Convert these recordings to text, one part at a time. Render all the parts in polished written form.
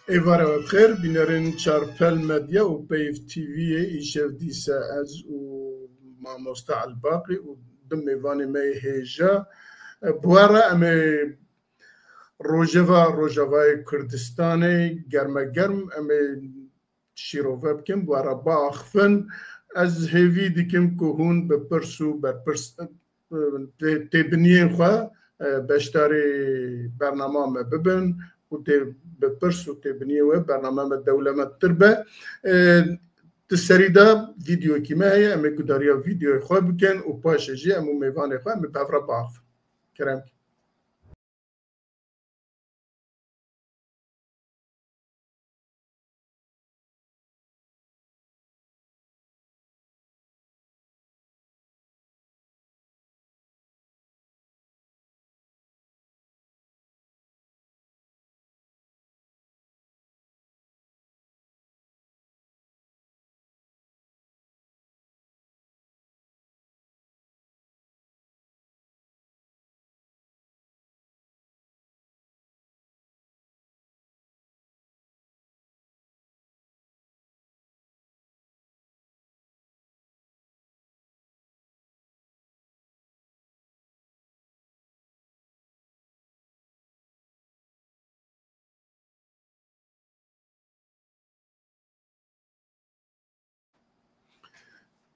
ایواره بخیر بینرین چارپل مدیا و پیف تیوی ایشف دیسا از و ماموستا الباقی و دم میوانی می هیجا بواره امی روژاوای کردستانی گرمه گرم امی شیروفه بکن بواره با اخفن از هیوی دیکم که هون بپرسو برپرس تبنیه خواه بشتاری برنامه ما ببن و بپرس و تبنیه و برنامه ما دولة ما تربه تسریدا ویدیو کی ما هي اما کداریا ویدیو خواه بکن و پاشه جی امو میوان خواه اما بفرا باف کرم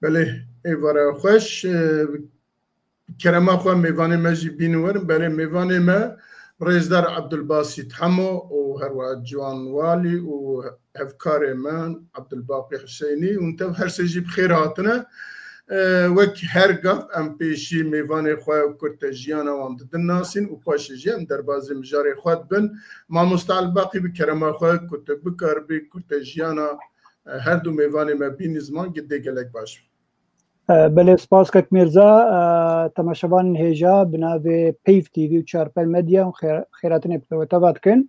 بله ایواره خوش کرما خواه میوان ما جی بینورم بله میوان ما رئیسدار عبدالباسط حمو و هروا جوان والی و هفکار من عبدالباقی حسینی و انتو هر سجی بخیر هاتنا وک هر گف ام پیشی میوان خواه و کرتجیانا و ام ددن ناسین و پاشجی ام در بازی مجاری خواد بن ما مستعال باقی بکرما خواه کتب بکار بی کرتجیانا هر دو میوان ما بین زمان گده گلک باش بله سپاس کک میرزا تماشاوان هیجا بناوی پیف تیوی و چارپل مدیا و خیراتین بتوات کن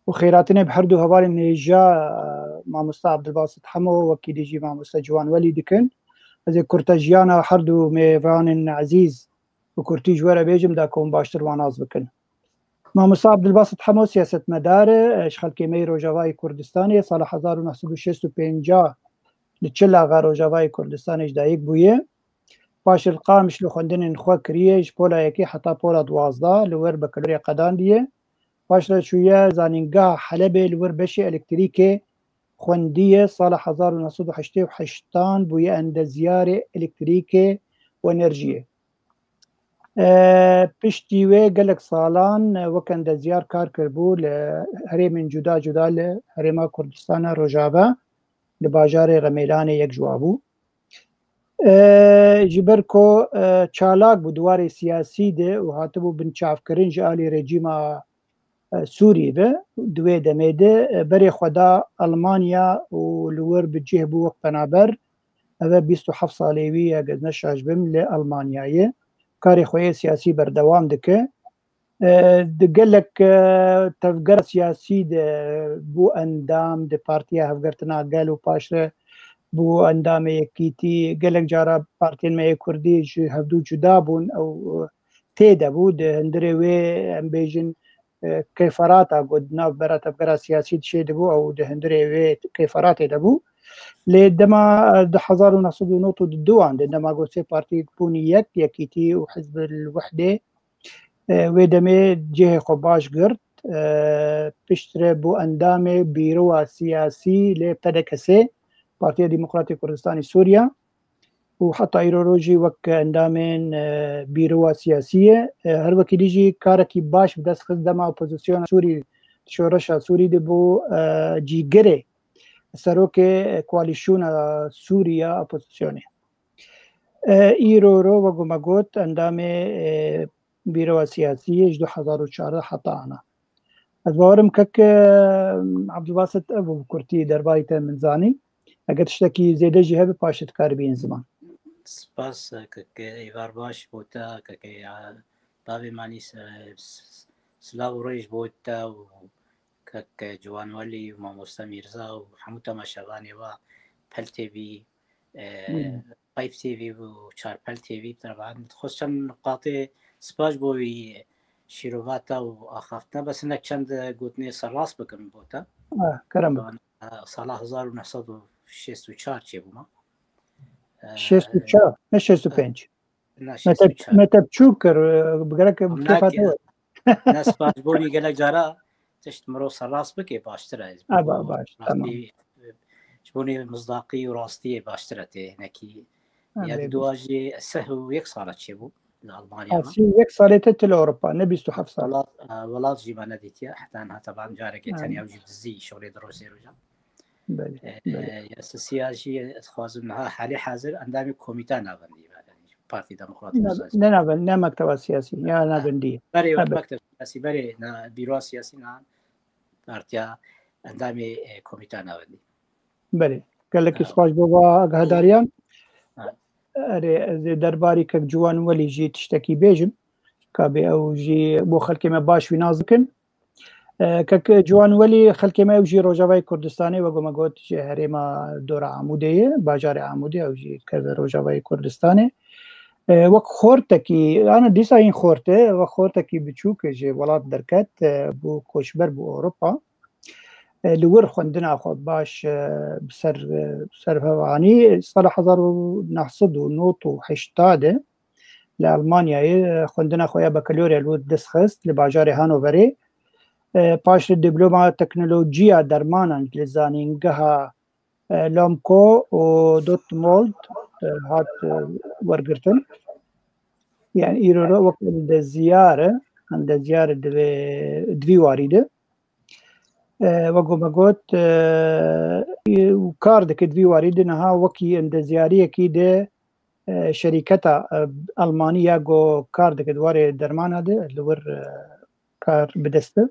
و خیراتین بهر دو هوال هیجا ماموستا عبدالباسط حمو وكيدي جي ماموستا جوان ولي دكن از كورتاجيانا هر دو ميفان عزيز وكورتي جوارا بيجم داكم باشتر واناز بكن ماموستا عبدالباسط حمو سياسة مدار اشخال كيمي روجاواي كردستاني سال 1956 لچلا روجاواي كردستان اجدايك بويه باش القامش لخوندن خوا كريج بولا يكي حتى بولا دوازدا لور بكالوريا قدان ديه باش شويه زانينغا حلب لور بشي الكتريكي خونديه سال 1988 بويه عند زياره الكتريكي وانرجيه پشتیوه گلک سالان وکند زیار کار کربو لهرم جدا جدا لهرم کردستان روجاوا لباجار غمیلان یک جوابو جبر کو چالاک بو دوار سیاسی ده و هاتبو بنچاف کرن جالی رژیم سوری به دوی دمیده بری خدا المانیا و لور بجه بو وقت بنابر او 27 سالوی اگه نشاش بم لالمانیای کاری خوی سیاسی بردوام دکه دگلک تفگر سیاسی ده بو اندام ده پارتیا هفگرتنا گل و پاشره بو اندام یکیتی گلک جارا پارتین می کردی هفدو جدا بون او تیده بود هندره وی امبیجن کیفراتا گودنا برا تفگر سیاسی شده بو او ده هندره وی کیفرات ده بو لدما 1992 عندما قلت بارتي بوني يكيتي وحزب الوحدة ودمي جهة خباش قرد بشتري بو اندامي بيرو سياسي لبتدكسي بارتي ديمقراطي كردستاني سوريا وحتى ايروروجي وك اندامين بيرو سياسية هر وكي ديجي كاركي باش بدس خدمة اوبوزيسيون سوري شورشا سوري دي بو جيگري سروک کوالیشون سوریا اپوزیسیونه ایرو رو و گمگوت اندام بیرو سیاسی 2004 حتی انا از باورم کک عبدالباسط ابو کرتی در بایت منزانی اگر تشتکی زیده جهه پاشت کار بین زمان سپاس کک ایوار باش بوتا کک باوی مانی سلاو ریش بوتا و كك جوان ولي وماموستا ميرزا وحمود تماشاغاني و بل تي في بايف تي في وشار بل تي في طبعا خصوصا نقاط سباش بوي شیرۆڤاتە و ئاخافتە بەس نەک چەند گوتنێ سەرڕاست بکەم بۆتە کەرەم ساڵا 1964 چێ بوومە 64 نه 65 متى بتشوف بقولك كيف سپاسبوونی گەلک جارە تشت مرۆ سەرڕاست بکێ باشترە بوونی مزداقی و ڕاستیە باشترە تێنەکی دواژێ سەه و یەک ساڵە چێ بوو لە ئەڵمانیا یەک ساڵێتە تل ئەوروپا نە 27 ساڵ وڵات ژیمە نەدیتە حتان هەتەبان جارێکی تەنیاوژی دزی شغلی دڕۆسێ ڕۆژە سیاژی خوازم نها حالی حاضر ئەندامی کۆمیتا ناوەندی پارتی دموکراتی نه مکتب سیاسی یا نابندی برای مکتب سیاسی برای بیرو سیاسی نه پارتیا اندامی کمیته نوادی بله قال لك سپاس بابا هداریان درباری که جوان ولی جی تشتکی بیجم که او جی بو خلکی ما باش و نازکن که جوان ولی خلکی ما جی روجاوای کردستانی و گم گوت جی هرما دور عمودیه باجار عمودی او جی که روجاوای کردستانی وەک خۆرتێکی ئەە دیسا این خۆرتێ وە خۆرتێکی بچووکە ژێ وڵات دەرکەت بۆ کۆچبەر بۆ ئەوروپا لەوەر خوێندناخۆ باش سەرهەوانی ساڵ 1980 لە ئەڵمانیایە خوێندنا خۆیان بەکەلۆریا لەوەر دەستخست لە باژارێ هانۆڤەرێ پاش دیبلۆما تەکنۆلۆژیە دەرمانان لە زانینگەها لامکۆ و دۆتمۆلد هات وەرگرتن يعني إيرو وقت الزيارة عند زيارة دوي واردة وقو مقوت وكاردك دوي واردة نها وكي عند زيارية كيدة شركة ألمانية قو كاردك دواري درمان هذا اللور كار بدسته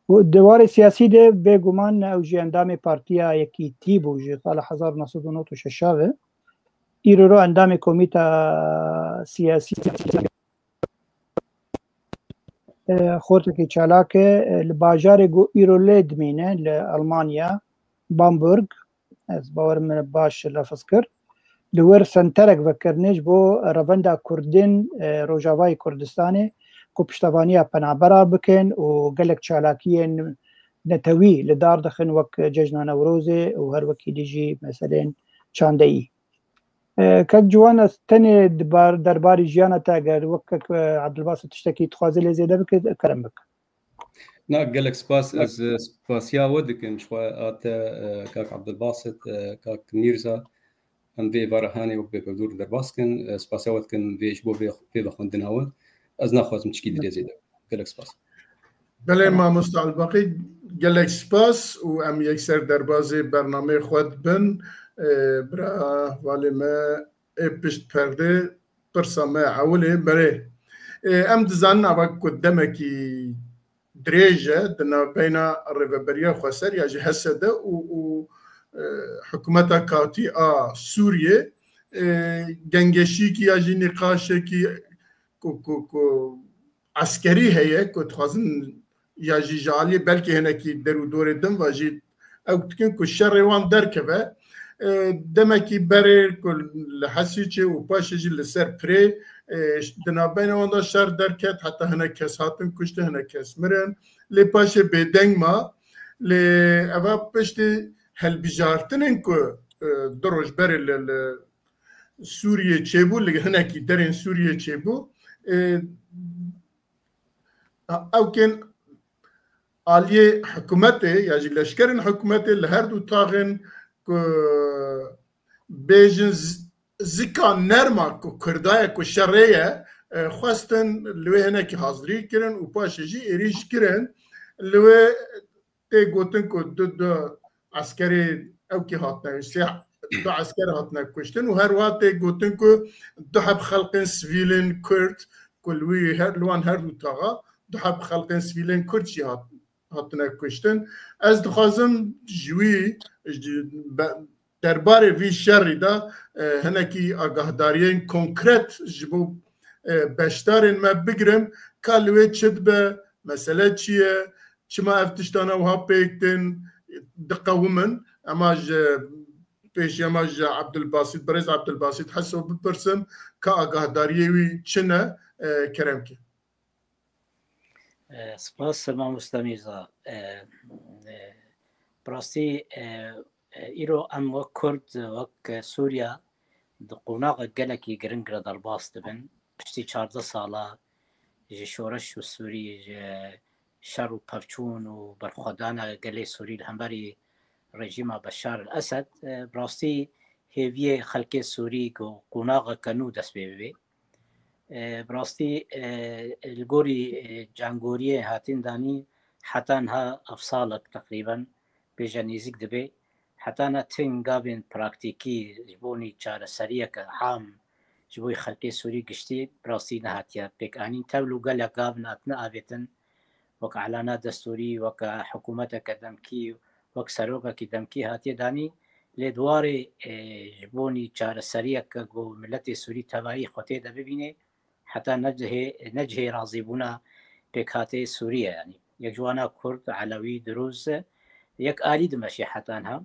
والدواري السياسي ده بيقومان أو جي اندامي بارتيا يكي تيبو جي طال 1996 إيرو اندامي كوميتا سياسي خورتكي چالاكه لباجار جو إيروليد مينه لألمانيا بامبورغ از باور من باش لفسكر لور سنترك وكرنج بو روندا كردين روجاواي كردستاني كو پشتوانيا پنابرا بكن و قلق چالاكيين نتوي لدار دخن وك ججنا نوروزي و هر وكي ديجي مثلا چاندئي كك جوان تاني درباري جيانا تاقر وكك عبدالباسط تشتكي تخوازي لي زيادة بك كرم بك نا قال لك سباس از سباسيا ودكن شوي آتا كاك عبدالباسط كاك ميرزا ام في بارهاني وبدور درباسكن سباسيا ودكن في شبو في بخوندن هون از ناخذ مشكي لي زيادة قال لك سباس بله ما مستعد الباقي قال لك سباس وام يكسر دربازي برنامج خود بن برا والی ما پشت پرده پرسامه عوله بره ام دزان اوا قدامکی دريجه دنا بين الريفبريه خسر يا جهسده و حكومتها كاتي سوريا جنگشي كي يجي نقاش كي كو عسكري هي كو تخزن يجي جالي بلكي هنا كي درو دور دم واجي او تكن كو شر وان دركبه دمکی بره کل حسیچه و پاشجی لسر پری دنابین واندا شر درکت حتی هنه کس هاتن کشته هنه کس مرن لی پاشه بیدنگ ما لی اوه پشتی هل بیجارتنن که دروش بره سوریه چه بو لی هنه کی درین سوریه چه بو او کن آلیه حکومته یا جی لشکرین حکومته لهر دو تاغن بیجن زکا نرما کو کردای کو شریه خواستن لوی هنه که حاضری کرن و پاشجی ایریش کرن لوی تی گوتن کو دو عسکری او که هاتنه دو عسکر هاتنه کشتن و هر وقت تی گوتن کو دو حب خلقین سویلین کرد کو لوی لوان هر دو تاغا دو حب خلقین سویلین کرد چی هاتنه کشتن از دخوازم جوی درباره وی شری دا هنکی آگاهداریین کنکرت جبو بشتارین ما بگرم کالوی چد به مسئله چیه چما افتشتانه وها پیکتن دقومن اما پیش اما عبدالباسط برز عبدالباسط حسو بپرسم که آگاهداریوی چنه کرم که سپاس مامۆستا میرزا. بڕاستی ئیرۆ ئەم وەک کورد وەک سووریا قۆناغە گەلێکی گرنگ لە دەرباس دەبن پشتی 14 ساڵە ژ شۆرەش و سووری شەڕ و پەفچوون و بەرخۆدانە گەلەی سووری لە هەمبەری ڕێژیما بەشار ئەسەد بڕاستی هێویە خەلکێ سووری قۆناغە کەنوو دەست پێ ببێ بڕاستی گۆری جانگۆریە هاتیندانی حتانها ئەفساڵک تقریبان بێژە نزیک دەبێ حتانە تنگابێن پراکتیکی بۆنی چارەسەریەکە عام ji بۆی خەلکێ سووری گشتی بڕاستی نەهاتیە پێکانی تەول و گەلە گاو ناتنە ئاوێتن وەک عەلانە دەستوری وەکە حکوومەتەکە دەمکی وەک سەرۆکێکی دەمکی هاتیێدانی لێ دوارێ بۆنی چارەسەریەکە گۆ ملەتی سووری تەواهی خۆتێ دەببینێ حتا نەجهێ رازیبوونا پێکهاتەی سووریە ینی یەک جوانە کورد عەلەوی دروز یەک ئالی دمەشی حتانها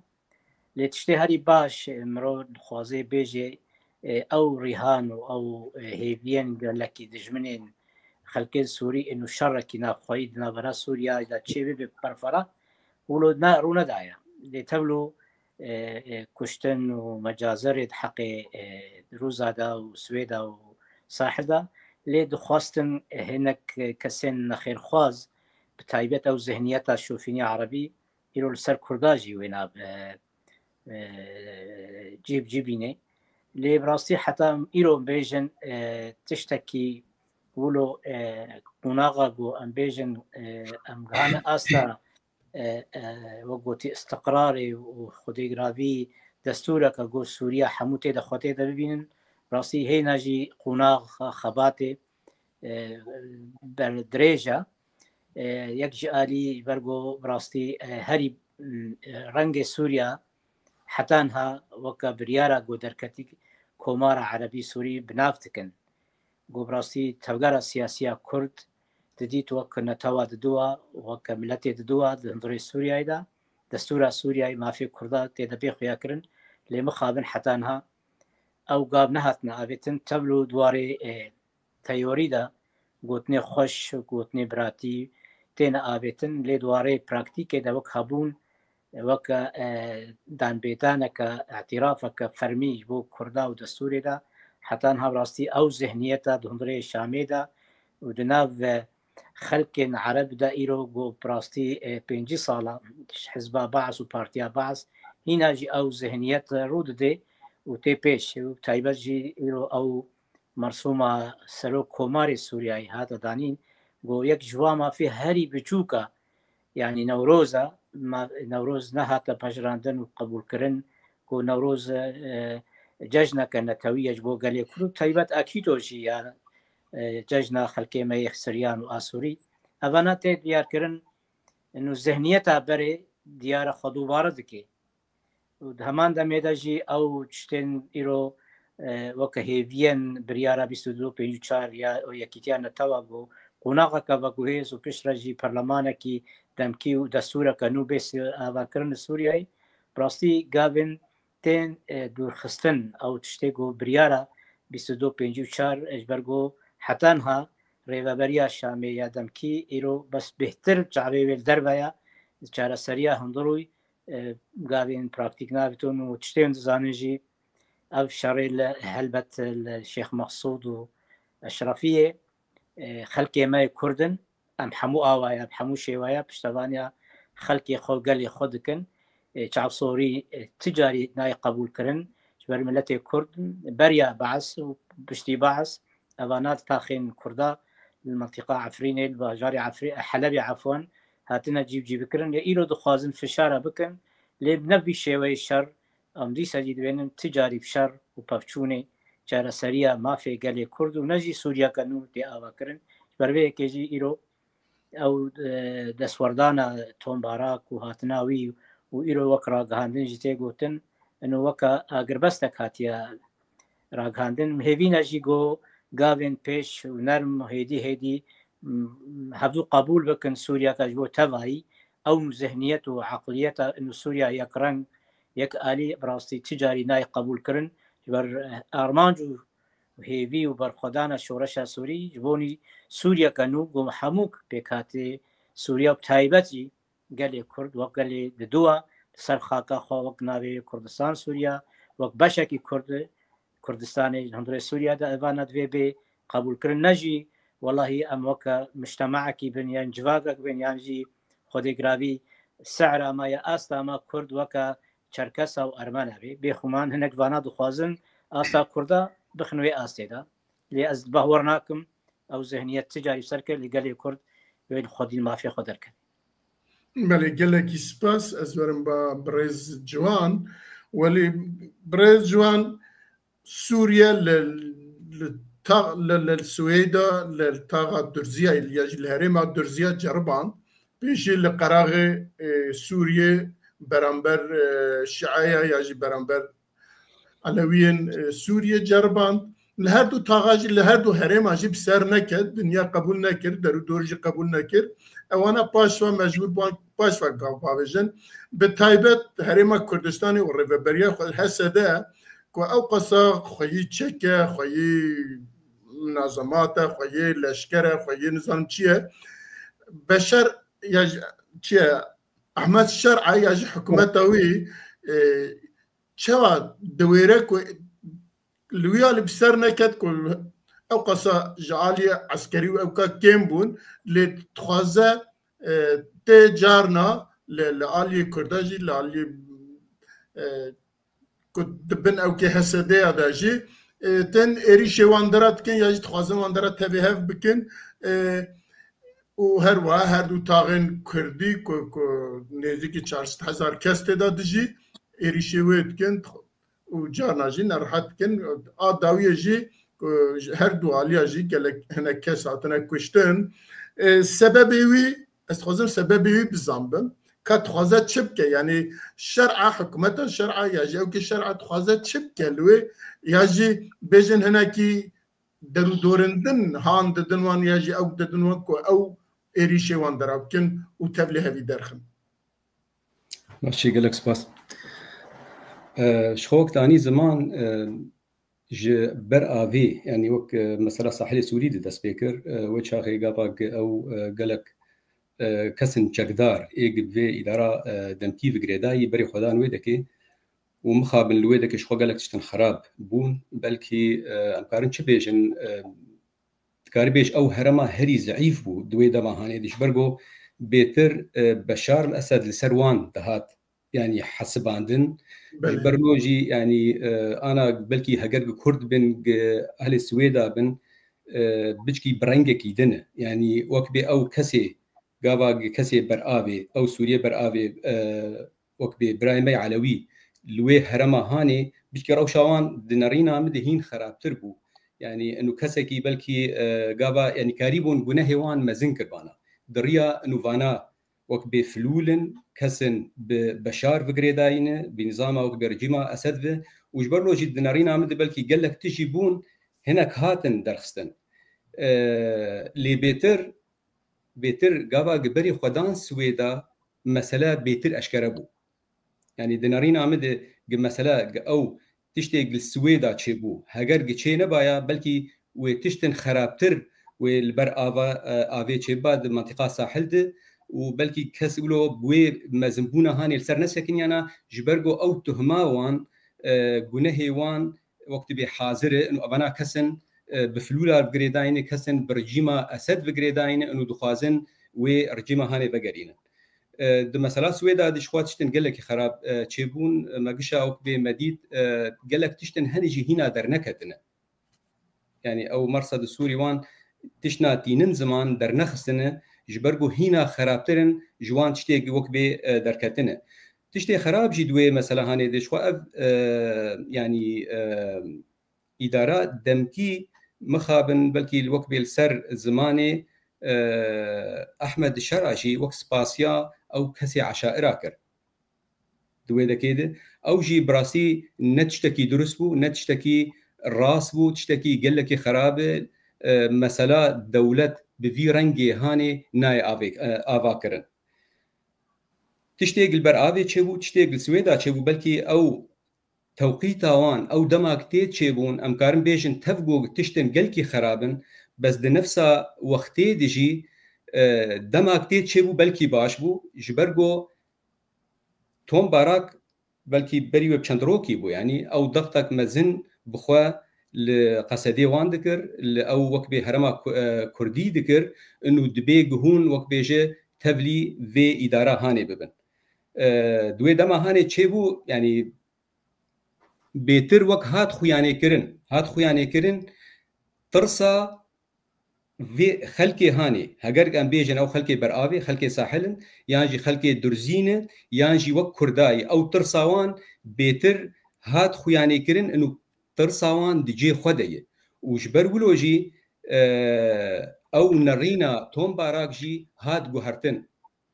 لێ تشتێ هەری باش مرۆ خوازێ بێژێ ئەو ڕیهان و ئەو هێویەن گەلەکی دژمنێن خەلکێ سووری ئن و شەڕێکی ناخۆیی دنابەرە سووریادا چێ بێ پەرفەرە ولۆ ڕوونەدایە لێ تەول و کوشتن و مەجازەرێت حەقێ دروزادا و سوێدا و ساحدا لێ دخواستن هێنک کەسێن نەخێرخواز بتایبەت ئەو زەهنیەتە شوفینی عەرەبی ئیرۆ لەسەر کورداژی وێنا جیبینێ لێ بڕاستی حتا ئیرۆ بێژن تشتێکی ولۆ قۆناغا گۆ ئەم بێژن ئەمگانە ئاستا وەگوتی استقرارێ و خودێگراوی دەستورەکە گۆ سووریا هەموو تێ دەخۆتێ دەبینن ڕاستی هێناژی قۆناغ خەباتێ درێژە یەک جعالی بەرگۆ بڕاستی هەری ڕەنگی سووریا حتانها وەکە بریارە گۆ دەرکەتی کۆمارە عەرەبی سووری بناف دکن گۆ بڕاستی تەوگەرە سیاسیە کورد ددیت وەکە نەتەوا ددووە وەکە ملەتێ ددووە دەندڕی سووریایدا دەستورە سووریای مافی کووردا تێدە پێ خویاکردن لێ مخابن حتانها ئەو گاب نەهاتنە ئاوێتن تەبل و دوارێ تەیۆریدا گوتنێ خۆش گوتنێ براتی تێنە ئاوێتن لێ دوارەی پراکتیکێدا وەک هەبوون وەکە دانبێدانەکە ئاعتیرافەکە فەرمیش بۆ کووردا و دەستورێدا حتان هەڕاستی ئەو زەهنیەتە دهندڕێ شامێدا و دناو خەلکێن عەرەبدا ئیرۆ گۆ پڕاستی 5 ساڵە حزبا بەعس و پارتیا بەعس هیناژی ئەو زەهنیەت ڕوو دەدێ و تێ پێش و تایبەتژی ئیرۆ ئەو مەرسومە سەرۆک کۆماری سووریایی هاتە دانین گۆ یەک ژوا مافی هەری بچووکە یعنی نەورۆزە نەورۆز نەهاتە پەژراندن و قبولکردن گۆ نەورۆز جەژنەکە نەتەویەش بۆ گەلێ کورد تایبەت ئاکیتۆژی یان جەژنە خەلکێمە یەخسەریان و ئاسووری ئەڤانە تێ دیارکردن و زەهنیەتە بەرێ دیارە خەدووبارە دکێ هەمان دەمێدەژی ئەو شتێن ئیرۆ وەکە هێڤیەن بریارە 22 یا یەکیتیان نەتەوە بۆ قۆناغەکە بە گوهێز و پشتڕەژی پەرلەمانێکی دەمکی و دەستورەکە نو بێ ئاواکردن سووریایی بڕاستی گاڤن تێن دوورخستن ئەو شتێک و بریارە 22 ئەجبەرگۆ حتانها ڕێڤەبەریە شامێ یا دەمکی ئیرۆ بەس بهتر چاوێوێل دەربەیە چارەسەریە هەندڕووی گاوێن پراکتیک نابێتون و شتێن دەزانێژی ئەو شەڕێ لە هەلبەت شێخ مەقسوود و ئەشرەفیە خەلکێمای کوردن ئەم هەموو ئاوایە هەموو شێوایە پشتەوانە خەلکی خۆ گەلی خۆ دکن چاوسۆری تجاری نای قبولکردن بەر ملەتێ کورد بەریا بەعس و پشتی بەعس ئەوانات تاخێن کووردا منطقە عەفرینێ باژاری حەلەبی عەفوان هاتنە جیبکردن لە ئیرۆ دخوازن فشارە بکەن لێ نەبی شێوەی شەڕ ئەم دیسەجی دوێنن تجاری شەڕ و پەفچوونێ چارەسەریە مافێ گەلێ کورد و نەژی سووریاکە نور تێ ئاواکردن بەربەیەکێژی ئیرۆ ئەو دەسوەردانە تۆمباراک و هاتناوی و ئیرۆ وەک ڕاگەهاندنجی تێگوتن وەکە ئاگربەستە کاتیە ڕاگەهاندن هێوینەژی گۆ گاوێن پێش و نەرم هێدی هەبوو قبول بکەن سووریاکەش بۆ تەڤایی ئەو زەهنیەت و عەقلیەتە سووریا یەک ڕەنگ یەک ئالی بڕاستی تجاری نای قبولکردن بەر ئارمانج و هێوی و بەرخۆدانە شۆڕەشە سووری بۆنی سووریەکەن و بۆ هەموو پێکاتێ سووریا و تایبەتی گەلێ کورد وەک گەلێ ددووە سەر خاکە خۆ وەک ناوێ کوردستان سووریا وەک بەشێکی کوردستانی هەندێک سووریادا ئەوانە دوێ بێ قبولکردن نەژی وەڵاهی ئەم وەکە مشتەماعەکی بن یان جوواگەک بن یانجی خۆدێگراوی سەعر ئامایە ئاستامە کورد وەکە چەرکەسە و ئەرمانە بێ بێخومان هەنێکوانە دخوازن ئاستا کووردە بخنوێ ئاستێدا لێ ئەس باوەڕ ناکەم ئەو ذهنیت تجاری سەرکرد لەگەلێ کورد وێن خۆدی مافی خۆ دەرکەن بەێ gelekî spas ez werim ba birêz ciwan welî birêz ciwan Sûriye li Swêda li taxa Durziya ya jî li herêma Durziya ceriban pêşî li qeraxê Sûriye beramber Şiaya ya jî beramber Alewiyên Sûriye ceriban li her du taxa jî li her du herêma jî bi ser neket dinya qebûl nekir derûdor jî qebûl nekir ewana paşva mecbûr buan paşva gavpavêjin bi taybet herêma Kurdistanê û rêveberiya xwe hesede ku ew qesa xweyî çeke xweyî nazamata xweyî leşkere xweyî nizanim çi ye beşer ya çi ye Ehmed Şer'a ya jî hikûmeta wî çawa diwêre ku li wî alî bi ser neket ku ew qesa ji aliyê eskerî û ew ka kêm bûn lê dixwaze tê carna li aliyê Kurda jî li aliyê ku dibin ew kê hesedeya de jî tên êrîşê wan dira dikin ya jî dixwazin wan dira tevê hev bikin û her wiha her du taxên Kurdî ku nêzîkî 400,000 kes têda dijî êrîşê wê dikin û carna jî nerahat dikin a dawiyê jî her du aliya jî gelek hinek kes hatine kuştin sebebê wî ez dixwazim sebebê wî bizanbim ka dixwaze çi bike yanî şer'a hikûmeta şer'a ya jî ew kê şer'a dixwaze çi bike li wê ya jî bêjin hinekî derûdorindin han didin wan ya jî ew didin wan ku ew êrîşê wan dera bikin û tevlî hevî derxin Başî gelek spas ji xwe ziman ji ber avê yanî wek mesela sahilê Sûrî de dest pê kir wê çaxê gava ew gelek kesên çekdar ê vê îdara demkî ve girêdayî berê xwedan wê dike û mixabin li wê dike ji xwe gelek tiştin xerab bûn belkî em karin çi bêjin dikarî bêj ew herema herî zeîf bû di wê demahanê de ji ber got bêtir Beşar el-Esed li ser wan dihat yanî hesibandin ji ber jî yanî ana belkî heger Kurd bin ehlê Swêda bin biçkî birengekî din e yanî wek bê ew kesê gava kesê beravê ew Sûriye beravê wek bê Birayê me Alewî li wê herema hanê biçkî rewşa wan di nerîna min de hîn xerabtir bû yanî enû kesekî belkî gava yanî karî bûn gunehê wan mezin kirbana diriya enû vana wek bê filûlin kesên bi Beşar vigirêdayîne bi nîzama wek bê rejîma Esed ve û ji ber jî di nerîna min de belkî gelek tişî bûn hinek hatin derxistin lê bêtir gava berê xwedan Swêda mesele bêtir eşkere bû yanî di nerîna min de mesele ew tiştê li Swêda çêbû heger çê nebaya belkî wê tiştin xerabtir wê li ber avê çêba di mantiqa sahil de û belkî kes wilo wê mezinbûna hanê li ser nesekin yana ji ber got ew tuhma wan gunehê wan wekti bê hazir e enû evana kesin bi filûla girêdayîne kesin bi rejîma Esed vigirêdayîne enû dixwazin wê rejîma hanê vegerînin di mesela Swêda de ji xwe tiştin gelekî xerab çêbûn me gişa wek bê me dît gelek tiştin henî jî hîna derneketine yanî ew mersa di Sûrî wan tişna tînin ziman dernexistine ji ber got hîna xerabtirin ji wan tiştekî wek bê derketine tiştê xerab jî duê mesela hanê de ji xwe ev yanî îdara demkî mixabin belkî wek bê li ser zimanê Ehmed Şer'a jî wek spasiya ew kesê eşaira kir di wê dekê de ew jî bi rastî ne tiştekî durust bû ne tiştekî rast bû tiştekî gelekî xerab e mesela dewlet bi vî rengê hanê nayê ava kirin tiştê li ber avê çêbû tiştê li Swêda çêbû belkî ew توقيتاوان او دماكتي تشيبون ام كارن بيجن تفقو تشتن قلكي خرابن بس دنفسا وقتي ديجي دماكتي تشيبو بلكي باش بو جبرگو توم باراك بلكي بريو بچندروكي بو يعني او ضغطك مزن بخوا لقصدي وان دكر او وكبي هرما كردي دكر انه دبي هون وكبي جي تبلي في اداره هاني ببن دوي دما هاني تشيبو يعني بيتر وك هات خوياني كرن ترسا في خلكي هاني هجر ام بيجن او خلكي برآوي خلكي ساحلن يانجي خلكي درزينه يانجي وك كرداي او ترساوان بيتر هات خوياني كرن انه ترساوان دجي خديه وجبر ولوجي او نرينا توم باراك جي هات جوهرتن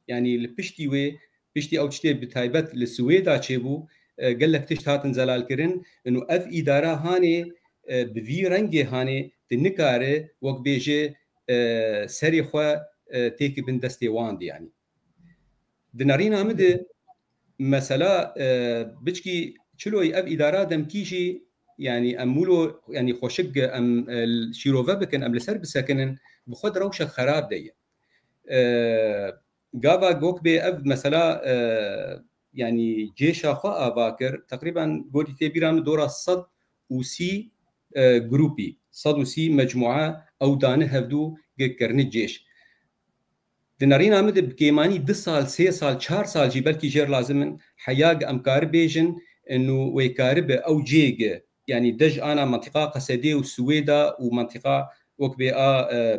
يعني البشتي وي بشتي او تشتي بتايبت للسويدا تشيبو قال لك تشت هاتن زلال كرن انه اف اداره هاني بفي رنگي هاني تنكاره وك بيجي سري خو تيك بن دستي واند يعني دنارينا مد مثلا بچكي چلوي اف اداره دم كيشي يعني امولو يعني خوشق ام الشيروفا بكن ام لسر بسكنن بخد روشه خراب دي غابا جوك بي اف مثلا يعني جيش اخا باكر تقريبا قولي تبيرام دورا صد وسي جروبي صد وسي مجموعه او دانه هفدو كرن الجيش دنارين عمد بكيماني 2 سال 3 سال 4 سال جي بلكي جير لازم حياق امكار بيجن انه ويكارب او جيج يعني دج انا منطقه قسدي والسويدا ومنطقه وكبي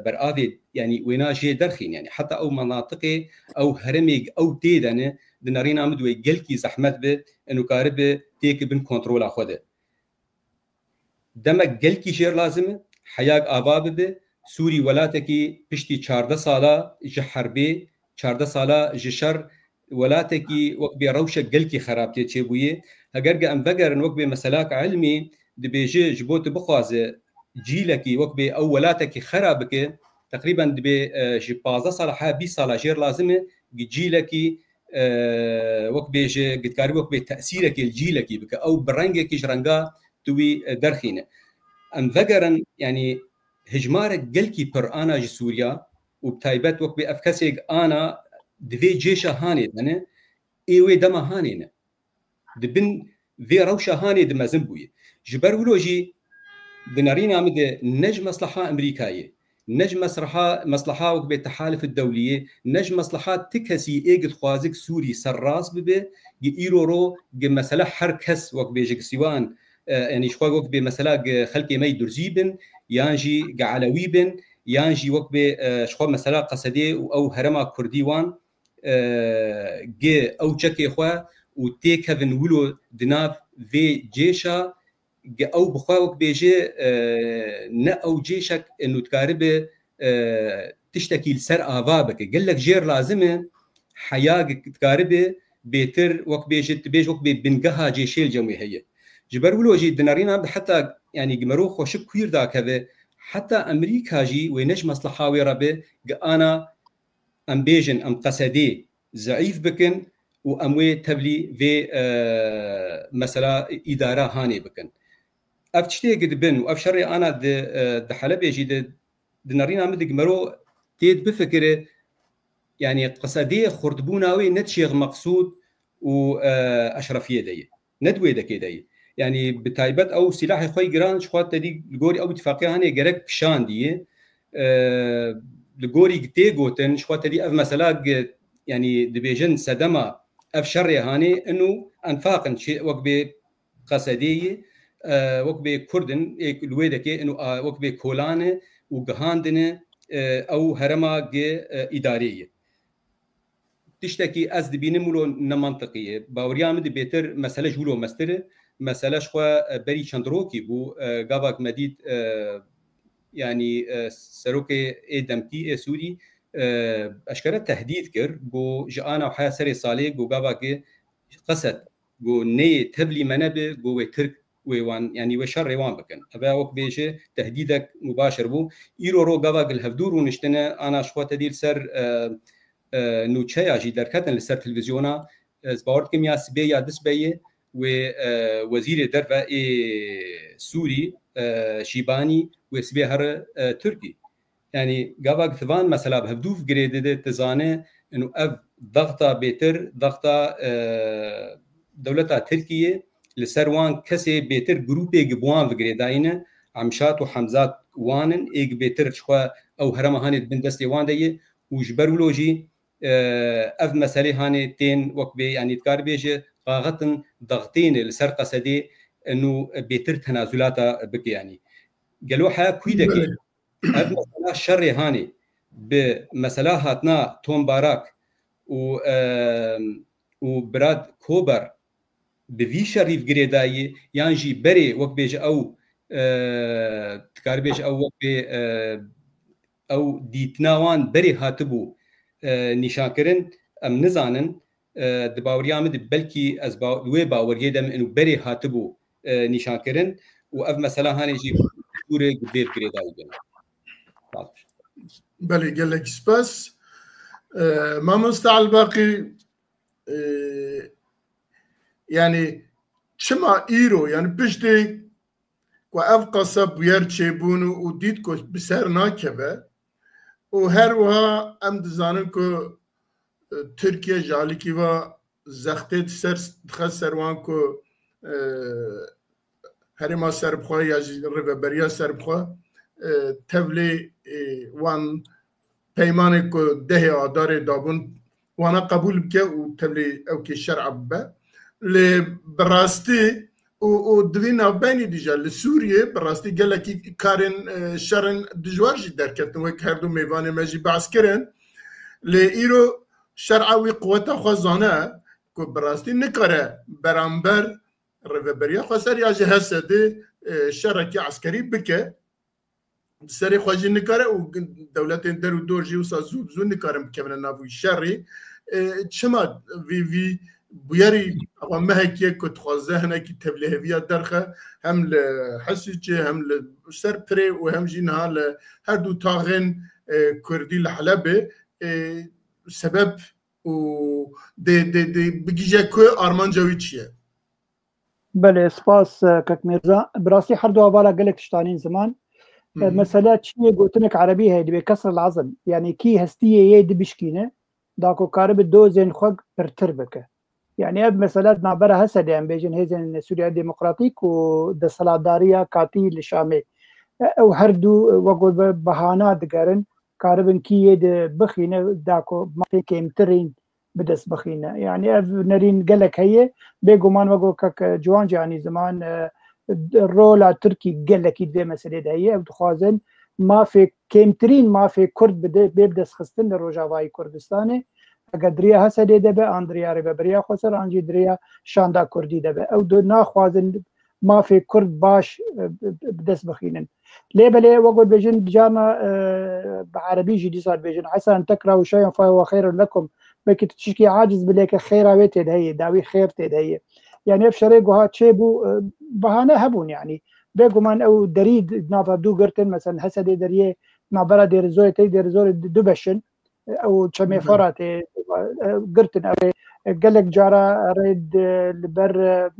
برآذي يعني وينا جي درخين يعني حتى او مناطقي او هرمي او تيدنه دنارين عمد ويجلكي زحمت به انه كارب تيك بن كنترول اخده دمك جلكي جير لازم حياق اباب به سوري ولاتكي بشتي 14 ساله جحربي 14 ساله جشر ولاتكي وكبي روشه جلكي خرابتي تشيبويه هجرجا ام بقر وكبي مسلاك علمي دبيجي جبوت بخوازه جيلكي وكبي او ولاتكي خرابك تقريبا دبي جي 15 ساله 20 ساله جير لازمه جيلكي وكبي جي قد كاري وكبي تاثيرك الجيلكي بك او برنجك جرنجا توي درخينه ام بقرن يعني هجمارك جلكي بر انا جي سوريا وبتايبت وكبي افكسيك انا دفي جيشه هاني دنا ايوي دما هاني دبن في روشه هاني دما زنبوي جبر ولوجي دنارينا عمد نجم مصلحه امريكايه نجم مصلحه وكبي التحالف الدوليه نجم مصلحات تكسي ايجد خوازك سوري سراس ببي ايرورو مساله حركس وكبي جك سيوان يعني شخوا وكبي مساله خلقي مي درزيبن يانجي قعلويبن يانجي وكبي شخوا مساله قصدي او هرما كرديوان جي او تشكي خوا وتيكفن ولو دناف في جيشا او بخواوك بيجي نا او جيشك انه تكاربه تشتكي لسر افابك قال لك جير لازمه حياك تكاربه بيتر وك بيجي تبيج وك بنقها جيشيل جمهوريه جبر ولو جي دنارينا حتى يعني جمروخ وشك كوير داك هذا حتى امريكا جي وينج مصلحه ويربه انا ام بيجن ام قصدي ضعيف بكن واموي تبلي في مثلا اداره هاني بكن افتشتي قد بن وافشري انا د حلب يجي دنارينا مدق مرو تيد بفكره يعني قصدي خردبوناوي نتشيغ مقصود واشرفيه دي ندوي دكي دي يعني بتايبت او سلاح خوي جران شخوات تدي الجوري او اتفاقيه هاني جرك شان دي الجوري تيغوتن شخوات تدي اف مثلا يعني دبيجن سدما افشري هاني انه انفاقن شيء وقبي قصديه وكبي كردن الويدكي انه وكبي كولانه وجهاندنه او هرما اداريه تشتكي از دبينمولو نمنطقيه باوريامد بيتر مساله جولو مستر مساله شخوا بري چندروكي بو غاباك مديد يعني سروكي ادمتي سوري اشكره تهديد كر جو جانا وحياه سري صالح جو غاباك قصد جو ني تبلي منبه جو ترك ويوان يعني وشر ريوان بكن ابا وك بيجي تهديدك مباشر بو ايرو رو غابا الهفدور ونشتنا انا شخوه تدير سر نوتشيا جي دركتن لسر تلفزيونا زبورت كيميا سبيا دسبيه ووزير درفا سوري شيباني وسبي هر تركي يعني قابا ثوان مثلا بهدوف جريدة تزانه انه اف ضغطه بيتر ضغطه دولتها تركيا لسروان كسي بيتر جروبي جبوان في جريداينه عمشات وحمزات وانن ايج بيتر شخوا او هرم هاني بندستي وان دي وجبرولوجي اف مساله هاني تين وقبي يعني تكار بيجي قاغتن ضغطين لسر قصدي انه بيتر تنازلاتا بك يعني قالوا حا كويدك اف مساله الشر هاني بمساله هاتنا توم باراك وبراد كوبر بفي شريف جريداي يانجي بري وقت بيج او تكار بيج او وقت او ديتناوان بري هاتبو نشاكرن ام نزانن دباوريامد بلكي از وي باور يدم انه بري هاتبو نشاكرن واف مثلا هاني جي كوري بيف جريداي بلي قال لك سباس ما مستعل باقي يعني شما ايرو يعني بشتي وأف قصب يرچبونو وديدكو بسر ناكبه وهروها ام دزانن كو تركيا جالكي و زختت سر سروان كو هرما سربخوا يا ريفبريا سربخوا تبلي وان پیمانه كو ده آدار دابون وانا قبول بك وتبلي او كي شرع ببا لبراستي ودوينا بيني ديجا لسوريا براستي قال لك كارن شرن دجوار جي دركتن وك هردو ميواني ماجي بعسكرن لإيرو شرعوي قوتا خوزانه كو براستي نكره برامبر ريفبريا خسر يا جهسدي شركي عسكري بك سري خواجي نكره ودولتين درو دورجي وسازو بزو نكره بكمنا نافوي شري شما في بياري أما ما هيك كنت خوازه هنا كي تبليه فيها درخة هم لحسيتي هم لسربري وهم جينها هردو تاغن كردي لحلبة سبب و دي بيجي كو أرمان جويتشيه. بله سپاس كاك ميرزا براسي حردو أبالا قلت تشتانين زمان مسألة شيء قلتلك عربي هيدي بكسر العظم يعني كي هستية يدي بشكينة داكو كارب الدوزين خوك برتربكه يعني اب مسألة نابرة هسد يعني بيجن هيزن سوريا ديمقراطيك ودى صلادارية كاتي لشامي او هردو وقول بهانات قارن كاربن كي يد بخينة داكو ما كيمترين بدس بخينة يعني اف نرين قلك هي بيقومان وقول كاك جوان يعني زمان الرولا تركي قلك يدي مسألة هي بدخوازن ما في كيمترين ما في كرد بيبدس خستن الرجاوي كردستاني قدريا هسه دبه اندريا ريبريا خسر انجي دريا شاندا كردي دبه او دو ناخوازن ما في كرد باش بدس بخينن ليه بلي وقول بيجن جانا بعربي جدي صار بيجن عسى ان تكرهوا شيئا فهو خير لكم بك تشكي عاجز بليك خير بيت هي داوي خير تدهي يعني افشريقو هات شيبو بهانه هبون يعني بيقو من او دريد نافا دو قرتن مثلا هسه دي دريه نابرا دير زوي تي دير زور دبشن او تشمي فراتي قرتن قال لك جارا ريد البر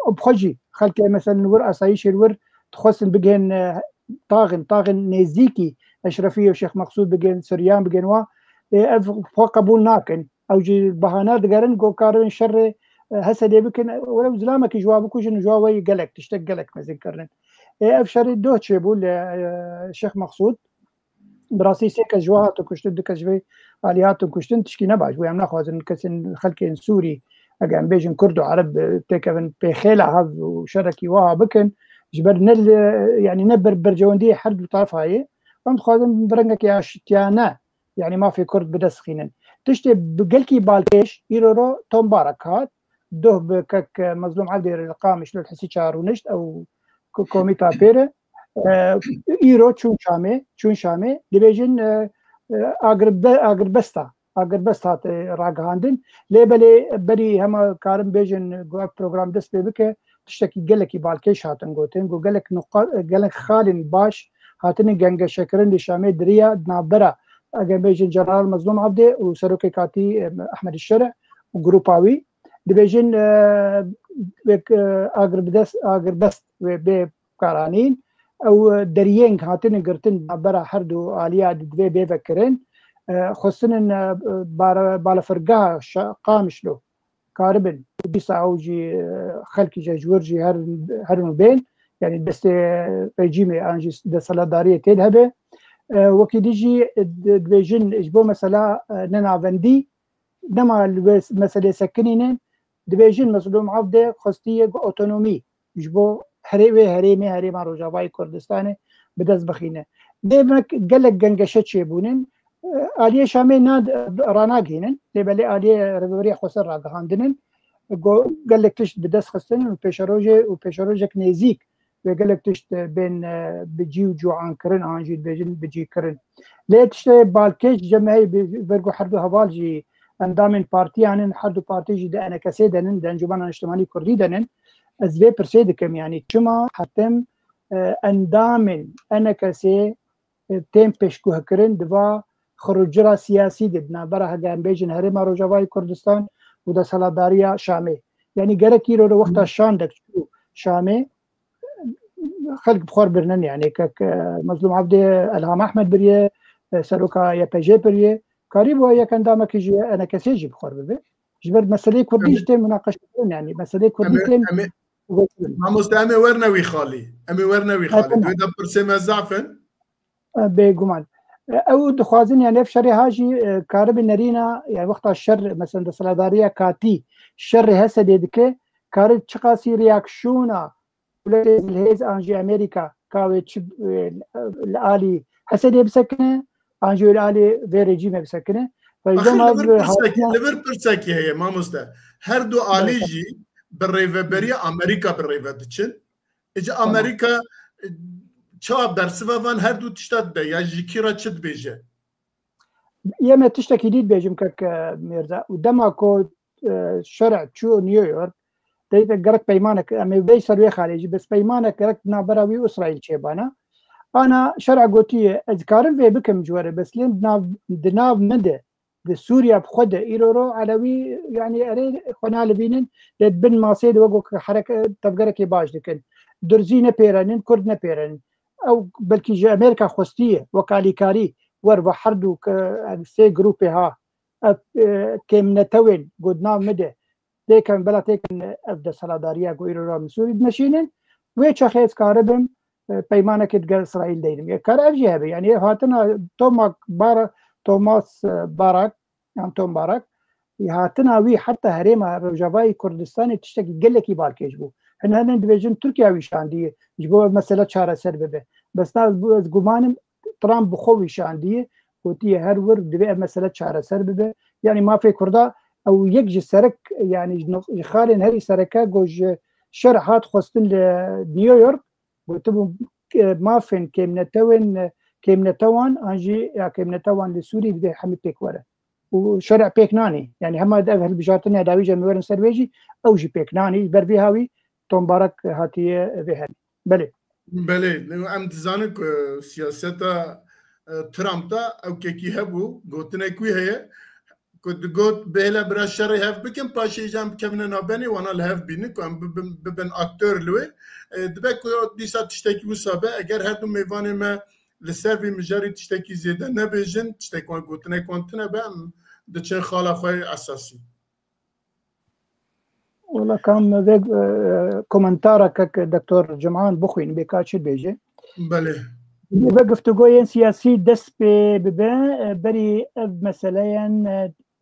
بخجي خلك مثلا ور اسايش الور تخصن بجين طاغن نزيكي اشرفيه وشيخ مقصود بجين سريان بجين وا فوق قبول ناكن او جي بهانات قرن جو كارن شر هسه دي بكن ولو زلامك جوابك وجن جواوي قالك تشتق قالك مزين كرن افشر دوتش بقول الشيخ مقصود براسي سيك جواهات كشتن دكجوي اليات كشتن تشكي نباش ويام ناخذ كسن خلكين سوري اجان بيجن كردو عرب تكفن بخيله هذ وشركي وها بكن جبر نل يعني نبر برجوندي حرب طرف هاي قمت خادم برنك يا شتيانا يعني ما في كرد بدسخينن تشتي بقلكي بالكيش يرو توم باركات ده بكك مظلوم عبدي القام شلو الحسي شار ونشت او كوميتا بيره ايرو چون شامي دبيجن اغربستا راغاندن ليبلي بري هما كارم بيجن بروجرام دس بك تشتكي قالك بالكيش هاتن غوتن قالك نقاط قالك خالن باش هاتن جنگ شكرن لشامي دريا نابرا اجا بيجن جنرال مظلوم عبدي وسروكي كاتي احمد الشرع وجروباوي دبيجن آگر بست به کارانین او دریان هاتن گرتن برا هر دو آلیات دوی به بکرن خصوصا بالفرقه قامشلو كاربن بيسعوجي خلق جورجي هرم بين يعني دست رجيمي انجي دسالداريه تذهب وكيديجي دبيجن اجبو مثلا ننا فندي نما مسألة سكنين دبيجن مسلوم عبده خستيه اوتونومي اجبو هريمي روجاواي كردستان بدز بخينه ديمك قالك جنجشت شيبونن آلیه شامی ناد راناگینن لبلی آلیه ربوری خسر راگهاندنن گلک تشت بدست خستن و پیشروجه نزیک و گلک تشت بین بجی و جوعان کرن آنجید بجی کرن لیتشت بالکش جمعی برگو هر دو حوال جی اندامن پارتیانن هر دو پارتی جی ده انکسی دنن ده انجمن اجتماعی کردی دنن از وی پرسید کم یعنی چما حتم اندامن انکسی تیم پیشگوه کرن دوا خروجرا سیاسی دبنا برا هجان بيجن هرم روجاواي كردستان ودا سلاداريا شامي يعني جركي رو وقت شاندك شامي خلق بخور برنن يعني كك مظلوم عبدي الهام احمد بريه سروكا يا بيجي بريه قريب ويا كان دامك يجي انا كسيجي بخور ببي جبر مسألة كرديش تم مناقشة يعني مسألة كرديش تم ما مستعمي ورنوي خالي امي ورنوي خالي دويدا برسيم الزعفن بيقومان او دخوازن يعني في شر هاجي كارب نرينا يعني وقت الشر مثلا السلاداريه كاتي الشر هسه ديدك كارب تشقاسي رياكشونا ولا الهيز انجي امريكا كاوي الالي هسه دي بسكنه انجي الالي في ريجيم بسكنه فاذا ليفر برسكي هي ما مستا هر دو اليجي بالريفبريا امريكا بالريفدتشن اجى امريكا چاب در سببان هر دو تشتاد ده یا جیکیرا چد بیجه یما تشتكي ديد بيجم كك ميرزا ودماكو شرع تشو نيويورك تيتا قرك بيمانك امي بيسر وي خارجي بس بيمانك قرك نابراوي اسرائيل شيبانا انا شرع قوتي اذكارن في بكم جوره بس لين دناف مدى سوريا بخد ايرورو علوي يعني اري خنا لبينن بن ماسيد وقو حركه تبقرك باش لكن درزينه بيرانين كردنا بيرانين او بلكي جا امريكا خوستيه وكاليكاري وربا حردو سي جروبي ها كم نتوين قدنا مدى دي كان بلا تيكن افدا سلاداريا قو ايرو رام سوري دمشينن ويتشا خيز كاربم بيمانا كتقال اسرائيل دينم يكار افجي هبه يعني هاتنا توماس باراك يعني توم باراك هاتنا وي حتى هريما رجاواي كردستاني تشتكي قلكي بالكيش بو احنا ندبيجن تركيا ويشانديه يجبوا مسألة شارع سربه بس ناس قمانم ترامب بخوي شانديه وتي هرور دبي مسألة شارع سربه يعني ما في كردا او يجي سرك يعني يخالن هذه سركه جوج شرحات خصن نيويورك وتبو ما فين كيمنتوان انجي يا كيمنتوان لسوري بدي حمد بيكوره وشرع بيكناني يعني هم اهل بجاتنا داويجا مورن سرويجي او جي بيكناني بربي هاوي توم بارك هاتيه بهن بله ام تزانك سياستا ترامب تا او كي هبو قوتنا كوي هي كنت قلت بهلا برا الشر هاف بكم باشي جام كمنا نابني وانا الهاف بينك وام ببن اكتور لوي دبك ديسا تشتكي وصابه اگر هردو ميواني ما لسيرفي مجاري تشتكي زيادة نبيجن تشتكي وان قلتنا كونتنا بام دچه خالا خوي اساسي والله كان ذاك كومنتارك دكتور جمعان بخوين بكاتش بيجي بله وقف تقوين سياسي دس ببا بري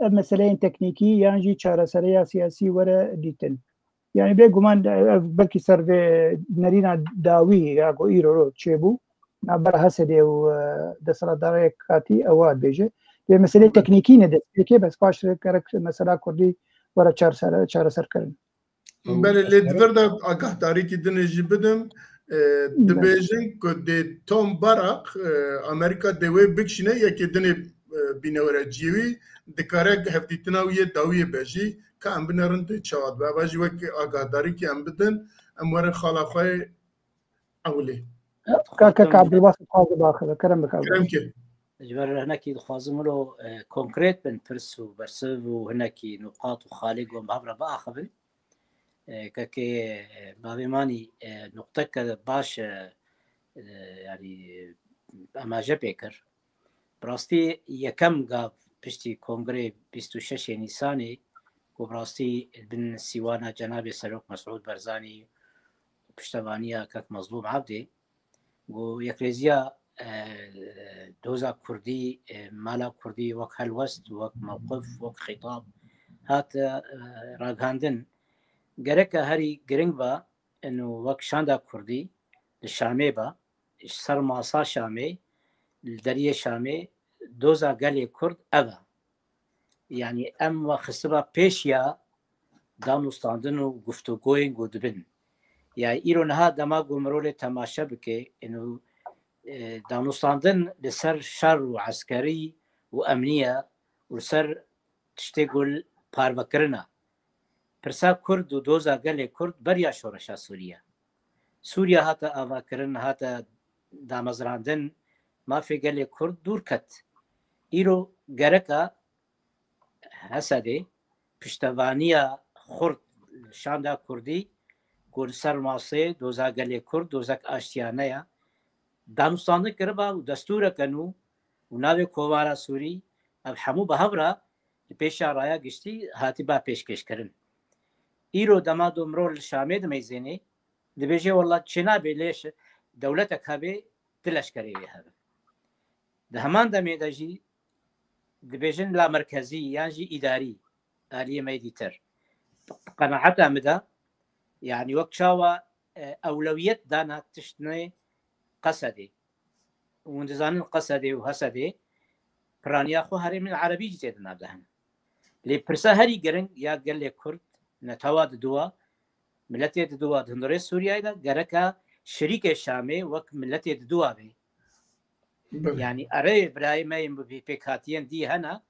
مسألين تكنيكي يعني شارع سريع سياسي ورا ديتن يعني بيقومان بلكي سر نرينا داوي ياقو ايرو تشيبو نابر هسدي و دسرا داري كاتي اواد بيجي مسألة تكنيكي ندس بس باش كرك مسألة كردي ورا شارع سر كرن بله اللي دفردا اقه تاريكي دنجي بدم دبيجن كد توم باراك امريكا دوي بكشنه يكي دني بينورا جيوي دكارك هفتيتناويه داويه بجي كان بنرند تشاد باجي وك اقه تاريكي ام بدن امور خالا خوي اولي كاك عبد الباسط قاضي باخذ كرم بك كرمك جبر هناك خازم له كونكريت بن برسو برسو هناك نقاط وخالق ومعبره باخذ كي بابيماني نقطة باش يعني أما جبكر براستي يكم قاب بشتي كونغري 26 نيساني وبراستي بن سيوانا جناب سلوك مسعود برزاني بشتوانيا كاك مظلوم عبدي ويكريزيا دوزا كردي مالا كردي وك هلوست وك موقف وك خطاب هات راغاندن گرک هری گرنگ با انه وک شاندا کردی الشامي با سر ماسا شامي الدريه شامي دوزا قالي كرد أبا يعني أم وخصبا بيشيا دانوستاندن و گفتگوين گودبن يعني إيرون ها دما قمرولي تماشا بكي إنه دانوستاندن لسر شر وعسكري وأمنية ولسر تشتغل باربكرنا پرسا كرد و دوزا قالي كرد بريا شورشا سوريا هاتا آواكرن هاتا دامزراندن ما في قالي كرد دور كت إيرو گركا هسده پشتوانيا خرد شاندا كردي قول سر ماسي دوزا قالي كرد دوزاك آشتيانيا دانوستاندن كربا و دستورا كنو و ناوي كوارا سوري اب حمو بهورا پیشا رايا گشتي هاتي با پیشکش کرن إيرو دما دومرو الشامي دميزيني دبيجي والله تشنابي ليش دولتك هبي تلشكري هذا دهمان دمي دجي دبيجن لا مركزي يعني إداري آلية ميديتر قناعتها مدى يعني وقت شاوى أولوية دانا تشتني قصدي وندزان قصدي وهسدي برانيا خو هري من العربي جيتنا بدهن لي برسا هري جرن يا قال لي كرد نتواد دوا ملتي دوا دندري سوريا دا جركا شريك الشامي وك ملتي دوا بي يعني أري براي ما ينبي بيكاتين دي هنا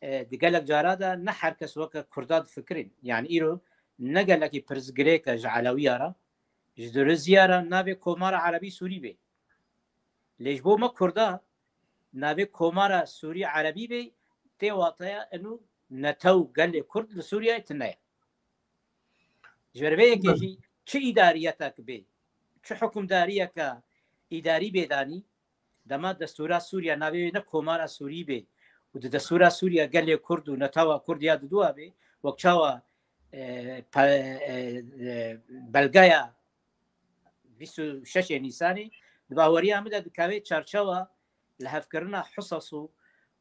دقالك جارادا نحر كس وك كرداد فكرين يعني إيرو نقالك برز جريكا جعلويارا جدور زيارة نابي كومار عربي سوري بي ليش بو ما كردا نابي كومار سوري عربي بي تي واطيا انو نتو قال لي كرد لسوريا تنايا جبربيه كيجي شي اداريتك بي شو حكم داريك اداري بيداني دما دستورات سوريا نابي نه كومار سوري بي ود دستورات سوريا قال لي كرد ونتوا كرد يا دوا بي وقتوا بلغايا 26 نيساني باوريا مدى كاوي تشارشوا لهفكرنا حصص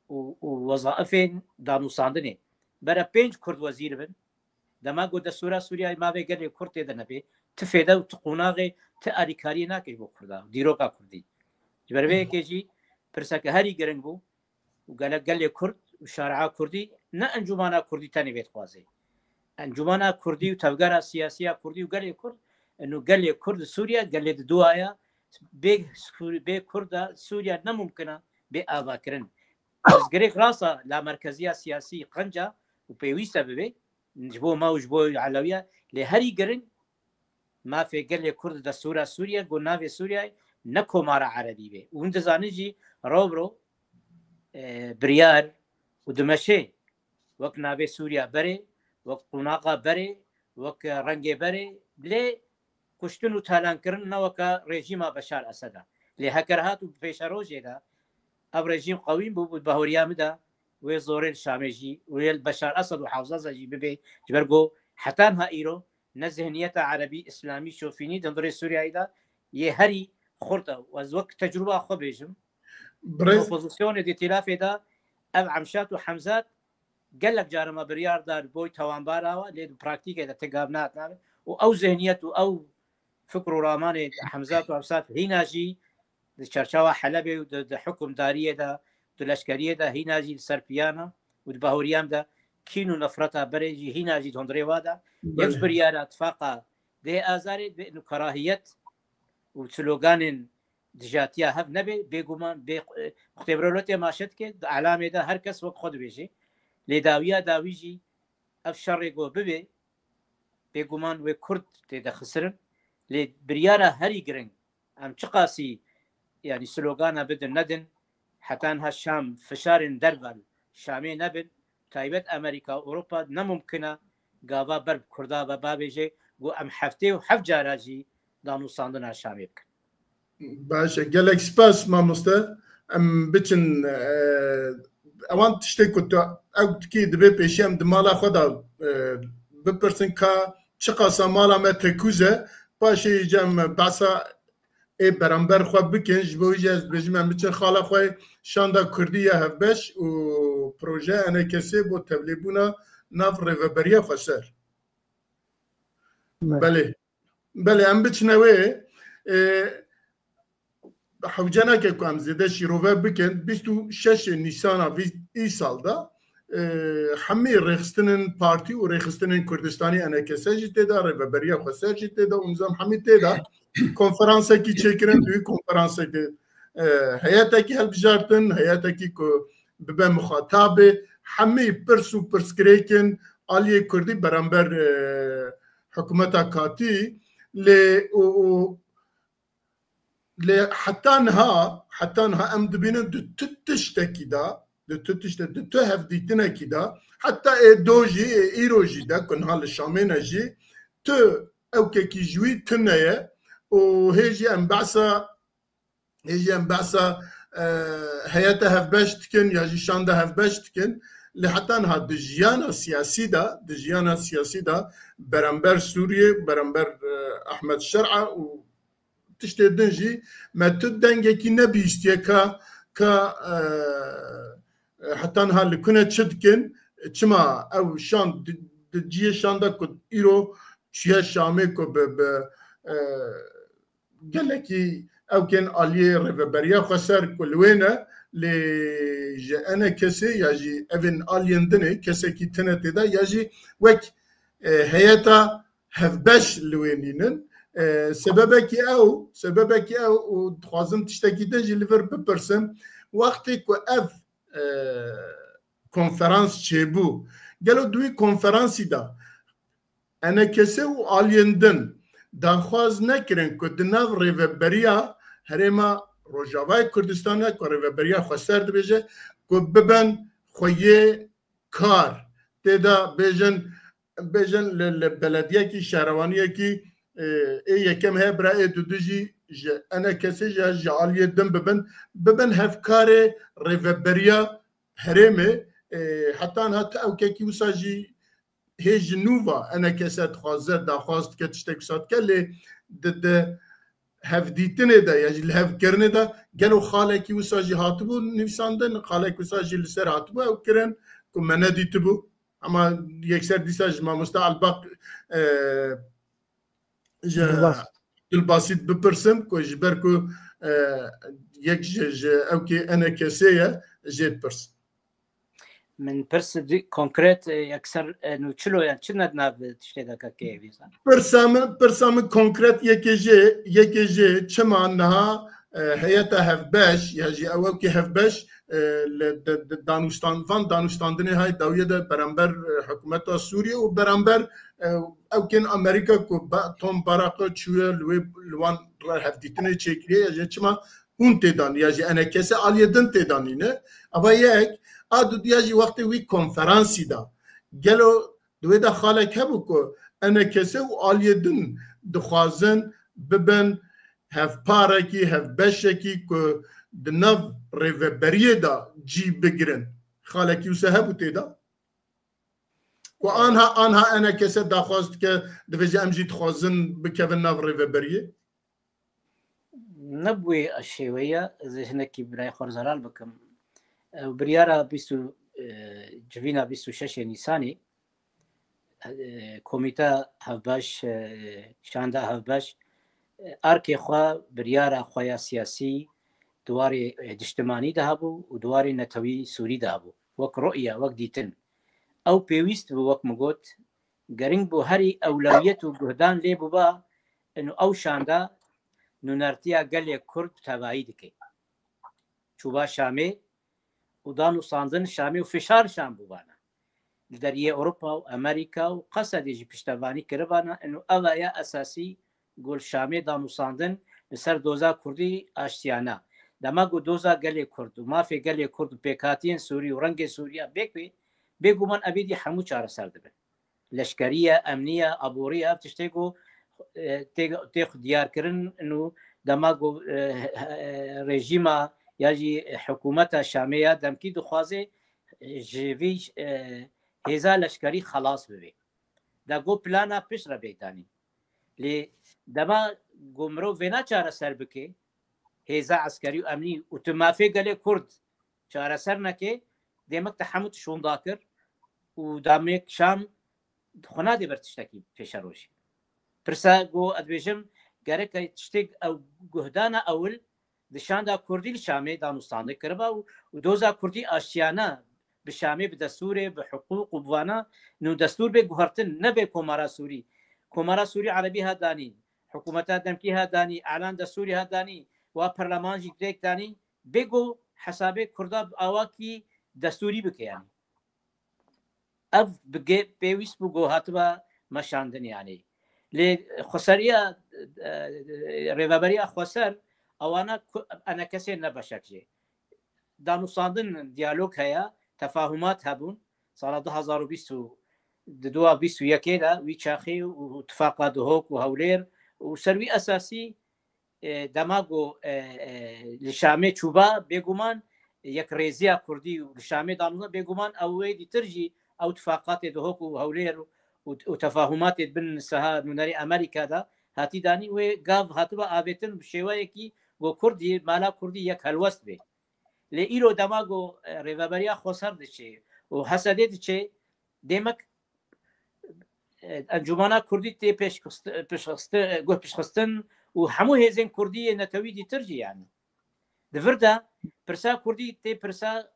ووظائف دانوستاندني برا بينج كرد وزير بن دما قد السورة سوريا ما بيقدر كرد يدنا تفيدا وتقوناغي تأريكاري ناكش بو كردا ديروكا كردي جبربيه كيجي برساك هاري قرنبو وقال لي كرد وشارعا كردي نا انجمانا كردي تاني بيت خوازي انجمانا كردي وتفقارا سياسية كردي وقال لي كرد انه قال لي كرد سوريا قال لي دوايا بي كرد سوريا نممكنه بآباكرن بس غريك راسا لا مركزية سياسية قنجة وبيويسا ببي نجبو ما وجبو علوية لهري قرن ما في قال لي كرد دستورة سوريا قلنا في سوريا نكو مارا عربي بي وندزانيجي روبرو بريار ودمشي وك نافي سوريا بري وك قناقة بري وك رنجي بري لي كشتنو تالان كرن نوكا ريجيما بشار أسدا لي هكرهات وبيشاروجي دا أب ريجيم قويم بهوريا مدا ويزوري الشامجي والبشار أسد وحافظة جي ببي جبرقو حتى إيرو نزهنية عربي إسلامي شوفيني دندري سوريا إذا يهري خرطة وزوك تجربة خو بيجم بوزيسيون دي تلاف دا أب عمشات وحمزات قال لك جارما بريار دار بوي توان باراوا ليد براكتيك إذا تقابنات نعم أو ذهنيته أو فكروا راماني حمزات وعبسات هنا جي الشرشاوة حلبي ود حكم دارية دا دلشكرية دا هنا جي السربيانا ودبهوريام دا كينو نفرتها بريجي هنا جي هندري وادا يجبر يانا اتفاقا دي آزاري بأنه كراهية وسلوغان دجاتيا هف نبي بيقومان مختبرولوتي ماشت كي علامة دا هركس وق خود بيجي لداوية داويجي أفشرقو ببي بيقومان وكرد تيدا خسرن لبريارة هري قرن أم تقاسي يعني سلوغانا بدن ندن حتى انها الشام فشار دربل شامي نبن تايبت أمريكا وأوروبا نممكنة گاوا بەر کووردا بە بابێژێ بۆ ئەم هەفتێ و هەفت جاراژی دانووساندنا شامێ بکەن. باشە gelek spas mamoste em biçin ewan tiştê ku tu ew tikî dibe pêşî em di mala xwe da bipirsin ka çi qasa mala me tekûz e paşê jî em behsa ê beramber xwe bikin ji bo jî ez dibêjim em biçin xala xwe şanda Kurdî ya hevbeş û proje enekesê bo tevlîbûna nav rêveberiya xwe ser. Belê belê em biçine wê حوجانك كم زيادة شيروفا بكن بيستو شش نيسانا في سالدا حمي رخصتن بارتي ورخصتن كردستاني أنا كساجي تدا ربابريا خساجي تدا ونظام حمي تدا كونفرنسا كي تشكرن دوي كونفرنسا كي حياتك هالبجارتن حياتك كو ببا مخاطبة حمي برسو برسكريكن علي كردي برامبر حكومتا كاتي حتى انها ام دبينا تشتكي دا تهف ديتنا كده حتى دوجي ايروجي دا كن هال الشامينا جي تو او كي جوي تنايا وهيجي ام بعثا حياتها في باش تكن يجي شاندا في باش تكن لحتى انها دجيانا سياسي دا برامبر سوريا برامبر احمد الشرعه تشتي دنجي ما تدنجي كي نبي استيكا كا حتى انها اللي كنا تشدكن تشما او شان دجي شان دا كود ايرو تشيا شامي كو ب قال لك او كان الي ريفبريا خسر كل وينه لي انا كسي يجي افن اليندني كسي كي تنتي دا يجي وك هياتا هفباش لوينينن سببك او ودخوازم تشتكي دجي ليفر ببرسم وقتي كو اف كونفرنس تشيبو قالوا دوي كونفرنسي دا انا كسو اليندن داخواز نكرن كو دناف ريفبريا هريما روجاواي كردستان كو ريفبريا خسر دبيجه كو ببن خويه كار تدا بيجن للبلديه كي شهروانيه كي یکم ها برای دودجی انا کسی جعالیت دم ببن هفکار ریوبریا هرمه حتی حتی او که وساجی هیچ نووا انا کسی خواست داخواست که تشتک سات کلی د هفدیتنه دا یا جل هف کرنه دا گلو خاله کی وساجی هاتبو نویساندن خاله کی وساجی لسر هاتبو او کرن که منه دیتبو اما یکسر دیساج ما مستعلباق البسيط ببرسم كو جبركو يك اوكي انا كاسيه جيت برس من برس دي كونكريت يكسر انه تشلو يعني تشنا ناف تشتيدا كيفيزا برسام كونكريت يكجي تشما انها هيئتها هفباش يجي اوكي هفباش دانوستاندني هاي داويه ده برامبر حكومه سوريا وبرامبر او كان امريكا كو توم باراكو تشوي لوان هفديتني تشيكري يجي تشما اون تيدان يجي انا كسي عليدن تيدانينه ابا يك ادو يجي وقت وي كونفرنسي دا قالوا دوي دا خالك هبكو انا كسي عليدن دخوازن ببن هف باراكي هف بشكي كو دناف ريفبريه دا جي بگرن خالكي وسهبو تيدا وانها انا كسر داخواست که دفجه امجي تخوازن بكفن ناف ريفبريه نبوي الشيوية ذهنكي براي خورزرال بكم بريارا بيستو جفينا بيستو شش نيساني كوميتا هفباش شاندا هفباش اركي خوا بريارا خويا سياسي دواري اجتماعي دهبو ودواري نتوي سوري دهبو وك رؤية وك ديتن او بيويست بو وك مگوت گرنگ بو هري اولويت و جهدان لي بوبا انو او شاندا نونرتيا گل كرد تبعي دكي چوبا شامي ودانو ساندن شامي وفشار شام بوبانا لدريه اوروبا وامريكا وقصد يجي پشتواني كربانا انو اوايا اساسي گل شامي دانو ساندن لسر دوزا كردي اشتيانا دما گو دوزا گل كرد ما في گل كرد بكاتين سوري ورنگ سوريا بيكوي بيگومن ابيدي حمو چار سر دبن لشکریه امنیه ابوریه تشتێکۆ تێخ دیارکردن و دەماگۆ رێژیمە یاژی حکوومەتە شامەیە دەمکی دخوازێ ژێوی هێزا لەشکری خلاص ببێ دەگۆ پلانە پشرە بێدانی لێ دەما گۆمرۆ vêna çareser bike hêza eskerî û emnî û tu mafê gelê Kurd çareser neke demek te hemû tişonda kir û damek Şam xwe nadê ber tiştekî pêşerojî pirsa got dibêjim gerek tiştek ew guhdana ewil di şanda Kurdî li Şamê danûstandê kiriba û doza Kurdî aşiyana bi Şamê bi destûrê bi hiqûq û bivana nû destûr bê guhertin nebe komara Sûrî komara Sûrî Erebî hat danî hikûmeta demkî hat danî elan destûrî hat danî wa perleman jî dirêk danî bêgo hesabê Kurda awakî destûrî bike yanî ev bigê pêwîst bû got hatiba meşandin yanî lê xweseriya rêveberiya xweser ewana ene kesê ne beşek jê danûstandin diyalog heye tefahumat hebûn sala 2021 de wî çaxî û tifaqa dihok û hewlêr û ser wî esasî demago li Şamê çûba bêguman yekrêziya Kurdî û li Şamê danûna bêguman ew wê dîtir jî ew tifaqatê dihok û hewlêr û tefahumatê bin seha nûnerê Amerîka da hatî danî wê gav hatiba avêtin bi şêweyekî got Kurdî mala Kurdî yek helwest bê lê îro demago rêveberiya xweser diçe û hesedê diçe demek encumana Kurdî tê pêşxistin û hemû hêzên Kurdiyê netewî dîtir jî yanî divir de pirsa Kurdî tê pirsa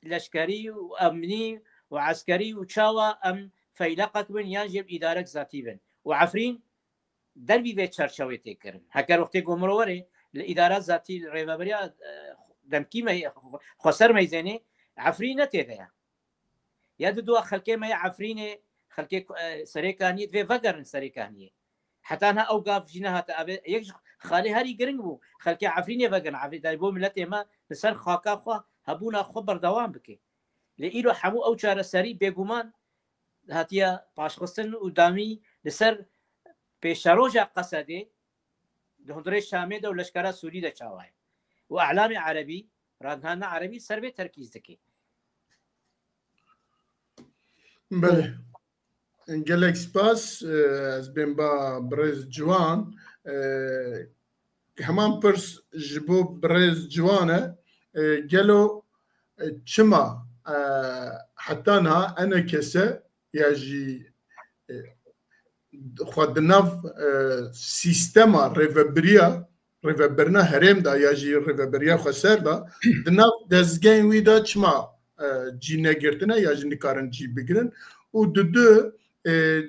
leşkerî û emnî û eskerî û çawa em feyleqek bin yan jê îdarek zatî bin û Efrîn dervî vê çerçevê tê kirin heger wextê gomro were li îdara zatî rêveberiya demkî xweser meyzênê Efrîn netê de ye ya di duwa xelkê me Efrînê xelkê serêkaniyê vê vegerin serêkaniyê heta niha ew gav jî nehate avê yek xalî herî giring bû xelkê Efrînê vegerin Efrîn bo milletê me li ser xaka xwe hebûna xwe berdewam bike lê îro hemû ew çareserî bêguman hatiye paşxistin û damî li ser pêşeroja Qesedê di hundirê Şamê de û leşkera Sûrî de çawa ye û elamê Erebî ragihana Erebî ser vê terkîz dike بله gelek spas ez bên ba birêz ciwan heman pirs ji bo birêz ciwan e gelo çima heta niha ene kese ya jî xwe di nav sîstema rêveberina herêm da ya jî rêveberiya xweser da di nav dezgehên wî da çima cî negirtine ya jî nikarin cî bigirin û di du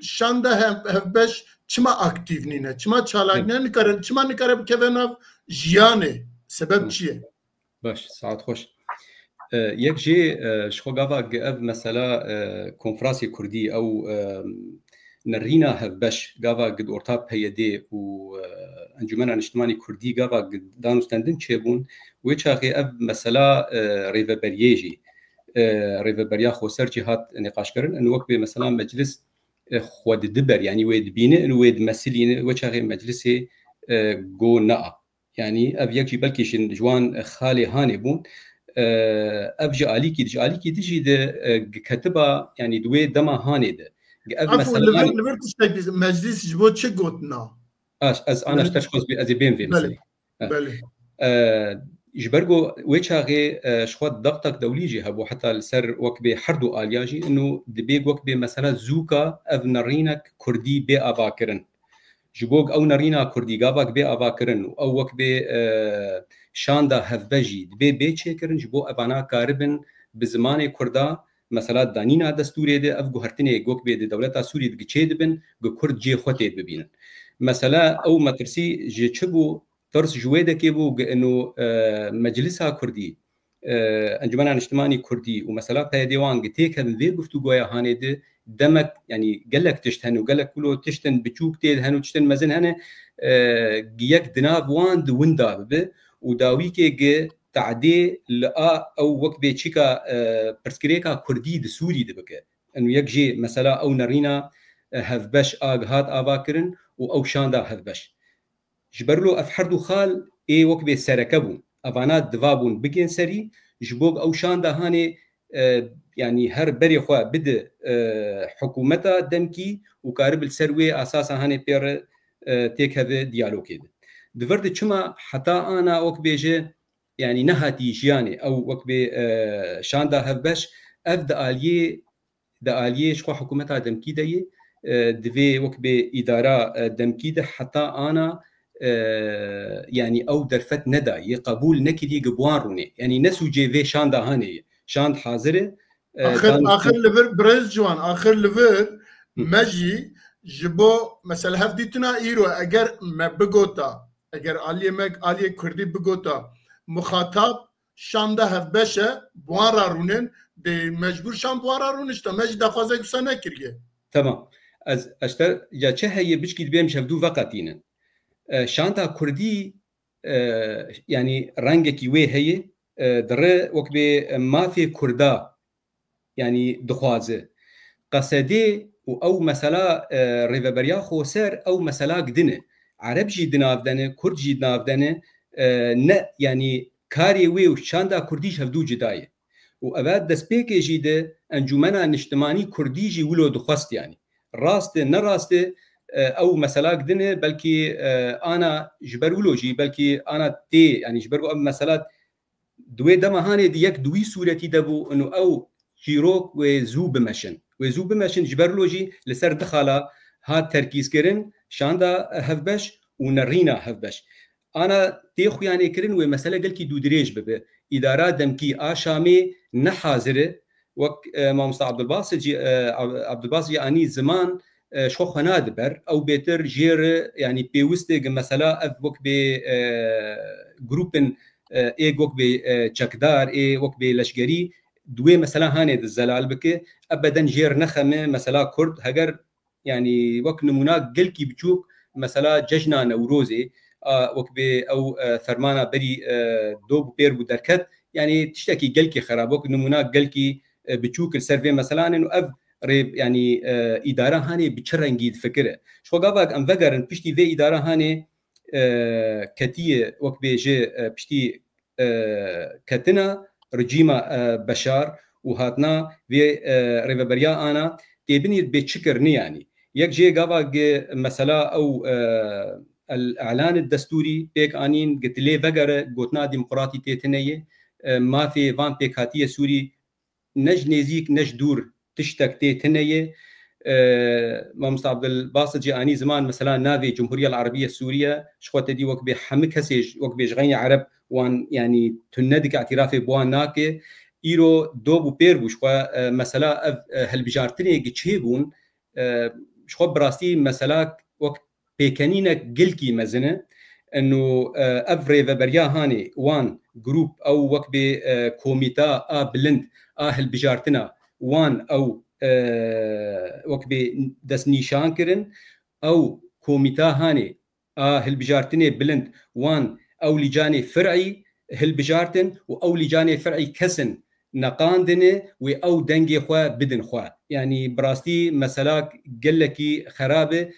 şanda hevbeş çima aktiv nîne çima çalakine nikarin çima nikare bikeve nav jiyanê sebeb çi ye baş saat xweş yek jê ji xwe gava ev mesela konferansê Kurdî ew nerîna hevbeş gava gid orta peyedê û encumena niştimanî Kurdî gava danûstandin çêbûn wê çaxê ev mesela rêveberiyê jî rêveberiya xweser jî hat nîqaşkirin in wek bê mesela meclis xwe diber yanî wê dibîne in wê dimesilîne wê çaxê meclisê go naa yanî ev yek jî belkî ji wan xalê hanê bûn ev ji alîkî di jî de ketiba yanî di wê dema hanê de ev mesela meclis ji bo çi gotina ez ana ji teşxîs bê ez ê bên vê meselê ji ber got wê çaxê ji xwe dextek dewlî jî hebû heta li ser wek bê herdû aliya jî û dibê wek bê mesela zûka ev nerînek Kurdî bê avakirin ji bo ew nerîna Kurdî gavak bê avakirin û ew wek bê şanda hevbe jî dibê bê çêkirin ji bo evana karibin bi zimanê Kurda mesela danîna destûrê de ev guhertinê wek bê di dewleta Sûrî digiçê dibin gu Kurd cê xwe tê bibînin mesela ew metirsî ji çi bû ters ji wê dekê bû inu meclisa Kurdî encumena niştimanî Kurdî û mesela peyedê wan têk hebin vê guftûgoya hanê de demek yanî gelek tişt hene û gelek kulo tiştin biçûk tê hene û tiştin mezin hene yek di nav wan di winda bibe û dawîkê ge tehdê li a ew wek bê çîka pirsgirêka Kurdî di Sûrî dibike انه يكجي مثلا او نرينا هذبش هات افاكرن او شاندا هذبش جبرلو افحردو خال اي وكبي سركبون افانات دفابون بگين سري جبوغ او شاندا هاني يعني هر بري خوا بد حكومتا دمكي وكارب السروي اساسا هاني بير تيك هذا ديالوج دفرد چما حتى انا وكبيجي يعني نهاتي جياني او وكبي شاندا هذبش افدا اليه شخو حكومتا دمكي دي دفي وكبي اداره دمكي ده حتى انا يعني او درفت ندى قبول نكدي قبواروني يعني نسو جي في شاندا هاني شاند حاضره اخر لفر بريز جوان اخر لفر مجي جبو مثلا هفديتنا ايرو اگر ما بگوتا اگر آلیه کردی بگوتا مخاطب شاندا هفبشه بوارا رونن دي مجبور شان بوارا رونشتا مجي دخوازه كسا نكريه تمام از اشتر يا چه هي بشكي بيم شفدو وقتين شانتا كردي يعني رنگكي وي هي در وكبي ما في كردا يعني دخوازه قصدي او مثلا ريفبريا خوسر او مثلا قدنه عرب جي دنافدنه كرد جي دنافدنه نه يعني كاري وي وشاندا كرديش هفدو جدايه واباد دسبيك جيده انجمنا نجتماني كردي جي ولو دخواست يعني راست نراست او مثلا قدنه بلكي انا جبرولوجي بلكي انا تي يعني جبرو مثلا دوي دما هاني ديك دوي صورتي دبو انه او جيروك وزو بمشن جبرلوجي لسر دخاله هات تركيز كرن شاندا هفبش ونرينا هفبش انا تيخو يعني كرن ومساله قال كي دو دريج بب اداره دمكي اشامي نحاضره وك ما مصطفى عبد الباسط يعني زمان شو خنادبر او بيتر جير يعني بيوستي مثلا اف وك بي جروبن اي وك بي تشكدار اي وك بي لشجري دوي مثلا هاني الزلال بك ابدا جير نخمه مثلا كرد هجر يعني وك نمونا قلكي بتشوك مثلا ججنا نوروزي وك بي او ثرمانا بري دوب بير ودركت يعني تشتكي قلكي خراب وك نمونا قلكي بتشوك السيرفي مثلا انه اف ريب يعني اداره هاني بتشرنجي فكره شو قابك ام فقرن بشتي في اداره هاني كتيه وك بيجي بشتي كتنا رجيمه بشار وهاتنا في ريفبريا انا تبني بتشكرني يعني يك جي قابك مثلا او الاعلان الدستوري بيك انين قلت لي فقر قوتنا ديمقراطي تيتنيه ما في فان بيك هاتيه سوري نج نزيك نج دور تشتك تيتنيه ما مصطفى عبد الباسط جاني زمان مثلا نافي الجمهوريه العربيه السوريه شخوت دي وك بحمك هسيج وك بيجغني عرب وان يعني تندك اعترافي بوان ناكي ايرو دوبو بيربو شخوا مثلا هالبجارتني جتشيبون شخوا براستي مثلا وقت بيكانينك قلكي مزنه انه افري فبريا هاني وان جروب او وك بكوميتا بلند هالبجارتنا وان او وك دس نيشان كرن او كوميتا هاني هالبجارتني بلند وان او لجاني فرعي هالبجارتن او لجاني فرعي كسن نقاندنه و او دنگي خوا بدن خوا يعني براستي مسالاك قلكي خرابه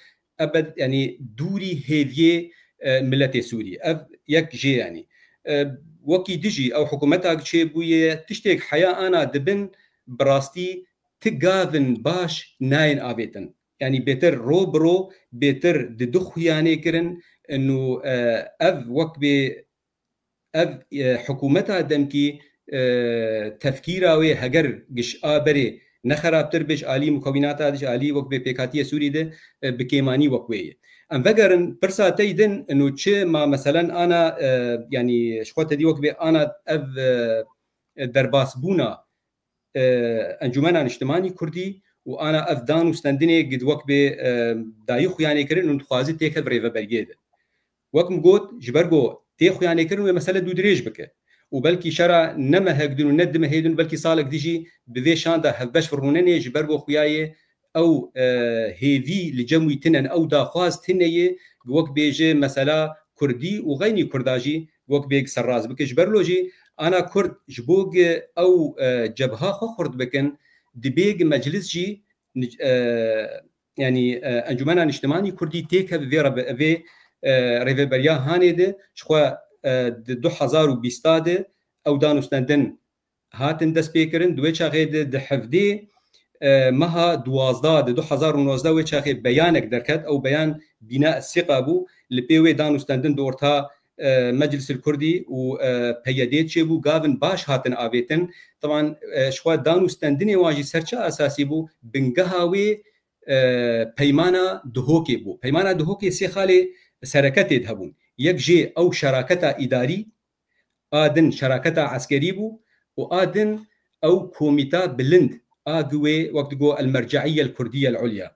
ابد يعني دوري هيفيه ملتي سوري يك جي يعني وكي دجي او حكومتك شي بويه تشتيك حياه انا دبن براستي تقاذن باش ناين آبيتن يعني بيتر روبرو بيتر ددخ يعني كرن انه اف وكبي اف حكومتها دمكي تفكيرا وي هجر قش بري نخراب تربش آلي مكوناتها دش آلي وكبي بيكاتية سوري ده بكيماني وكوية ام فقرن برسا تيدن انه تشي ما مثلا انا يعني شخوت دي وكبي انا اف درباس بونا انجمنا اجتماعي كردي وانا افدان وستندني قد وك دايخ يعني كرن انه خوازي تيك بريفا برجيده وكم قوت جبرجو تيخ يعني كرن مساله دو دريج بك وبلكي شرع نما هقدروا ندم هيدن بلكي صالك ديجي بذي شاندا هبش فرونني جبرجو خوياي او هيفي لجموي تنن او دا خواز تنيه وك بيجي مساله كردي وغيني كرداجي وك بيك سراز بك جبرلوجي انا كرد جبوق او جبهه خرد بكن دبيج مجلس جي يعني انجمن اجتماعي كردي تيك في ريفبريا هانيده شخوا 2020 او دانوستندن هاتن دست بيكرن دوي چاغيد دحفدي مها 2019 وي چاغي بيانك دركت او بيان بناء الثقه بو لبيوي دانوستندن دورتا مجلس الكردي و بياديت شبو غافن باش هاتن افيتن طبعا شخوا دانوستندني واجي سرچا اساسي بو بنگهاوي پیمانا دهوکی بو پیمانا دهوکی سی خالی سرکتی دهبون یک جی او شراکتا اداری آدن شراکتا عسکری بو و آدن او کومیتا بلند آگوه وقت گو المرجعية الكردية العليا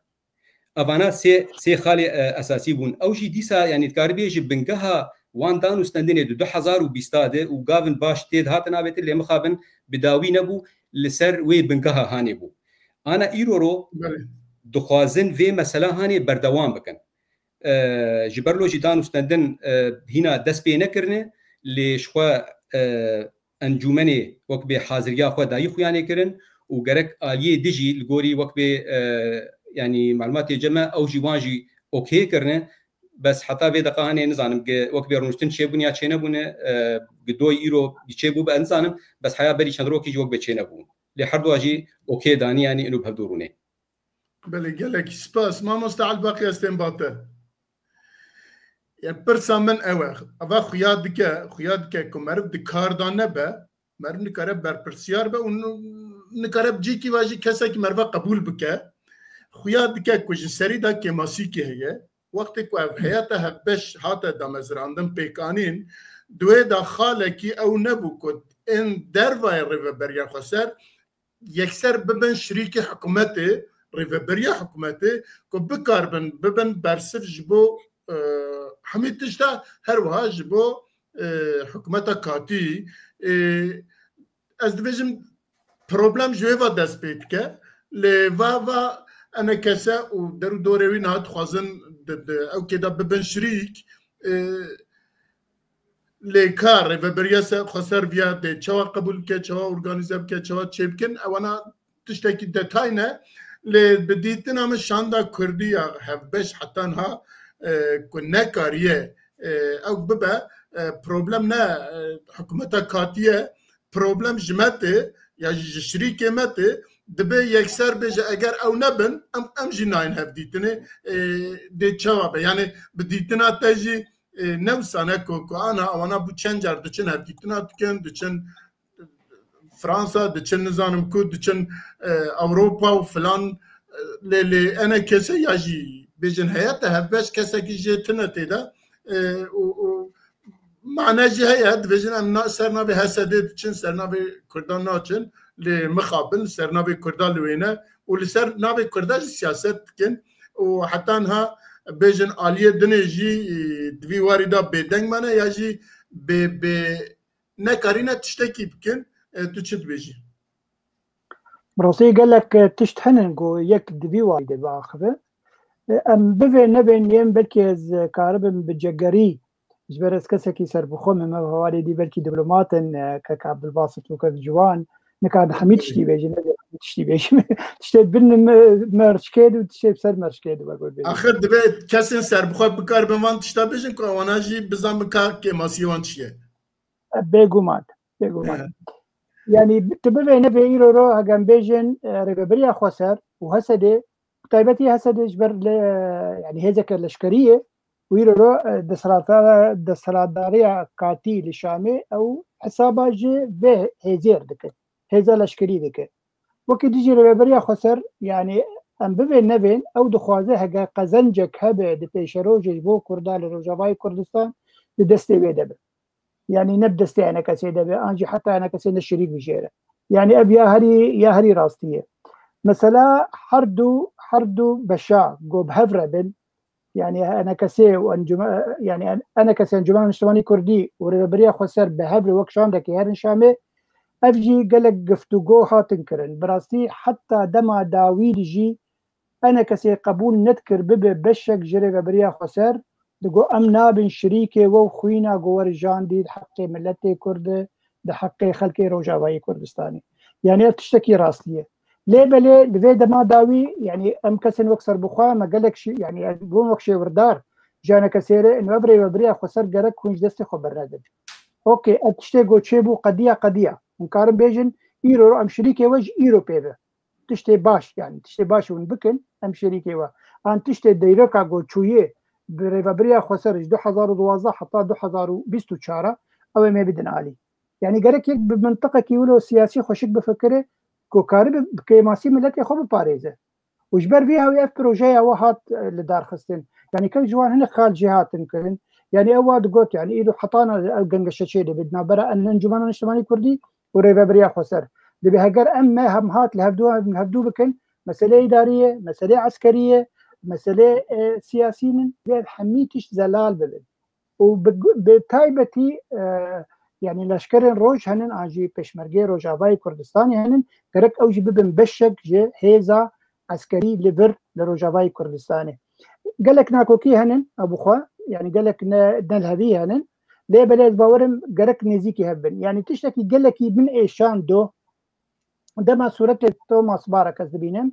افانا سي خالي اساسي بون او جي ديسا يعني تكاربي جي بنگها وان دانو ستانديني 2020 و غافن باش تيد هاتنا بيت اللي مخابن بداوي نبو لسر وي بنگها هاني بو انا ايرورو دخوازن في مثلا هاني بردوام بكن جبرلو جدان وستندن هنا دس بي نكرنه لشخوا انجومني وقت حاضريا خو داي خواني كرن وغرك اليه ديجي الغوري وقت يعني معلومات جمع او جوانجي اوكي كرنه بس حتى في دقه هاني نزانم وقت بيرنشتن شيبونيا تشينبونه قدوي ايرو بيشيبو بانزانم بس حياه بري شندروكي جوك بتشينبون لحد واجي اوكي داني يعني انه بهدوروني بله گلک سپاس ما مستعد باقی استنباطه يعني برسا من اوا خياد که مرد دکاردان نبه مرد نکارب بر پرسیار به اون نکارب جی کی واجی کسا که مرد قبول بکه خياد که کج سری دا که ماسی که هیه وقتی که حیات هبش هاته دا مزراندن پیکانین دوی دا خاله کی او نبو کد این دروای رو بریا خسر یکسر ببن شریک حکومتی ريفبريا حكومتي كبكار ببن برسف جبو حميد تشتا هروها جبو حكومتا كاتي از دبيجم بروبلم جويفا دست بيتكا لفافا انا كسا ودرو دوريوين هات خوازن او كده ببن شريك لكار ريفبريا خسر بيا دي چوا قبول كه چوا اورگانيزه بكه چوا چيبكن اوانا تشتكي دتاينه لبديتنا مش شاندا كردية هبش حتى انها كنا كارية او ببا بروبلمنا حكومتها كاتية بروبلم جماته يا شريكة ماته دبي يكسر بيجا اگر او نبن ام جناين هبديتنا دي جواب يعني بديتنا تجي نفسنا كو انا وانا بو تشنجر دچن هبديتنا تكن دچن فرنسا دچن نظام كود دچن اوروبا وفلان لي انا كسا يجي بيجن حياتها باش كسا كي جيتنا تدا معنى جي هيا بيجن ان سرنا بهسدي دچن سرنا بكردان ناچن لمخابل سرنا بكردان لوينه ولسرنا بكردان سياست كن وحتى انها بيجن اليه دنيجي دوي وارده بدنگ منه يجي ب نكارينا تشتكي بكن تشت بيجي بروسي قال لك تشتحنن جو يك دبي وايد باخذه ام بفي نبن يم بلكيز كاربن بجگري جبرس كسكي سر بخوم ما والدي بلكي دبلوماتن كك عبد الباسط وكك جوان نكاد حميد تشتي بيجي تشتي بيجي تشتي بن مرشكيد وتشتي سر مرشكيد بقول اخر دبي كسن سر بخو بكاربن وان تشتا بيجن كو وانا جي بزام كار كيماسي وان تشي بيغومات يعني تبغى نبي يرو هجم بيجن رجبريا خسر وهسده طيبتي هسده جبر يعني هذاك الاشكريه ويرو دسراداريا كاتي لشامي او حسابه جي به هزير دك هذا الاشكري دك وكي تجي رجبريا خسر يعني ام بفي نبين او دخوازه هجا قزنجك هبه دبيشرو جيبو كردال روجاواي كردستان دستي بيدبه يعني نبدا استعنا كسيده انجي حتى انا كسيده الشريك بجيره يعني ابي يا هري راستيه مثلا حردو بشا جو بهفربن يعني انا كسي وانجم يعني انا كسي انجمان اجتماعي كردي وربريا خسر بهفر وكشان دك هرن شامي افجي قالك قفتو هاتنكرن براستي حتى دما داويد جي انا كسي قبول نذكر بشك جري ربريا خسر دقو امنا بن شريكي وخوينا قوار جاندي حق ملتي كرد حق خلقي روجاواي كردستاني يعني تشتكي راسليه ليه بلي لذي ما داوي يعني ام كسن وكسر بخوا ما قالك شيء يعني بون وكشي وردار جانا كسيره انه ابري خسر جرك كونج دستي خبر رادد اوكي اتشتي جوتشيبو قضيه مكارم بيجن ايرو ام شريكي وج ايرو بيبه تشتي باش يعني تشتي باش ونبكن ام شريكي و ان تشتي ديركا جوتشويه بريفابريا خسر 2012 حتى 2024 او ما بدن علي يعني جرك يك بمنطقه كيولو سياسي خوشك بفكره كوكارب بكيماسي ملتي خو بباريزه وجبر فيها ويف بروجيا وهات لدار خستن يعني كل جوان هنا خال جهات يمكن يعني اواد قلت يعني ايدو حطانا القنقشه بدنا برا ان انجمان الاجتماعي كردي وريفابريا خسر دبي هجر اما هم هات لهبدو بكن مساله اداريه مساله عسكريه مساله سياسيين حميتش زلال ببن وبتايبتي يعني لشكرين روج هنن اجي بشمرجي روجافاي كردستان هنن كرك اوجي ببن بشك جي هيزا عسكري ليفر لروجافاي كردستان قالك ناكوكي هنن ابو خوا يعني قالك نل هذه هنن ليه بلاد باورم قالك نزيكي هبن يعني تشتكي قالك من ايشان دو دما صورة توماس بارك ازدبينم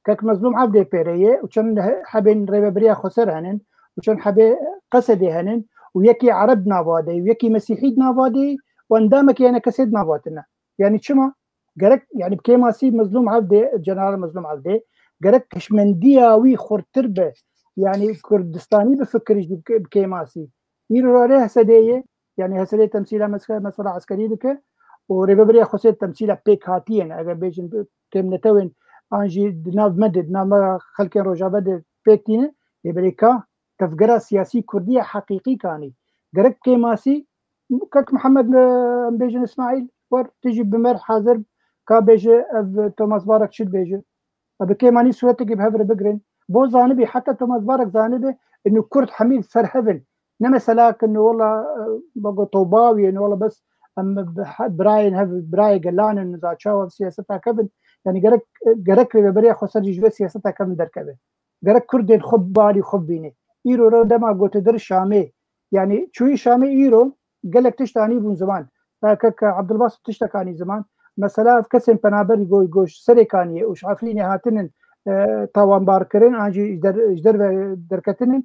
كك مظلوم عبد بيريه وكان حبين ريبابريا خسر هنن وكان حبي قصدي هنن ويكي عرب نافادي ويكي مسيحي نافادي واندامك يعني كسد نافاتنا يعني شما قالك يعني بكيماسي مظلوم عبد جنرال مظلوم عبد قالك كشمندياوي خرتربه يعني كردستاني بفكر بكيماسي يرو عليه هسديه يعني هسديه تمثيل مسألة عسكري بك وريبابريا خسر تمثيل بيك هاتين اگر بيجن كم نتوين انجي ناف مدد نام خلق روجابد بيكتين يبريكا تفكرة سياسي كردية حقيقي كاني قرق كيماسي كك محمد بيجن اسماعيل ور تجي بمر حاضر كا بيجي توماس بارك شد بيجي بكيماني سويتك بهفر بقرن بو زانبي حتى توماس بارك زانبي انه كرد حميد فرهبن نما سلاك انه والله بقى طوباوي انه والله بس ام براي قلان انه ذا شاو سياستها كبن يعني قرق ريبابريا خسر جوه سياستها كبن در كبن قرق كردين خب بالي خب بيني ايرو رو دما قلت در شامي يعني شوي شامي ايرو قالك تشتاني بون زمان فكك عبد الباسط تشتكاني زمان مثلا في كسم بنابر يقول جوش سريكاني وش عارفين هاتنن طوان باركرين اجي دركتنن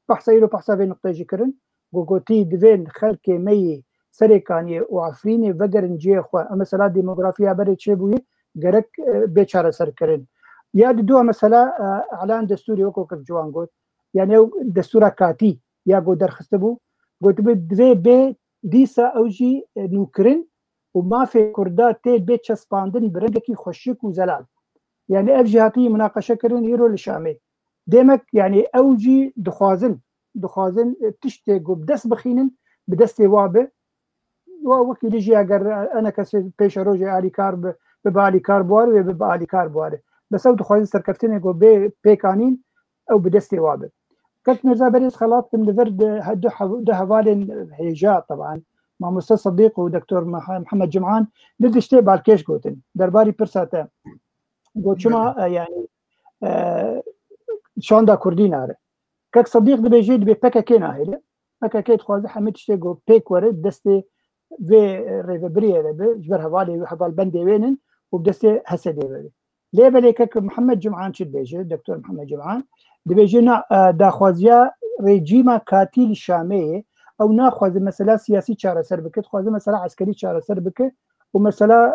بحثيلو بحثا في نقطه جكرن قوتي دفين خلكي مي سريكاني وعفريني فقرن جيخوا مثلا ديموغرافيا بريد شبوي قرك بيشاره سركرن يا دو مثلا اعلان دستوري وكوك جوان قلت يعني دستورا كاتي يا قو درخستبو قلت بدفي بي ديسا اوجي نوكرن وما في كردات تيل بيت شسباندن برنجكي خشك وزلال يعني اف جهاتي مناقشه كرن يرو لشامي ديمك يعني اوجي دخوازن تشتيقو بدس بخينن بدستي وابه وكي ليجي اگر انا كسي بيش روجي الي كارب ببالي كاربوار وبالي كاربوار بس او دخوازن سركفتين يقول بي كانين او بدستي وابه كنت مرزا بريس خلاط من الفرد ده هفالين هيجاء طبعا مع مستر صديق ودكتور محمد جمعان بدي اشتي بالكيش قوتن درباري برساتا قلت شما يعني شان دا كردين عارف كك صديق دي بيجي دي بيكا كينا هيدا بيكا كيت خوازي حميت اشتي قو بيك ورد دستي في ريفبريه ربي جبر هفال بندي وينن وبدستي هسدي ربي ليه بلي كك محمد جمعان شد بيجي دكتور محمد جمعان دي بيجينا داخوازيا ريجيما كاتيل الشامية او ناخذ مسألة سياسي شارع سربك خوازي مسألة عسكري شارع سربك ومسألة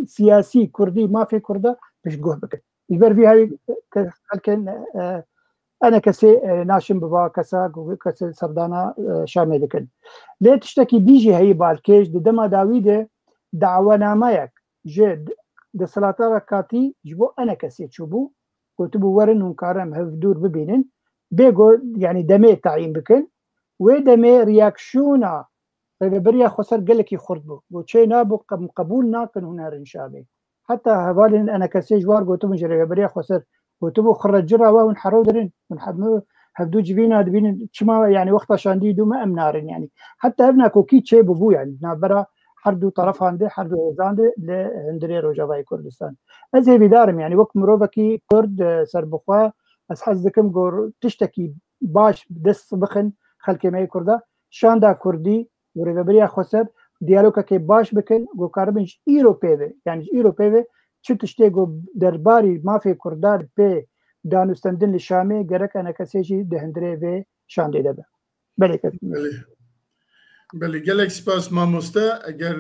سياسي كردي ما في كرده مش جوه بك يبر في هاي لكن انا كسي ناشم ببا كساق وكسي سردانا شامي لكن ليه تشتكي بيجي هي بالكيش دما داويده دعوانا مايك جد د سلاطه كاتي جبو انا كسي تشوبو كتبو ورن ونكارم هفدور ببينن بيقو يعني دمي تعيين بكن ودمي رياكشونا ريبابريا خسر قالك يخربو وشي نابو قبول ناكن هنا رنشابي حتى هفالين انا كسي جوار قلت مش ريبابريا خسر قلت خرج جرا ونحرو درن ونحبو هفدو جبينا دبين شما يعني وقتها شاندي دوما امنارن يعني حتى ابنا كوكي تشي ببو يعني نابرا حردو طرف عنده حردو عنده لهندري روجافاي كردستان ازي بدارم يعني وقت مروفكي كرد سربخوا اسحزكم قور تشتكي باش دس بخن خلكي ماي كردا شاندا كردي وريبابريا خسر ديالوكا كي باش بكن قو كاربنش ايروبيبي يعني ايروبيبي چ تشتێک دەرباری مافێ کوردار پێ دانوستەندن لە شامێ گەرەکەنە کەسێکی دەهندرێ بێ شاندێ دەبە بەێکت بەێ gelek spas mamoste eger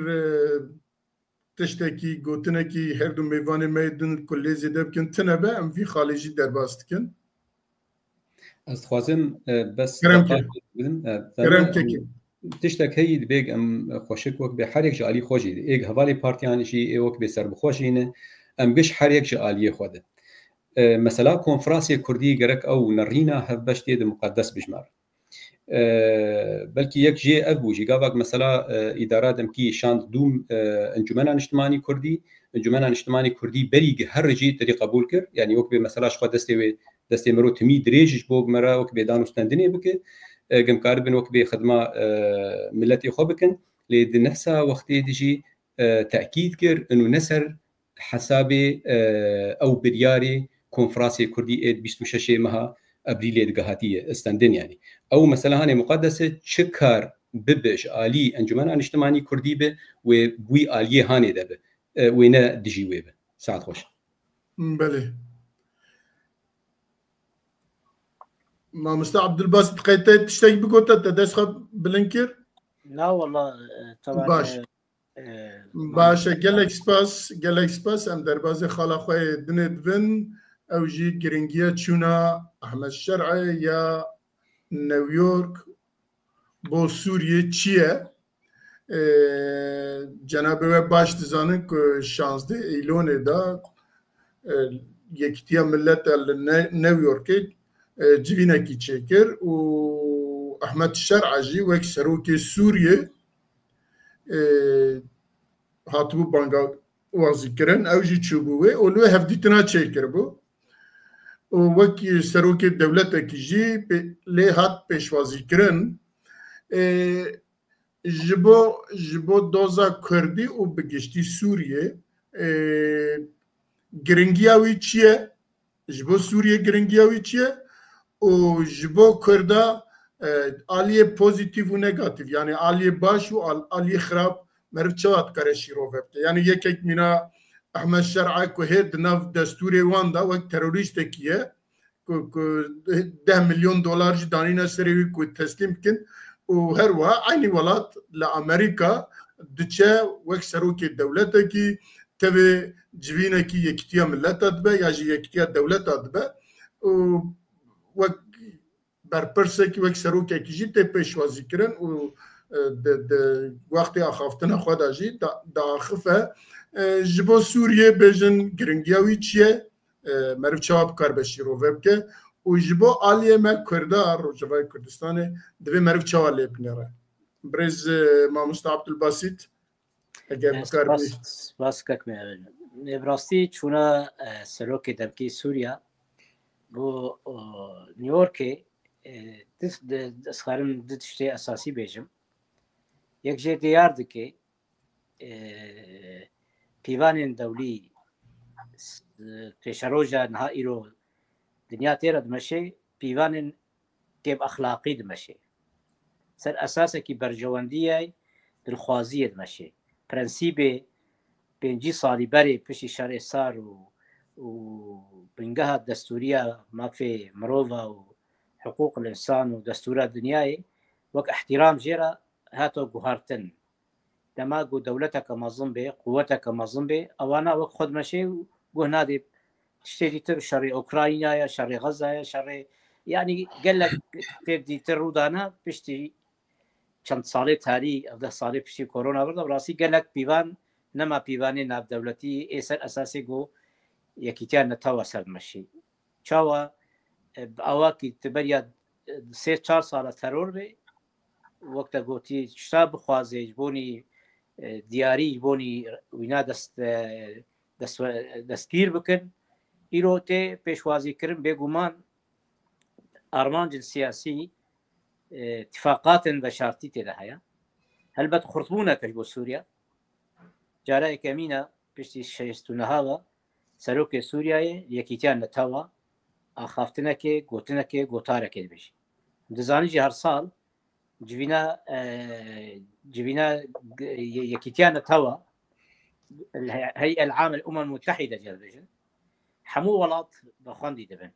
tiştekî gotinekî her du mêvanê me din ku lêzê de bikin tune be em vî xalê jî derbas dikin Ez dixwazim bes tiştek heyî dibêg em xweşik wek bê herek ji alî xwe jî êk hevalê partiyan jî ê wek bê serbixweşî ne em giş herek ji aliyê xwe de mesela konferansê Kurdî gerek ew nerîna hevbeştê di muqeddes bijmar belkî yek jê ev bû jî gavak mesela îdara demkî şand dûm encûmena niştimanî Kurdî encûmena niştimanî Kurdî berî her jî terî qebûl kir yani wek bê mesela xwe destê miro timî dirêj ji bo mera wek bê danûstendinê bike gemkar bin wek bê xidma milletê xwe bikin lê di nefsa wextê de jî tekîd kir û neser hesabê ew biryarê konferansê Kurdî êd 26 meha Ebrîlê digehatiye istendin yani ew mesela hanê muqeddese çi kar bibe ji alî encûmena niştimanî Kurdî be wê wî aliyê hanê de be wê ne dijî wê be saet xweş belê Mamoste Abdulbasit qeytê tiştek bigote te dest xwe bilind kir لا والله طبعا باش gelek spas em derbazê xala xwe dinê dibin ew jî giringiya çûna Ehmed Şer'e ya New York bo Sûriye çi ye cenabê we baş dizanin ku 16 Eylûnê da Yekîtiya Millet li New Yorkê civînekî çêkir û Ehmed Şer'e jî wek serokê Sûriye hatibû banga wazîkirin ew jî çûbû wê û li wê hevdîtina çêkiribû û wekî serokê dewletekî jî lê hat pêşwazîkirin ji bo doza Kurdî û bi giştî Sûriye giringiya wî çi ye ji bo Sûriye giringiya wî çi ye û ji bo Kurda aliyê pozîtîv û negatif yani aliyê baş û aliyê xirab meriv çawa dikare şîrov bike yani yekek mîna Ehmed Şer'e ku hê di nav destûrê wan da wek terorîstekî ye ku $10 milyon jî danîne serê wî ku teslîm bikin û her wiha aynî welat li Amerîka diçe wek serokê dewletekî tevê civînekî Yekîtiya Milleta dibe ya jî Yekîtiya Dewleta dibe û wek berpirsekî wek serokekî jî tê pêşwazîkirin û wextê axaftina xwe de jî diaxife ji bo Sûriye bêjin giringiya wî çi ye meriv çawa bikar be şîrove bike û ji bo aliyê me Kurdar Rojavayê Kurdistanê divê meriv çawa lê binêre Birêz Mamoste Abdulbasit eger bikar bî spas kekme rastî çûna serokê demkî Sûriya bo New Yorkê dixwarim di tiştê esasî bêjim yek jê diyar dike pîvanên dewlî pêşeroja niha îro dinya tê re dimeşe pîvanên kêb exlaqî dimeşe ser esasekî berjewendiyê dilxwaziyê dimeşe prensîbê pêncî salî berê piştî şerê sar û bingeha destûriya mafê mirova û حقوق الإنسان ودستورات دنياي وك احترام جيرا هاتو جوهرتن لما جو دولتك مظلم به قوتك مظلم به أوانا وك خد مشي جهنادي تشتري تر شر أوكرانيا يا شر غزة يا شر يعني قال لك تبدي ترودانا بشتي چند ساله تاري أفضل ساله بشتي كورونا برضه براسي قال لك بيوان نما بيواني ناب دولتي إسر أساسي جو يكيتيان نتواصل مشي شاوا ئەواکی تبەریە 3-4 ساڵە تەرۆر بێ وەکتە گوتی شتا بخوازێ بۆنی دیاری بۆنی وینا دەستگیر بکن ئیرۆ تێ پێشوازیکردن بێگومان ئارمانجن سیاسی اتفاقاتن بە شارتی تێدا هەیە هەلبەت خورتبوونەکەش بۆ سووریا جارایەک ئەمینە پشتی شەستونەهاوە سەرۆکێ سووریایە یەکیتیان نەتەوە ئاخافتنەکێ گوتنەکێ گۆتارەکێ بێژی دەزانیجی هەر ساڵ جوینە یەکیتیان نەتەوە الهيئة العامة للأمم المتحدة جل بيجن حمو ولات بخاندي دبن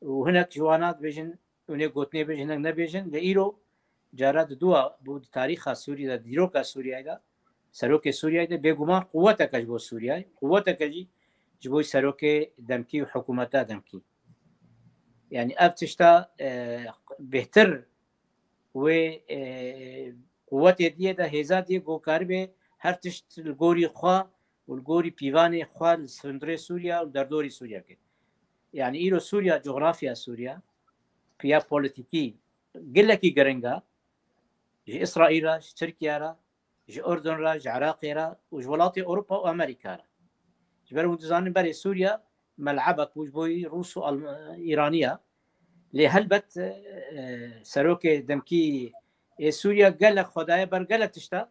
وهناك جوانات بيجن ونيقوتني بيجن هناك نبيجن لإيرو جارات دوا بود تاريخ سوريا ديروكا سوريا دا سروك سوريا دا بيقوما قوتك جبو سوريا قوتك جبو سروك دمكي وحكومتا دمكي يعني أبتشتا بهتر و قوت دي دا هزات دي قو كاربه هر تشت الگوری خواه و الگوری پیوان خواه سندره سوریا و دردوری سوریا که يعني إيرو سوريا جغرافيا سوريا فيها بوليتيكي قلكي قرنقا جي إسرائيل جي تركيا جي أردن جي عراق وجي ولاتي أوروبا وأمريكا جبرو متزانين بري سوريا ملعبك وجبوي روس إيرانية لهلبت سروك دمكي سوريا قلق خدايا بر قلق تشتا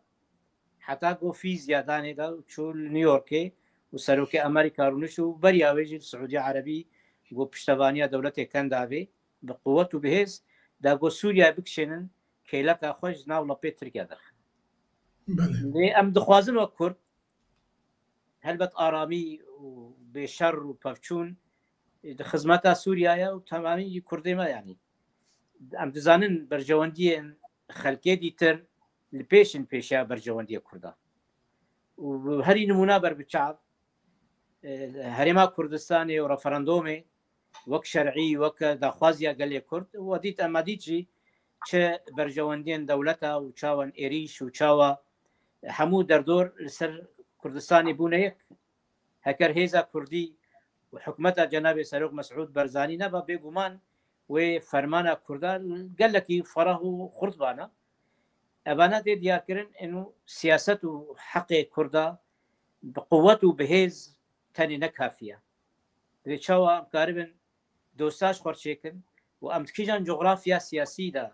حتى قو في زياداني دا وشول نيويوركي وسروك أمريكا رونشو بريا ويجي السعودية عربي قو بشتبانيا دولتي كان دافي بقوته بهز دا قو سوريا بكشنن كيلك خوش ناولا بيتركيا دخل لي أم دخوازن وكرد هلبت آرامي وبشر وبفشون خدمتها سوريا وتمامي كردي ما يعني أم دزانن برجواندية خلقية ديتر البيشا برجواندية كردا وهري نمونا بربتشعب هرما كردستاني ورفرندومي وك شرعي وك دخوازيا قال لي كرد وديت أما ديتجي چه برجواندين دولتا وچاوان إيريش وچاوا حمو دردور لسر كردستاني بونيك هكر هيزا كردي وحكمتها جناب سروق مسعود برزاني نبا بيقومان وفرمانا كردان قال لك فراه خرطبانا أبانا دي ديار كرن إنه سياسته حق كردا بقوته بهيز تاني نكافية دي شوا قاربا دوستاش خورشيكن وأمتكيجان جغرافيا سياسي دا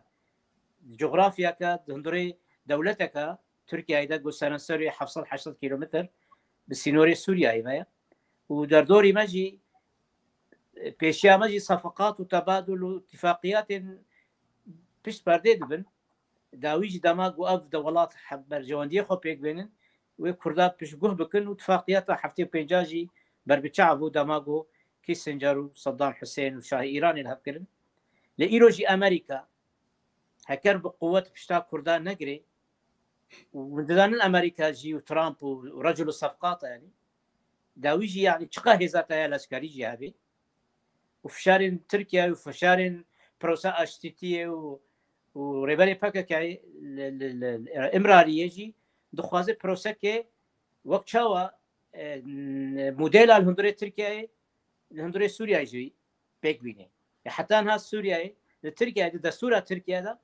جغرافيا كدهندري دولتك تركيا إذا قو سنسوري حفصل 8 كيلومتر بالسينوري سوريا إيمايا ودردوري ماجي بيشيا ماجي صفقات وتبادل واتفاقيات بيش باردي دبن داويج دماغ وأف دولات حبر جواندية خو بيك بينن وكردات بيش قوه بكن واتفاقيات حفتي بينجاجي بربتشعبو دماغو كيسنجر صدام حسين وشاه إيران الهفكرن لإيروجي أمريكا هكر بقوة بشتا كردان نقري ومن دان الأمريكا جي وترامب ورجل الصفقات يعني داويجي يعني تشقى هزاتا يا الأسكاري جي هابي وفشارين تركيا وفشارين بروسا أشتيتية وريبالي باكا كاي الإمرارية جي دخوازي بروسا كي وقت شاوا موديل الهندري تركيا الهندري سوريا يجي بيك بيني حتى انها سوريا لتركيا دستور تركيا ده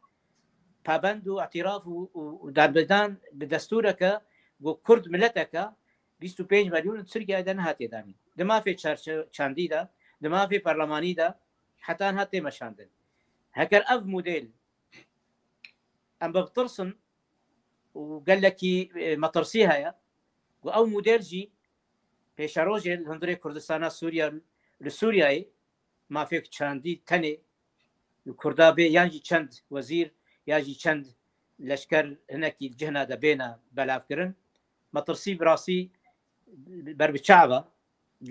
بابند واعتراف ودابدان بدستورك وكرد ملتك 25 مليون تركيا ده نهاتي دامي ده ما في شاندي ده ما في برلماني ده حتى انها تي مشاندن هكر اف موديل ام بترسم وقال لك مطرسيها يا او موديل جي بيشاروجي الهندري كردستان سوريا لسوريا ما فيك شاندي تاني الكردا بي يانجي چند وزير ياجي چند لشكر هناك الجهنة دا بينا بلافكرن مطرسي براسي بربشعبة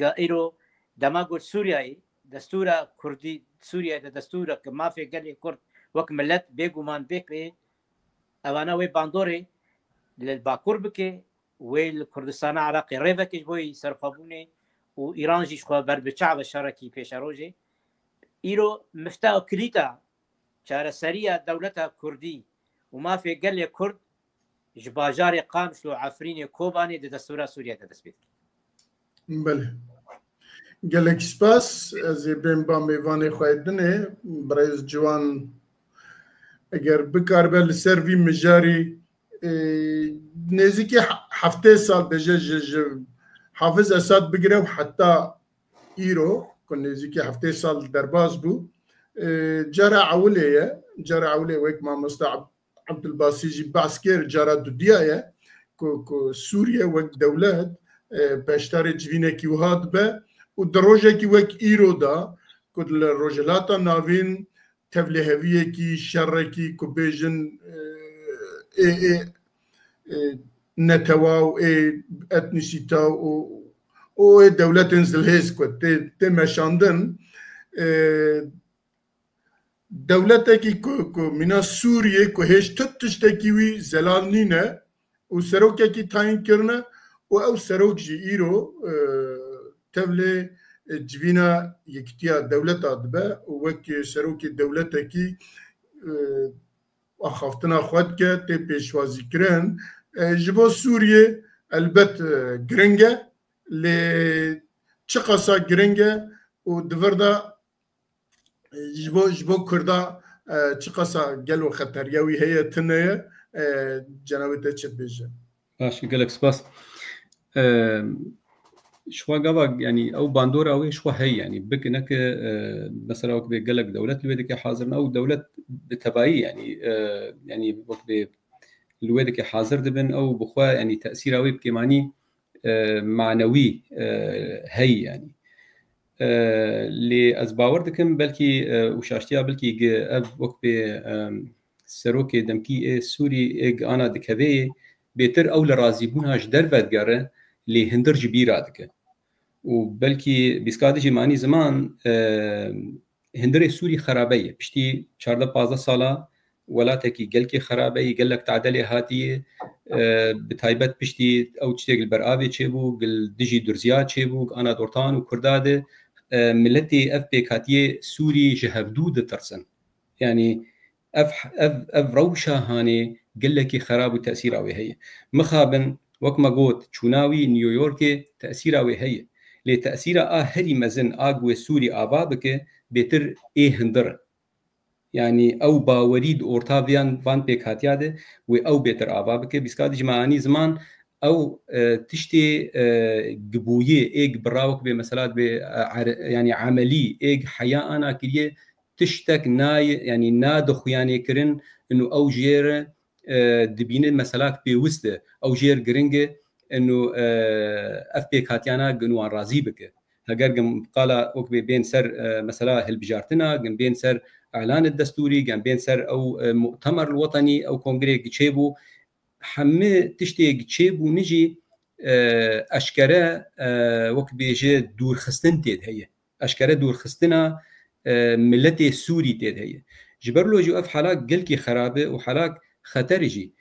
قائرو دماغو سوريا دستورة كردي سوريا دستورة ما في قال كرد وك ملت بيقومان بيك بي اوانا وي باندوري للباكور بكي والكردستان عراقي ريفك بوي سرفابوني وإيران جيش خوا بربشعبة شاركي بيشاروجي إيرو مفتاح كليتا شارع سريع دولتها كردي وما في قال كرد جباجاري قامش وعفريني كوباني دستورة سوريا تثبت. بله. قالك سباس زي بين باميفاني خايدني برئيس جوان اگر بكاربل سيرفي مجاري نزيكي هفته سال بجه حافظ اسد بگیره حتى ايرو كن نزيكي هفته سال درباز بو جرى عوليه ويك ما مستعب عبد الباسيجي بعسكر جرى دوديايا كو سوريا وك دولات باشتاري جوينكي وهاد به ودروجكي وك ايرو دا كود الرجلاتا نافين تبليهويكي شركي كوبيجن نتوا و اتنسيتا و دولة زلهيز كنت تمشاندن دولتك كو من سوريا كو هيش تتشتكي زلال نينا و سروكي تاين كرنا و سروك جي ايرو تبلي جبينا يكتيا دولة أدبا وكي سروكي دولتك أخافتنا خودك تي بيشوازي كرن جبو سوريا البت جرنجة لشقصة جرنجة ودفردا جبو كردا شقصة قالوا خطر يوي هي تنية جنابته تشبيجة ماشي قالك سباس شو قابا يعني او باندورا او شو هي يعني بك انك مثلا وقت قالك دولة الويدك حاضرنا او دولة بتبعي يعني وقت الويدك حاضر دبن او بخوا يعني تاثير اوي بكماني معنوي هي يعني اللي از باور دكم بلكي وشاشتيا بلكي اف وقت سروكي دمكي سوري اج انا دكوي بيتر او لرازي بوناش درفت قاره اللي هندر جبيرا دك وبلكي بيسكادجي ماني زمان هندر سوري خرابيه بشتي 14 15 ساله ولا تكي قالكي خرابيه قال لك تعدلي هاتي بتايبت بشتي او تشتي البرابي تشيبو قال دجي درزيا تشيبو انا دورتان وكرداده ملتي اف بيكاتيه سوري جهفدود ترسن يعني اف روشا هاني قال لك خراب وتاثير اوي هي مخابن وكما قلت تشوناوي نيويورك تاثير اوي هي لتاثير هري مزن اقوى سوري ابابك بيتر هندر يعني او باوريد اورتافيان فان بيكاتياده او بيتر ابابك بيسكاد جماعاني زمان او تشتي قبويه ايج براوك بمسالات يعني عملي ايج حياه انا كليه تشتك ناي يعني نادخ يعني كرن انه او جير دبين المسالات بوسته او جير جرينجه انه اف بي كاتيانا جنوان رازي بك هاجر قال وكبي بين سر مساله البجارتنا جن بين سر اعلان الدستوري جن بين سر او مؤتمر الوطني او كونغري جيبو حمي تشتي جيبو نجي اشكره وكبي جي دور خستن تيد هي اشكره دور خستنا ملتي سوري تيد هي جبرلو جو اف حلاك قلكي خرابه وحلاك خطرجي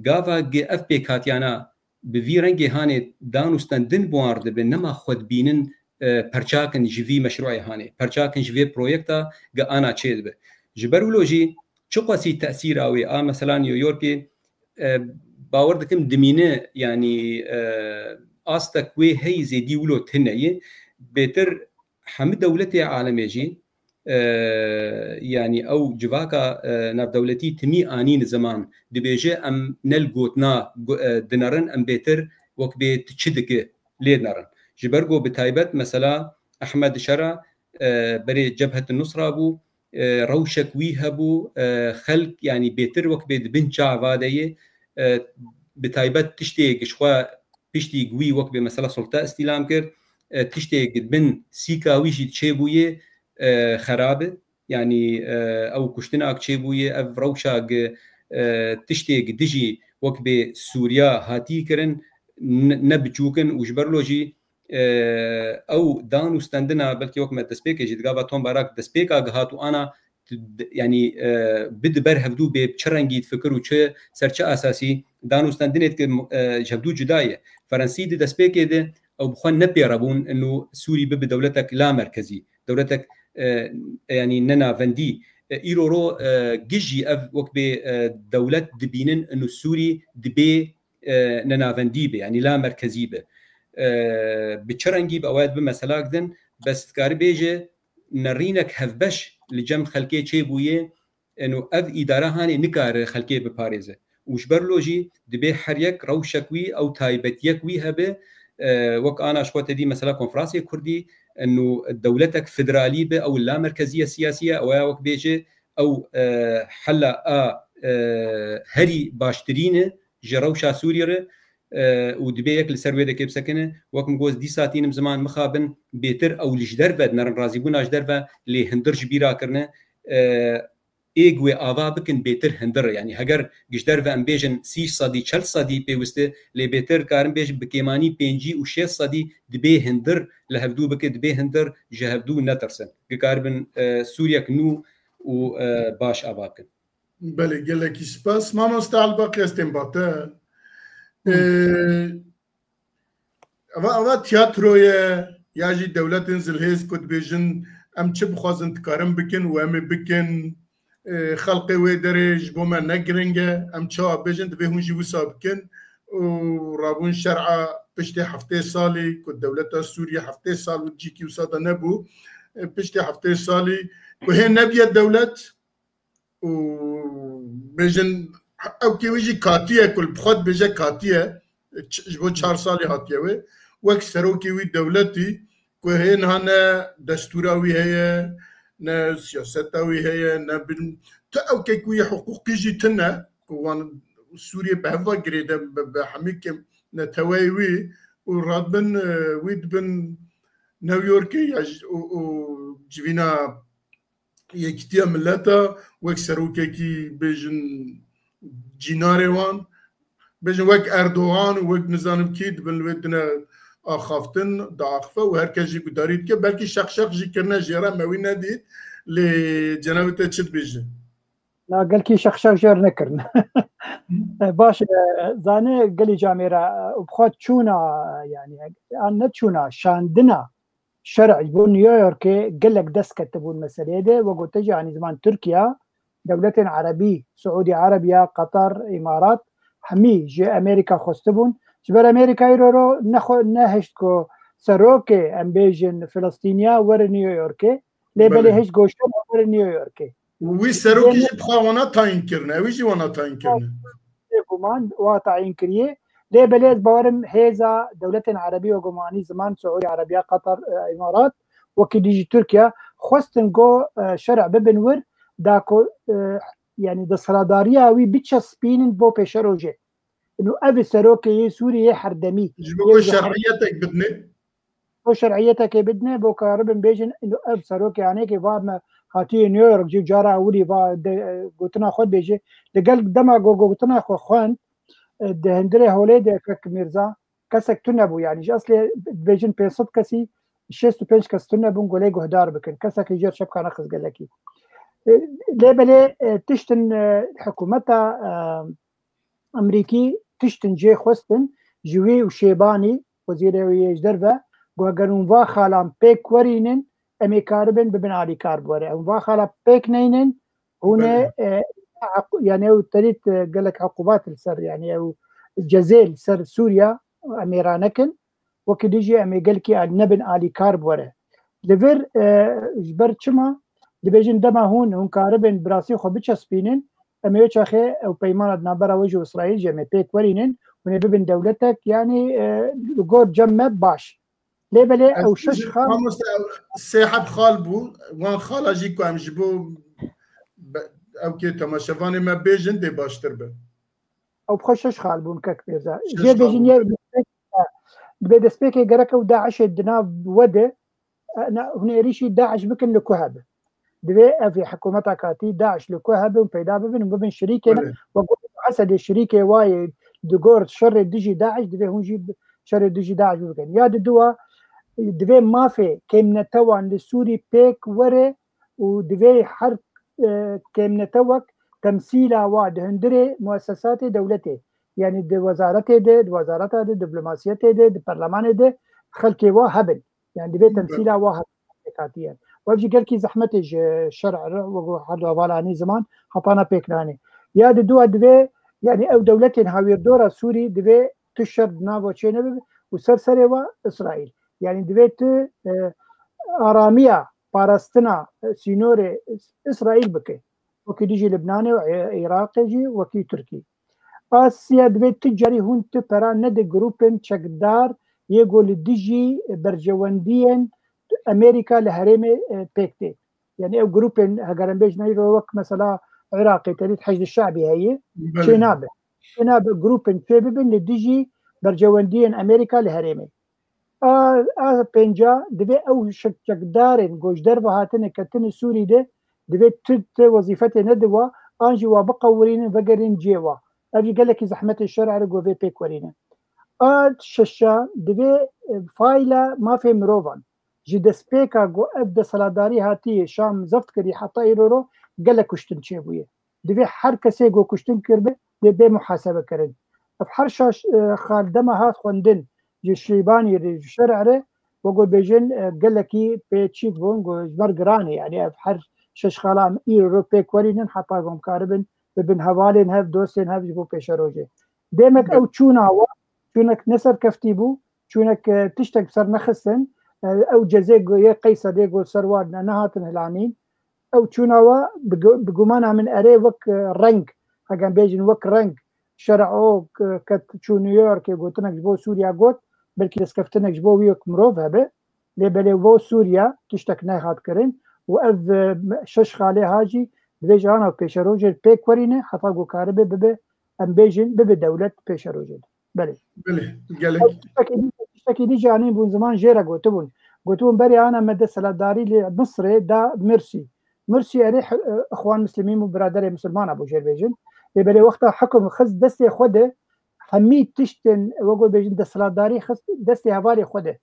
غافا جي اف بي كاتيانا بفي رنگي هاني دانوستن دن بوارد بنما خود بينن پرچاكن جوي مشروعي هاني پرچاكن جوي بروجكتا انا تشيد به جبرلو جي چقاسي تاثير اوي مثلا نيويورك باوردكم دمينه يعني استكوي هي زيدي ولو تنيه بيتر حمد دولتي عالمي جي يعني او جواكا ناف دولتي تمي انين زمان دبيجي ام نلقوتنا دنرن ام بيتر وك بيت تشدك ليدنرن جبرغو بتايبت مثلا احمد شرع بري جبهه النصره ابو روشك ويهبو خلق يعني بيتر وك بيت بنشا فاديه بتايبت تشتي شخوا بيشتي قوي وك بمثلا سلطه استلام كر تشتي بن سيكا ويجي تشيبويه خرابه يعني او كشتناك تشيبويه اف روشاق تشتي دجي وك بسوريا هاتي كرن نبجوكن وجبرلوجي او دانو ستاندنا بلكي وك ما تسبيك جيت غابا توم باراك تسبيكا هاتو انا يعني بدبر هفدو بچرنگي فكر وچ سرچ اساسي دانو ستاندنت جهدو جدايه فرنسي دي تسبيك دي او بخون نبيربون انه سوري بدولتك لا مركزي دولتك يعني ننا فندي ايرورو جيجي اف وك بدولت دبينن انه سوري دبي ننا فندي يعني لا مركزي به بچرنگي باواد بمسلاك دن بس كار بيجي نرينك هفبش لجم خلقي تشيبويه انه اف اداره هاني نكار خلقي بباريزه وشبرلوجي دبي حريك روشكوي او تايبتيكوي هبه وك انا شوت دي مثلا كونفرنسيه كردي انه دولتك فدراليه به او لا مركزيه سياسيه او وك بيجي او حلا هري باشترينه جروشا سوريا ودبيك لسروي دك بسكنه وكم جوز دي ساعتين زمان مخابن بيتر او لجدر بد نرن رازي بوناش دربه اللي هندرج بيرا كرنه ايگوی آوا بکن بیتر هندر یعنی هگر گشتر و ام بیجن 30 صدی 40 صدی پیوسته لی بیتر کارم بیج بکیمانی 5 و 6 صدی دبی هندر لهفدو بک دبی هندر جهفدو نترسن کاربن سوریا کنو و باش آوا کن. بله گلکی سپاس مامۆستا الباقی استنباطه ئەوە تیاترۆیە یاژی دەولەتن زلهێز کو دبێژن ئەم چ بخوازن تکارم بکن و ئەمێ بکن خەڵقی وێ دەرێژ بۆ me negiringe ئەم çawa bêjin divê hûn jî wisa bikin û rabûn şer'a piştê heftê salî ku dewleta Sûriye heftê sal û cîkî wisa da nebû piştê heftê salî ku hê nebiye dewlet û bêjin ew kê wî jî katiye ku bi xwe dibêje katiye ji bo 4 salî hatiye wê wek serokê wî dewletî ku hê niha ne destûra wî heye ne siyaseta wî heye ne tu ew kek wî hiqûqî jî tune ku wan Sûriye bi heva girêde bi hemîkê neteweyê wî û radibin wî dibin New Yorkê ya û civîna yekîtiya milleta wek serokekî bêjin cînarê wan bêjin wek Erdogan û wek nizanim kî dibin li wê tune axaftin diaxife û herkes jî gudarî dike belkî şeqşeq jî kirine jêra me wî nedît lê cenabê te çi dibêje gelkî şeqşeq jêr nekirin baş zanê gelî camêra û bixwe çûna yani an neçûna şandina şerع بۆ New Yorkê gelek dest ketibûn meseleyê de ve gote jî anî ziman Tirkiya dewletên Erebî Siûdî Erebiya Qatar îmarat hemî ji Amerîka xwestibûn ji ber Amerîkayê ro neheşt ku serokê em bêjin Filistîniya were New Yorkê lê belê heşt goştin were New Yorkê wî serokê jî bixwe wana tayîn kirine wî jî wana tayîn kirine guman wa tayîn kiriye lê belê ez bawerim hêza dewletên Erebî ve gumanî ziman Siûdî Erebiya Qatar îmarat wekî dijî Tirkiya xwestin got şerع bibin wir da ku yani desthilatdariya wî biçespînin bo pêşerojê انه ev serokê Sûriyê herdemî ji bo şer'iyetek bidine bo şer'iyetekê bidine bo karibin bêjin ev serokê yanekê va me hatiye New York jî cara wî va gotina xwe bêje li gel dema gotina xwe xwend di hindirê holê de kek Mîrza kesek tu nebû yani ji eslê bêjin 500 kesî 65 kes tu nebûn golê guhdar bikin kesekî jêr şebka nexiz gelekî lê belê tiştin hikûmeta Emerîkî tiştin jê xwestin ji wê û Şêbanî wezîrê wê ji derve got eger hûn va xalan pêk werînin em ê karibin bibin alîkar bi were em va xala pêk neynin hûn ê yani ew terît gelek heqûbat li ser yani ew cezê li ser Sûriya em ê ranekin wekî dijî em ê gelkî nebin alîkar bi were li vir ji ber çima dibêjin dema hûn karibin bi rastî xwe biçespînin em ê çaxê ew peymana di navbera we jî İsraîl jî em ê pêk werînin hûn ê bibin dewletek yani li gor cem me baş lê belê ew şeş xal sêhet xal bû wan xala jî ku em ji bo ew kê temaşevanê me bêjin dê baştir be ew bixwe şeş xal bûn kek Mîrza jê bêjin dibe destpêkê gerek ew Daişê di nav we de hûn êrîşî Daeş bikin li ku hebe divê ev hikûmeta katî Daeş li ku hebin peyda bibin û bibin şerîkê ve Esedê şerîkê wayê di gor şerê dijî Daeş divê hûn jî şerê dijî Daeş bikin ya di duwa divê mafê kêmnetewan li Sûrî pêk were û divê her kêmnetewek temsîla wa di hindirê muessesatê dewletê yani di wezaretê de di wezareta de diplomasiyetê de di perlemanê de xelkê wa hebin yani divê temsîla wa katiye وجه قال كي زحمتي شرع وحد والاني زمان خطانا بيكناني يا دو دبي يعني او دولتين هاوير دورا سوري دبي تشرد نافو تشينب وسرسري واسرائيل يعني دبي اراميا باراستنا سينوري اسرائيل بكي وكي ديجي لبناني وعراقي جي وكي تركي اسيا دبي تجاري هون تبرا ند جروبن تشكدار يقول ديجي برجواندين امريكا لهرمي بيكتي يعني او جروبين هجرن بيج نيرو وك مثلا عراقي تريد حشد الشعبي هي شنابه جروبين فيبن لديجي برجواندين امريكا لهرمي بنجا دبي او شكدارن گوجدر وهاتن كتن سوري ده دبيت تت وظيفتي ندوة أنجي وبقورين بقرين جيوا أبي قال لك زحمة الشرع رجو في بيك ورينا ششا دبي فايلة ما في مروفان جد سبيكا جو أبدا صلاداري هاتي شام زفت كري حتى يرورو قال لك كشتن شيبويه دبي حر كسي جو كشتن كربه دبي محاسبة كرن بحر خالدما هات خوندن جشيباني الشرع ره وقول بيجن قال لك بيتشيك بونغو مرقراني يعني بحر شش خالام يرورو بيك ورينن حتى قوم كاربن ببن هوالين هاف دوسين هاف جبو بيشروجي ديمك أو تشونا چونك نسر كفتيبو چونك تشتك بسر نخسن او جزيق يا قيصر ديقول سرواد نهاتن هلانين او چوناوا بقومانا من اري وك رنگ هاقان بيجن وك رنگ شرعو كت چو نيويورك يقولتنك جبو سوريا قوت بلكي دسكفتنك جبو ويوك مروف هبه لبالي بو سوريا تشتك نهات كرين واف شش خالي هاجي بيجي انا وبيشروجي بيك ورينه حفاقو كاربه ببه ام بيجن ببه دولة بيشروجي بله قالك تشتكي دي جاني بون زمان جيرا قلتون بري انا مدى سلاداري لمصر دا مرسي اريح اخوان مسلمين وبرادري مسلمان ابو جير بيجن بري وقتها حكم خز دستي خوده حميد تشتن وقول بيجن دا سلاداري خز دستي هفاري خوده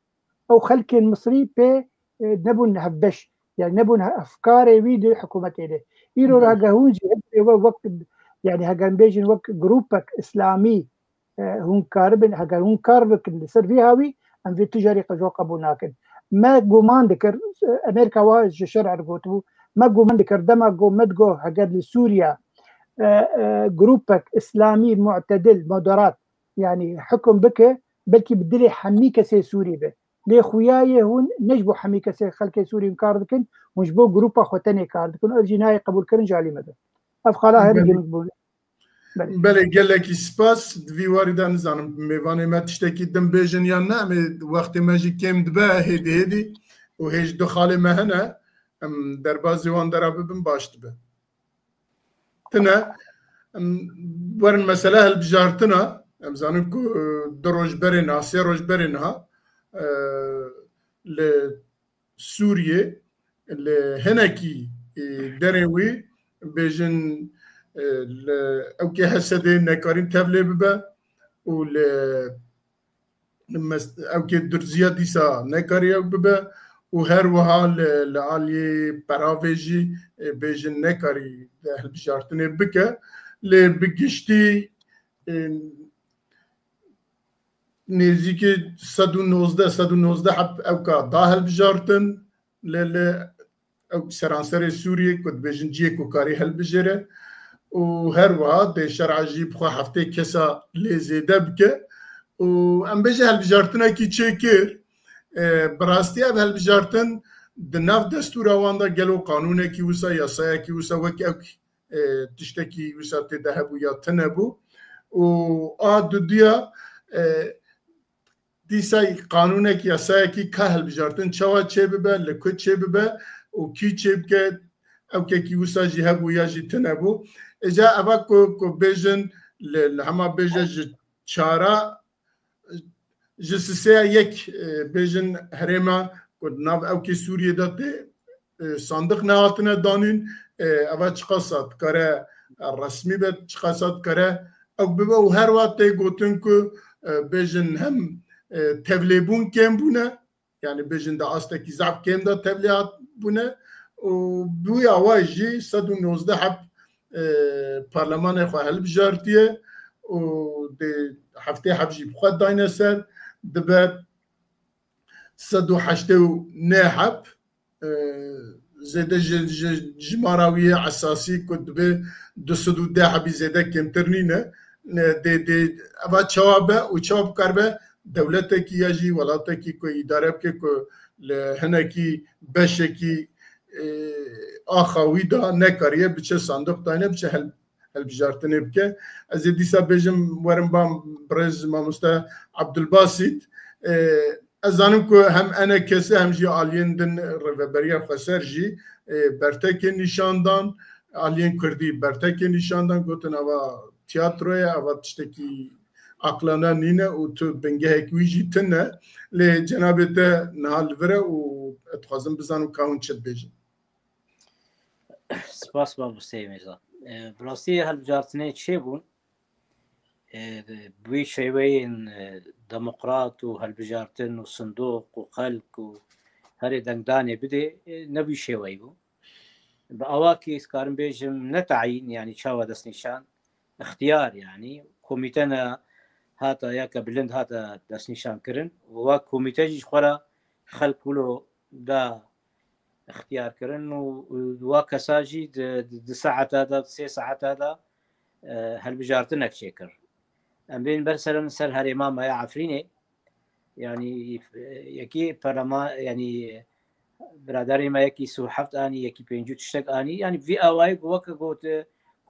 او خلك المصري بي نبون هبش يعني نبون افكاري ويدو حكومتي دي يرو راقهونجي وقت يعني هاقان بيجن وقت جروبك اسلامي هون كاربن هاگر هون كاربك اللي صار فيها وي ام في تجاري قجو قبوناكن ما قومان ذكر امريكا واج شرع رغوتو ما قومان ذكر دما قو مدقو هاگر لسوريا جروبك اسلامي معتدل مودرات يعني حكم بك بلكي بدلي حميكه سي سوري به لي خوياي هون نجبو حميكه سي خلك سوري كاردكن ونجبو جروبا خوتني كاردكن ارجيناي قبول كرن جالي مدى افخالا هرجن بله گلکی سپاس دوی واردان زنم میوانه ما تشتکی دم بیجن یا نه وقت ماجی کم دبه هدی و هیچ دخال مهنه در بازی وان در ببن باشت به تنه ورن مسئله هل بجارتنا زنم که دروج برنا سه روج برنا لسوریه لهنکی دروی بیجن او که هسته نکاریم تبله ببه و او که درزیات دیسا نکاری او ببه و هر وها لعالی پراویجی بیجن نکاری هل بجارتنه بکه لبگشتی نزدیک 119 حب او که داهل بجارتن او سرانسر سوریه کد بیجن جیه کو کاری هل بجره و هر وقت ده شرع جیب خو هفته کسا لیزیده بکه و ام بجه هلبجارتنا کی چه کر براستی اب هلبجارتن ده ناف دستور آوانده گلو قانونه کی وسا یاسایه کی وسا وکی او تشتکی وسا تدهبو یا تنبو و آدو دیا دیسای قانونه کی یاسایه کی که هلبجارتن چوا چه ببه لکو چه ببه و کی چه بکه او که وسا جهبو یا جی تنبو اجا ابا کو بیجن لهما بیجه چارا جسسه یک بیجن هرما کو ناو او کی سوریه داته صندوق نهاتنه دانین ابا چقاسات کاره رسمی به چقاسات کاره او ببا و هر وقت گوتن کو بیجن هم تبلیبون کم بونه یعنی بیجن دا آسته کی زعب کم دا تبلیات بونه و بوی آواجی 119 حب پارلمان خواه هل بجارتیه و ده هفته حبجی بخواد داینه سر دبه 189 حب زیده جماراوی اساسی که دبه 210 حبی زیده کمترنینه ده اوه چوابه و چواب کربه دولته کی یا جی ولاته کی که اداره بکه که لهنه کی بشه کی آخوی دا نکاریه بچه صندوق داینه بچه هل بجارتنه بکه از دیسا بیجم ورم بام برز ماموستا عبدالباسط از زنم که هم انا کسی هم جی آلین دن روبریه خسر جی برتک نشاندان آلین کردی برتک نشاندان گوتن اوا تیاتروی اوا تشتکی عقلانه نینه و تو بنگه هکوی جی تنه لی جنابت نهال وره و اتخوازم بزنم که اون چد بیجم سپاس با مستەی میرزا. بڕاستی هەڵبژارتنەی چێ بوون بووی شێوەیەن دەموقرات و هەڵبژارتن و سندۆق و خەلک و هەرێ دەنگدانێ بدێ نەبووی شێوەی بوو بە ئەواکی سکارم بێژم نەتەعین ینی چاوە دەستنیشان اختیار ینی کۆمیتەنە هاتە یاکە بلند هاتە دەستنیشانکردن وا کۆمیتەژیش خۆرە خەلک ولۆ دا اختیارکردن و وا کەساژی 2 ساعتادا 3 ساعتادا هەڵبژارتنێک چێ کرد ئەم بێن بەرسەرن سەر هەرێما مایە عەفرینێ ینی یەکی پەرلەمان ینی برادری ما یەکی 37 ئانی یەکی 50 تشتێک ئانی ینی ڤی ئاوای وەکە گوتە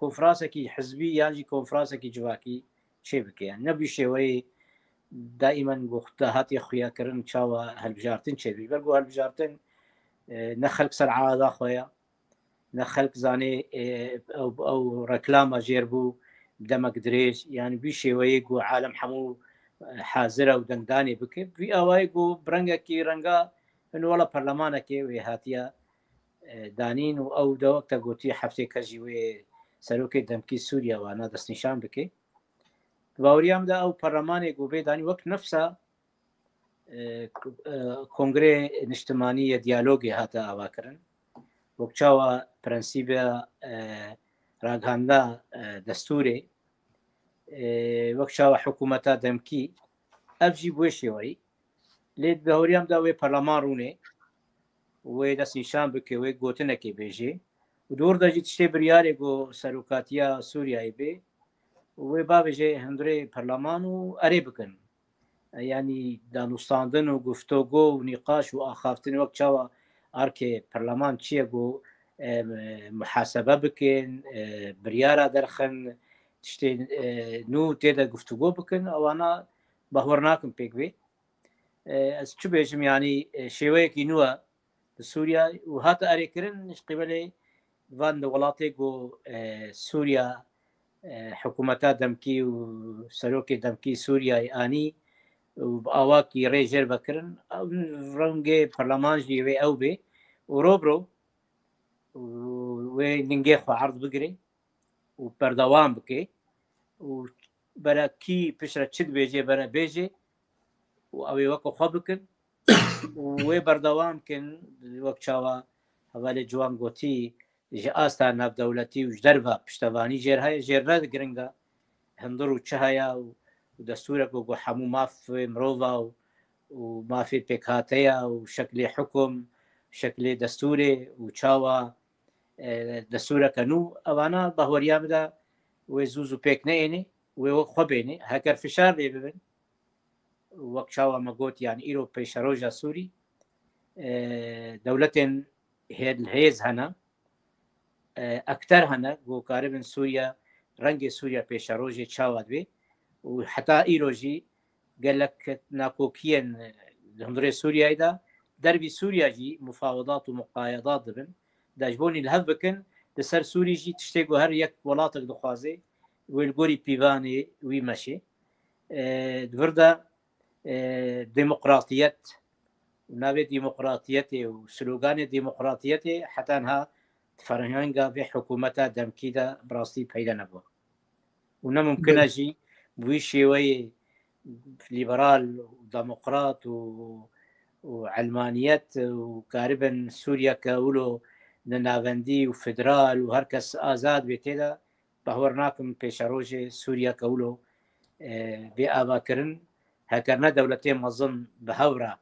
کۆنفرانسێکی حزبی یانجی کۆنفرانسێکی جوواکی چێ بکەیان نەبووی شێوەی دائیمەن گوختە هاتی خویاکردن چاوە هەڵبژارتن چێبی بەرگۆ هەڵبژارتن نە خەلک سەر عادا خۆیە نە خەلک زانێ ئەو ڕەکلامە ژێر بوو دەمەک درێژ یان بی شێوەیە گو عالم هەموو حازرە و دەنگدانێ بکە ڤی ئاوای گو برەنگێکی ڕەنگە هەنووەڵە پەرلەمانەکێ وێ هاتیە دانین و ئەو دەوەکتە گوتی هەفتێ کەژی وێ سەرۆکەی دەمکی سووریا وانە دەستنیشان بکەی باوریامدا ئەو پەرلەمانێک و بێ دانی وەک نەفسە کۆنگرێ نیشتمانیە دیالۆگی هاتە ئاواکردن وەک چاوە پرەنسیبە ڕاگەاندە دەستورێ وەک چاوە حکوومەتە دەمکی ئەفژی بۆی شێوەی لێت بەهۆریامدا وێ پەرلەمان ڕوونێ وێ دەستنیشان بکە وێ گوتنەکێ بێژێ و دوور دەجیت شتێ بریارێک و سەرۆکاتیە سووریایی بێ وێ بابێژێ هەندرێ پەرلەمان و ئەرێ بکەن ینی دانوستاندن و گفتۆگۆ و نیقاش و ئاخافتن وەک چاوە ئارکێ پەرلەمان چییە بۆ محاسبە بکەن بریارە دەرخەن شتێ نو تێدە گفتوگۆ بکەن ئەوانە بەهۆڕ ناکەم پێک بێ ئەس چ بێژم ینی شێوەیەکی نووە سووریا و هاتە ئەرێکردن قیبەلێ وان وڵاتێک بۆ سووریا حکوومەتە دەمکی و سەرۆکی دەمکی سووریای ئانی ئاواکی ڕێژێر بەکردن ڕەنگێ پەرلەمانژی وێ ئەو بێ و ڕۆبرۆ وێ لنگێ خوارد بگرێ و بەردەوام بکێ و بەرە کی پشرە چت بێژێ بەرە بێژێ و ئەوێ وەکە خۆ بکن وێ بەردەوام کن وەک چاوە هەوالێ جوان گوتی ژە ئاستا ناودەوڵەتی و دەربە پشتەوانی ژێر هەیە ژێرە گرنگە هەندڕ و چه هەیە و دەستورێک بۆ هەموو مافێ مرۆڤ و مافێ پێکهاتەیە و شەکلێ حکم شەکلێ دەستورێ و چاوە دەستورەکە و ئەوانە بەهۆریامدا وێ زوز و پێک نێنێ وێ وەک خۆ بێنێ هەکەر فشار لێ ببن وەک چاوە مەگوت یان ئیرۆ پێشەڕۆژە سووری دەوڵەتێن هێز هەنە ئەکتەر هەنە بۆ کاربن سووریا ڕەنگی سووریا پێشەڕۆژێ چاوات بێ و حتا ئیرۆژی گەلک ناکۆکیەن هەندڕێ سووریایدا دەربی سووریاجی مفاوضات و مقایدات دەبن داژبۆنی لە هەف بکەن لەسەر سووریژی تشتێک و هەر یەک وڵاتێک دخوازێ وێلگۆری پیوانێ وی مەشێ دووردا دموقراتیەت ناوێت دیموقراتیەتێ و سلوگانی دیموقراتیەتێ حتانها فەرهەنگا بێ حکوومەتە دەمکیدا بڕاستی پەیدا نەبووە و نەممکنەژی بووی شێوەیە لیبرال و دموقرات و علمانیت و کاربن سووریا کە ولۆ نەناوەندی و فدرال و هەر کەس ئازاد بێ تێدا بەهۆڕ ناکەم پێشەڕۆژێ سووریا کە ولۆ بێ ئاواکردن هەکەرنە دەوڵەتێ مەزن بە هەورە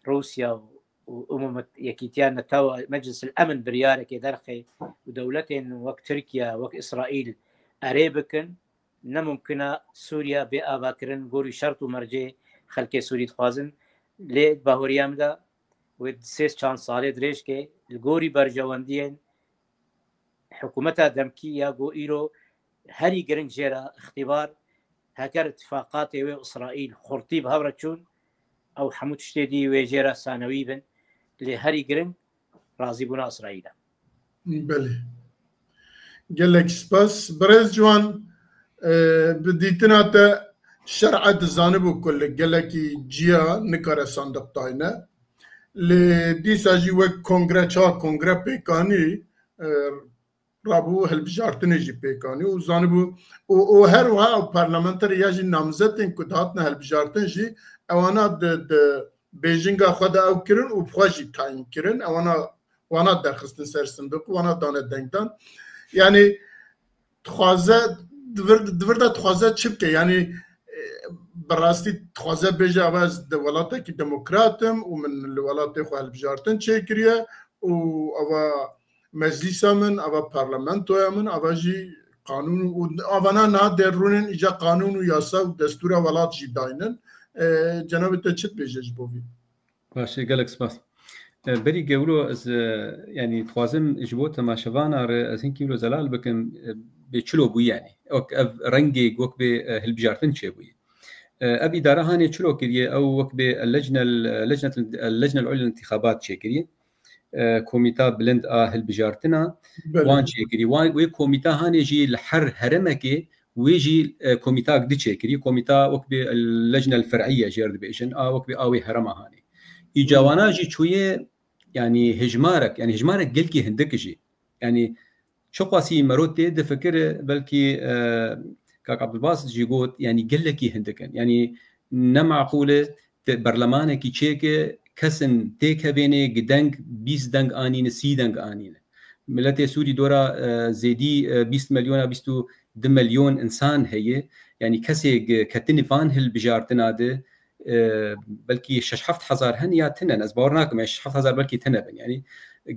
رووسیا و عمومەت یەکیتیان نەتەوە مەجلس الئەمن بریارێکی دەرخێ و دەوڵەتێن وەک تورکیا وەک ئیسرائیل ئەرێ بکەن نەممکنە سووریا بێ ئاواکردن گۆری شەرت و مەرجێ خەلکێ سووری دخوازن لێ بەهۆریامدا سێ چەند ساڵێ درێژکێ گۆری بەرژەوەندیên حکوومەتە دەمکی یا بۆ ئیرۆ هەری گرنگ ژێرە اختیبار هەکەر اتفاقاتی وێ ئیسرائیل خورتی بە هەورە چوون ئەو هەموو شتێدی وێژێرە سانەوی بن لێ هەری گرنگ ڕازی بوون ئیسرائیلە بەێ gelek spas birêz ciwan bidîtina te şer'a dizanibû ku li gelekî ciya nikare sandiq dayne lê dîsa jî wek kongre ça kongre pêkanî رابو هالبجارتني جي بيكاني وزانبو وهروها برلمانتري يجي نامزتين كدهاتنا هالبجارتن جي اوانا بيجينغا خدا او كرن وبخواجي تاين كرن وانا درخستن سر صندوق وانا دانه دنگدان يعني تخوازه دوردا تخوازه چبكه يعني براستي تخوازه بيجا واز دولاتي كي ديمقراطم ومن الولات خو هالبجارتن چيكريه و مجلس من او پارلمانتو من او جي قانون وانا نا درونن اجا قانون و ياسا و دستور ولات جي داينن جناب تشت بيجج بوفي باشه گلک سپاس بری گولو از يعني خوازم جبو تماشاوانا از هنكي ولو زلال بكم بچلو بو يعني او رنگي گوك به هلبجارتن چه بو اب اداره هاني چلو كريه او وك به اللجنه العليا للانتخابات چه كريه كوميتا بلند هلبجارتنا وان چه كري وان كوميتا هاني جي الحر هرمكي ويجي كوميتا قد چه كري كوميتا وك به اللجنه الفرعيه جيرد بيشن وك به اوي هرم هاني اجوانا جي شويه يعني هجمارك قلكي هندكجي يعني شو قاسي مروت ده فكر بلكي كاك عبد الباسط جي قوت يعني قلكي هندكن يعني نمعقوله برلمانك تشيك كسن تيك بيني قدنك 20 دنگ آنين 30 دنگ آنين ملت سوري دورا زيدي 20 مليون 22 مليون انسان هي يعني كسي كتني فان هالبجارتنا ده بلكي 6,000 هن تنن از باورناكم 6,000 بلكي تنبن يعني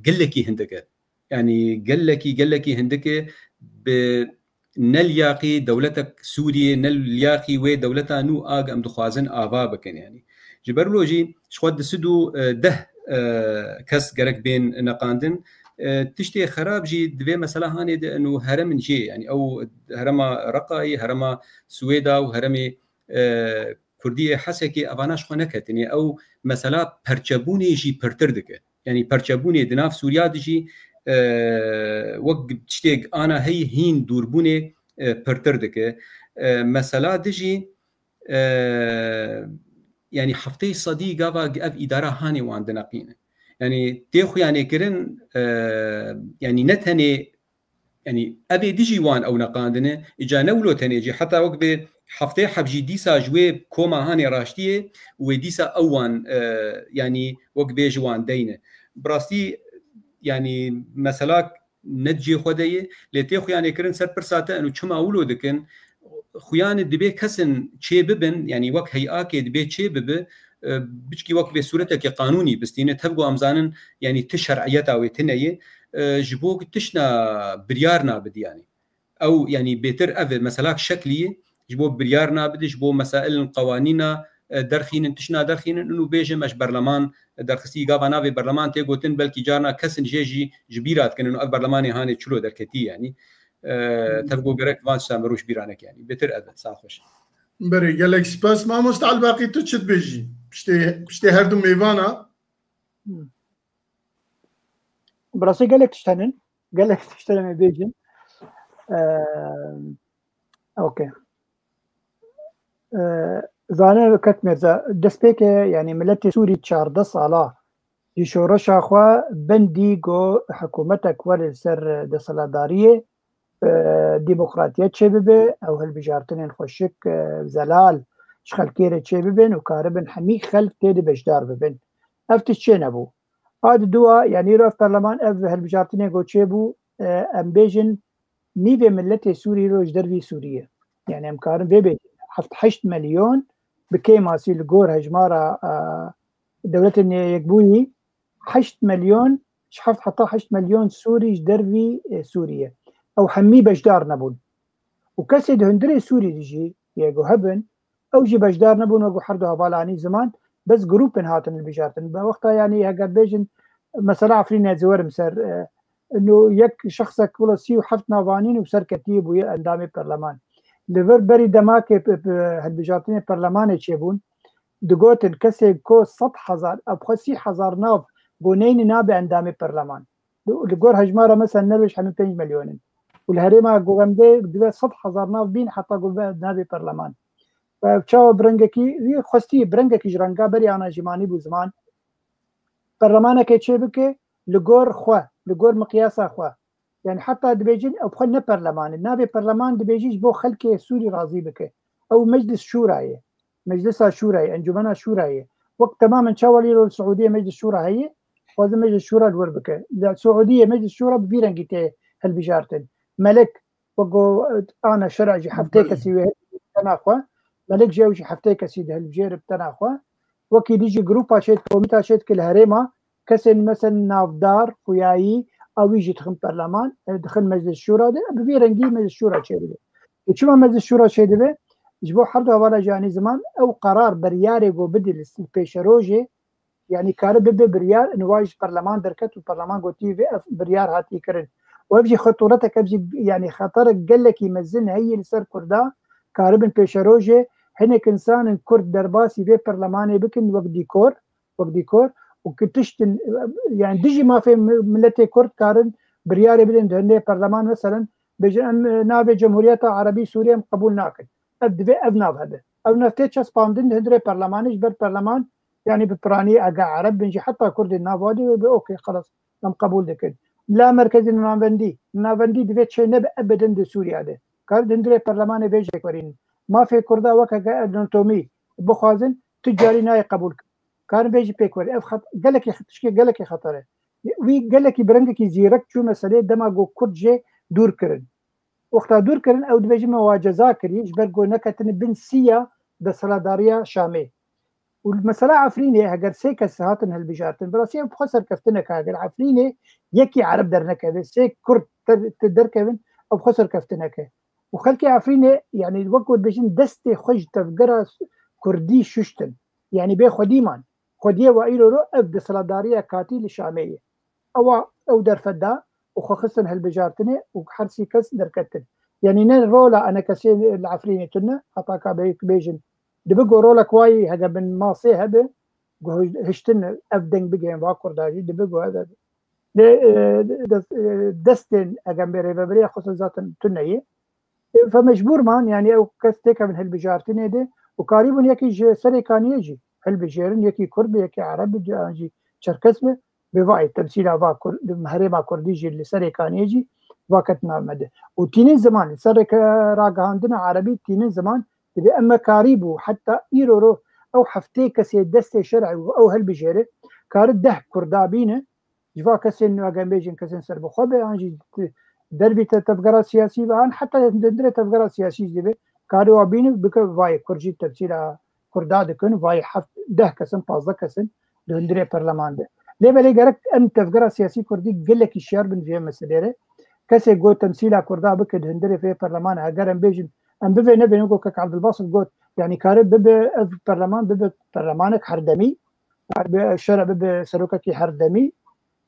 قلكي هندكه يعني قلكي هندكه بنلياقي دولتك سوريا نلياقي ودولتها نو اق ام دخوازن آوا بكن يعني جبرلوجي شخود سدو ده كس جرك بين نقاندن تشتي خراب جي دوي مثلا هاني انه هرم جي يعني او هرم رقاي هرم سويدا وهرم كرديه حسكي افاناش خو نكتني او مثلا پرچبوني جي پرتردك يعني پرچبوني دناف سوريا دجي وق تشتي انا هين دوربوني پرتردك مثلا دجي يعني حفتي صديقه اف اداره هاني وعندنا قينه يعني تيخو يعني كرن يعني نتني يعني ابي ديجي وان او نقاندنه اجا نولو تنيجي حتى وقت حفتي حبجي ديسا جوي كوما هاني راشتيه وديسا اوان يعني وقت بيجوان دينه براستي يعني مثلا نجي خديه لتيخو يعني كرن سر برساته انه چما اولو دكن خویان دبی کسن چه ببن يعني وقت هيئات دبی چه بب بچکی وقت به صورت که قانونی بستینه تبگو امزانن يعني تشرعیت او تنیه جبوك تشنا بريارنا بدي يعني او يعني بيتر اف مثلا شكليه جبو بريارنا بدي جبو مسائل القوانين درخين تشنا درخين انه بيجي مش برلمان درخسي غابانا في برلمان تيغوتن بلكي جارنا كسن جيجي جبيرات كان انه برلماني هاني تشلو دركتي يعني تبقوا جريك فانس تامروش بيرانك يعني بتر أذى صاحوش بري قالك سباس ما مستعل باقي تشت بيجي بشتي هردو ميفانا براسي قالك تشتنن بيجي اوكي زانه كت مرزا دسبيك يعني ملتي سوري 14 صاله يشورش اخوا بندي جو حكومتك ور سر دسلاداريه ديمقراطيه تشببه او هالبجارتين خوشك زلال شخل كيره تشببن وكاربن حمي خلف تيدي بجدار ببن افتشينبو هاد دوا يعني رو برلمان اف هالبجارتين جو تشبو امبيجن نيفي ملتي سوري رو جدر سوريه يعني امكارن بيبي حفت 8 مليون بكيماسي الجور هجماره دولتنا يقبوني 8 مليون شحفت حتى 8 مليون سوري جدر سوريا او حمي بجدار نبون وكسد هندري سوري ديجي يجو هبن او جي بجدار نبون وجو حردو هبالاني زمان بس جروبن هاتن البجارتن بوقتها يعني هاجر بيجن مثلا عفرين زور مسر انه يك شخصك ولا سي وحفت نافانين وسر كتيب ويا اندامي برلمان ليفر بري دماك هالبجارتين برلمان تشيبون دقوتن كسي كو 100,000 او 50,000 ناف بونين نابي اندامي برلمان لقور هجماره مثلا نرويش 5 مليون والهريمه قومدي دبي 100,000 ناف بين حتى قول نابي برلمان فشاو برنگكي وي خستي برنگكي جرنگا بري انا جماني بو زمان برلمانك تشيبك لقور خو لقور مقياسا خو يعني حتى دبيجين او بخلنا برلمان النابي برلمان دبيجيش بو خلك سوري راضي بك او مجلس شورى مجلس شورى انجمن شورى وقت تماما شاولي السعوديه مجلس شورى هي وهذا مجلس شورى الور بك السعوديه مجلس شورى بفيرنجيتي هالبجارتن ملك وقو انا شرع جي حفتي كسي تناخوا ملك جاوجي حفتي كسي ده الجير بتناخوا وكي ديجي جروبا شيت كوميتا شيت كل هريما كسن مثلا نافدار خوياي او يجي دخل برلمان دخل مجلس الشورى ده بفيرنجي مجلس الشورى شيء شو مجلس الشورى شيء ده جبو حرده ولا جاني زمان او قرار برياري جو بدل بيشروجي يعني كان بده بريار انه واجد برلمان دركت والبرلمان قلتي في بريار هاتي كرن وبيجي خطورتك بيجي يعني خطرك قال لك يمزلنا هي لسر كردا كاربن بيشروجي هناك انسان كرد درباسي في برلماني بكن وقت ديكور وكتشتن يعني ديجي ما في ملتي كرد كارن برياري بدن هني برلمان مثلا نابي جمهورية عربية سوريا قبول ناكل ابناب هذا او نفتيتش سباندن هندري برلمانيش بر برلمان يعني ببراني اقع عرب بنجي حتى كرد النافادي اوكي خلاص تم قبول دكن لا مركز النافندي دفيت شيء نب ابدا دي سوريا ده كارد هندري برلماني بيجي كورين ما في كردا وكا انتومي بخازن تجاري ناي قبول كان بيجي بيكوري اف خط قال لك تشكي قال لك خطره وي قال لك برنجك زيرك شو مساله دما جو كرجي دور كرن وقتا دور كرن او دبيجي مواجزه كري جبرجو نكتن بنسيه بسلاداريا شامي والمساله عفريني اگر سيك ساعتن هالبجارتن براسيه بخسر كفتنك اگر عفريني يكي عرب درنك سيك كرد تدركبن او بخسر كفتنك وخلكي عفريني يعني الوقت بيجين دستي خج تفقرا كردي ششتن يعني بي خديمان خديه وايلو رو افد سلاداريا كاتي لشاميه او درفدا وخصن هالبجارتني وحرسي كس دركتن يعني نال رولا انا كسي العفريني تنا حطاكا بيجن دبقو رولا كواي هذا بن ماصي هذا هشتن افدن بيجين باكور داجي دبقو هذا دستن اجنبي ريفابريا خصوصا تنيه فمجبور مان يعني او كستيكا من هالبجارتني دي وقريبا يكي سري كان يجي هالبجيرن يكي كرد يكي عرب جي شركسمه بواي تمثيل افا مهربا كرديجي اللي سري كان يجي وقتنا مده وتين زمان سري راق عندنا عربي تين زمان تبي اما كاريبو حتى ايرورو او حفتي كسي دستي شرعي او هالبجيره كارد ده كردابينه جوا كسن واجن بيجن كسن سرب خوبه انجي دربي تفقرات سياسي وان حتى دندره تفقرات سياسي دي كارو بين بك واي كرجي تفسير كرداد كن واي حفت ده كسن 15 كسن دندره برلمان ده ليه بلي جرك ان تفقرات سياسي كردي قال لك الشعر بن في مسدره كسي جو تمثيل كردا بك دندره في برلمان اجرن بيجن ام بفي نبي نقول كك عبد الباسط قلت يعني كارب بب برلمان برلمانك حردمي الشرع بب سلوكك حردمي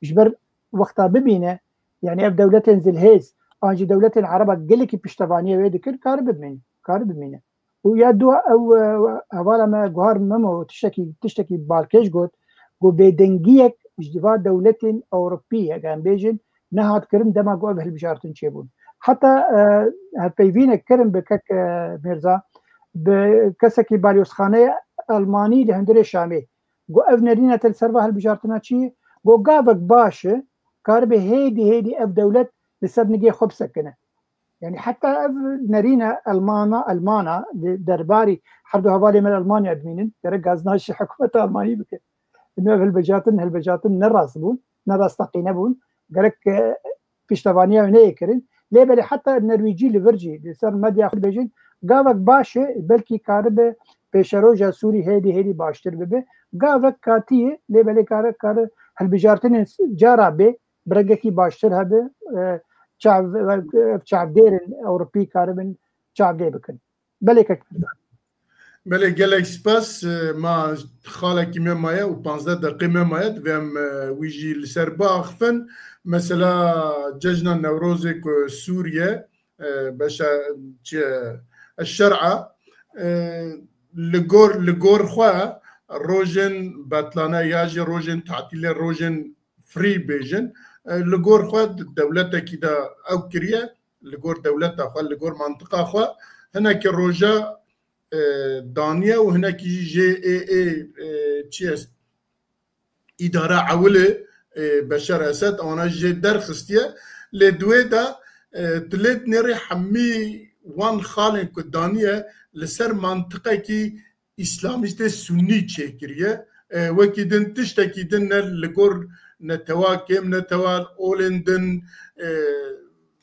جبر وقتها ببينه يعني اف دولتين زلهيز انجي دولتين عربة قلكي بشتفانيه ويدكر كارب منه ويادو او هوالا ما جوهر ممو تشتكي بالكيش قلت قو بيدنجيك اجدفاع دولتين اوروبيه كان بيجن نهاد كرن دما قو به البشارتن شيبون حتى هالبيفين كرن بكك ميرزا بكسكي باليوسخانه الماني لهندري شامي قو اف نرينا تلسرفا هالبشارتنا شي قو قافك باشه كاربه هيدي اف دولت لسه نجي خب سكنه يعني حتى نرينا المانا درباري حردو هوالي من المانيا ادمينن يرجع ازناش حكومه المانيا بك انه هالبجاتن نراس تقينبون قالك بيشتفانيا ونيكرن ليه بلي حتى النرويجي لفرجي صار مديا خد بيجين قافك باشه بلكي كاربه بيشروجا سوري هيدي باشتر ببه قافك كاتيه ليه بلي كار هالبجارتن جارا به برقكي باشتر هذا شعب دير الاوروبي كاربن شعب دي بكن بله گلک سپاس ما خالك ممايا و 15 دقيقة ممايا دفهم ويجي لسرباخفن مثلا ججنا نوروزك سوريا باش الشرعة لغور خوا روجن باتلانا ياجي روجن تعطيل روجن فري بيجن لغور خوا دولتا كده او كريا لغور دولتا خوا لغور منطقة خوا هناك روجا دانيا وهناك جي اي تشيس اداره عوله بشار اسد انا جي درخستيه لدوي دا تلد نري حمي وان خالن كدانية لسر منطقة كي إسلاميست سني تشكريه وكي دن تشتكي دن لقور نتواكم نتوال أولندن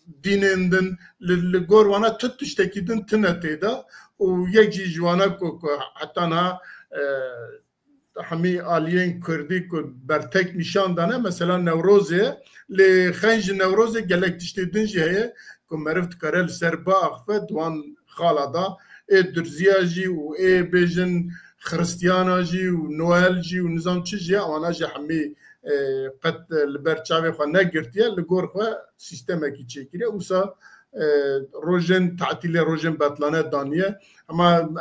دينندن لقور وانا تشتكي دن تنتيدا ويجي جوانا كو حتى أنا حمي آليين كردي كو برتك نشان دانا مثلا نوروزه لخنج نوروزه جلك تشتي دنجي هي كو مرفت كارل سربا أخفت وان خالدا درزياجي و بيجن خريستياناجي ونوالجي ونظام تشجي وانا جي حمي قد البرتشافي خو نقرتيا لقور خو سيستما كي تشيكريا وسا روجن تعطيلي روجن بطلانات دانية اما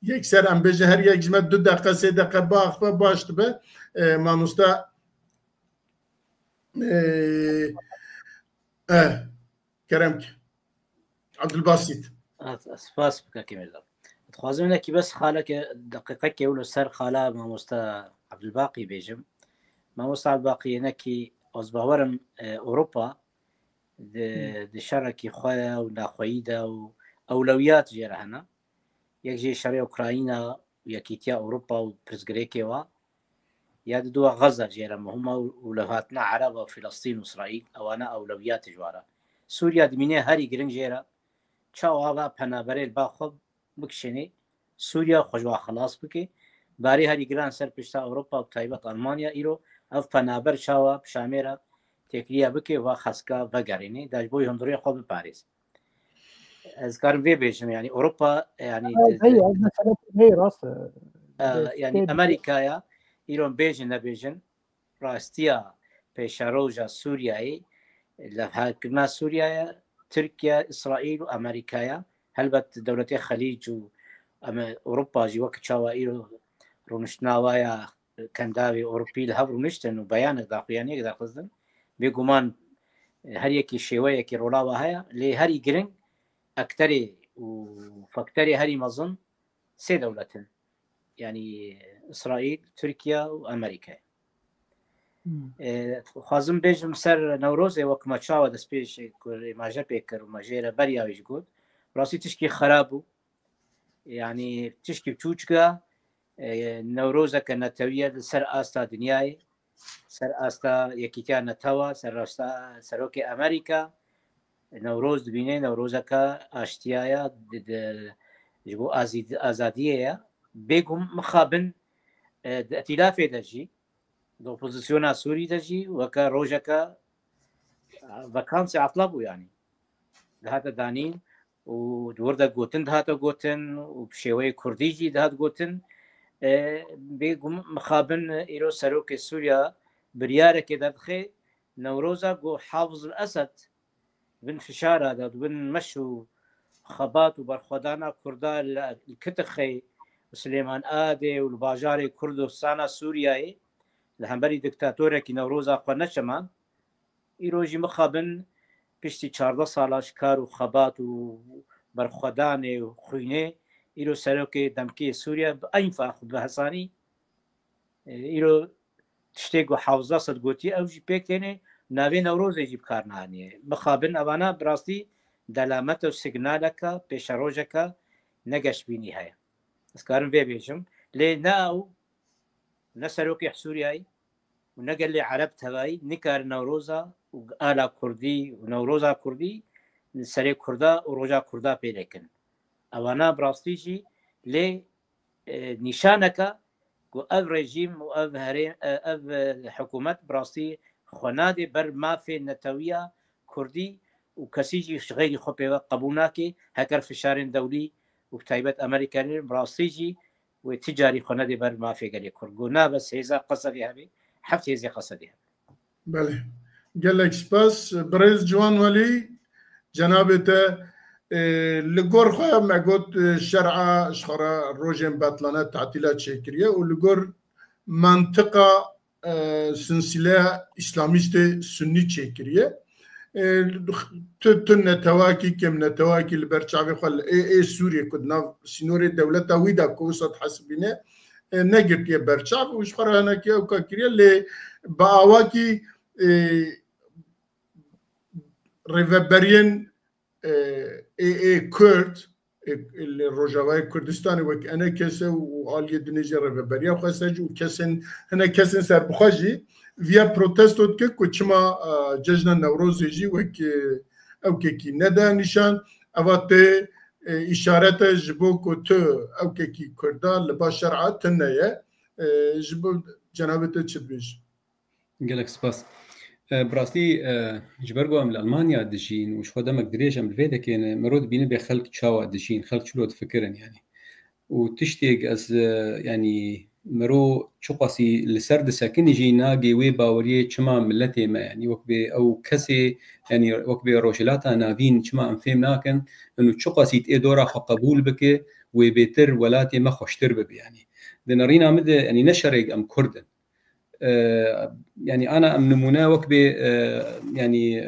يكسر ام بيجي هر يك جمع 2 دقيقة 3 دقيقة باخ باش تبه ما نستا كرمك عبد الباسط سپاس بك كميلا تخوازم كي بس خالك دقيقة كي ولو سر خالا ما مستا عبد الباقي بيجم ما مستا عبد الباقي نكي أصبحورم أوروبا د شركي خويا وناخويدا وأولويات جيرا هنا يجي شري أوكرانيا ويكيتيا أوروبا وبرزغريكيوا ياد دوا غزة جيرا مهمة ولهاتنا عرب وفلسطين وإسرائيل أو أنا أولويات جوارا سوريا دمينة هاري جرين جيرا چاوا پنابرل باخوب بکشنی سوریا خوشوا خلاص بکی باری هری گران سر پشتا اروپا و تایبت آلمانیا ایرو اف پنابر چاوا شامیرا تکریا بکی و خسکا وگرینی داش بوی هندوری خوب پاریس از کارم وی بیشم يعني اوروبا يعني هي راس يعني امريكا ایران بیشن نبیشن راستیا پیشروجا سوریایی لفها سوريا تركيا إسرائيل وأمريكا هلبت دولتي خليج وأوروبا جي وقت شوائر رونشناوايا كنداوي أوروبي لهب رونشتن وبيانك داخليانيك داخلزن بيقومان هريكي شوية كي رولاوا هيا لي هري جرين أكتري وفكتري هري مظن 3 دولتين يعني إسرائيل تركيا وأمريكا خوازم بیشم سر نوروز وقت ما چاوا دست پیش ماجر پیکر و ماجر بریاویش گود راستی تشکی خرابو يعني تشکی بچوچگا نوروز که نتویه سر آستا دنیای سر آستا یکیتیا نتوا سر آستا سروک امریکا نوروز دبینه نوروز که آشتیایا جبو آزادیه بگم مخابن ائتلافی دجی دو بوزيسيونا سوري تجي وكا روجكا فاكانسي عطلبو يعني هذا دانين ودوردا جوتن هذا جوتن وبشوي كرديجي هذا جوتن بيقوم مخابن إيرو سروك سوريا بريارة كده دخي نوروزا جو حافظ الأسد بن فشار هذا بن مشو خبات وبرخدانا كردا الكتخي وسليمان آدي والباجاري كردستان سورياي لهمبري دكتاتوري كي نوروزا قنشما إيروجي مخابن پشتی 14 سالاش کار و خبات و برخودان و خوینه ایرو سروک دمکی سوریا با این فاخد به حسانی ایرو تشتیگو حوزه صد گوتی او جی پیکنه ناوی نوروز جیب کار نهانیه مخابن اوانا براستی دلامت و سیگنالکا پیش روژکا نگش بینی های از کارم وی بیشم لی ناو نسروک سوریایی و نقل لي عرب تباي نكار نوروزا وآلا كردي ونوروزا كردي سري كردا وروجا كردا بيلكن أوانا براستيجي لي نشانك وأب رجيم وأب هرين أب حكومة براستي خنادي بر ما في النتوية كردي وكسيجي غير خبيبة قبولناكي هكر فشار دولي وكتايبة أمريكاني براستيجي وتجاري خنادي بر ما في قال كرجونا بس هذا قصدي هذه حفت هذه قصدها. بله. قال لك سباس بريز جوان ولي جنابته لقور خويا ما قلت شرعة شخرا روجين بطلانات تعطيلات شكرية ولقور منطقة سلسلة إسلاميست سني شكرية تن تواكي كم نتواكي البرشاوي خل اي سوريا كنا سينوري دولة ويدا كوسط حسبنا نجد يا برشاف وشخرا هنا كي وكاكريا اللي باواكي ريفابرين اي كورد الرجاوي كردستان وك انا كسه وعاليه دنيجي ريفابريا وخسج وكسن هنا كسن سر بخاجي فيا بروتستوت كوتشما ججنا نوروز يجي وك او كي ندا نشان اواتي اشارته جبو كوتو او كي كردا لباشرعات تنيه جبو جنابته تشبيش قالك سباس براستي جبرجو ام المانيا دجين وش خدمك دريج ام الفيدا كان مرود بيني بخلق تشاوا دجين خلق شلو تفكرن يعني وتشتيق از يعني مرو شقاسي لسرد ساكن يجي ناقي وي باوريه كما ملتي ما يعني وكبي او كسي يعني وكبي روشلاتا نافين كما ام فهم ناكن انه شقاسي تدورا خو قبول بك وبيتر ولاتي ما خوشتر بب يعني دنارينا مد يعني نشرق ام كردن يعني انا ام نمونه وكبي يعني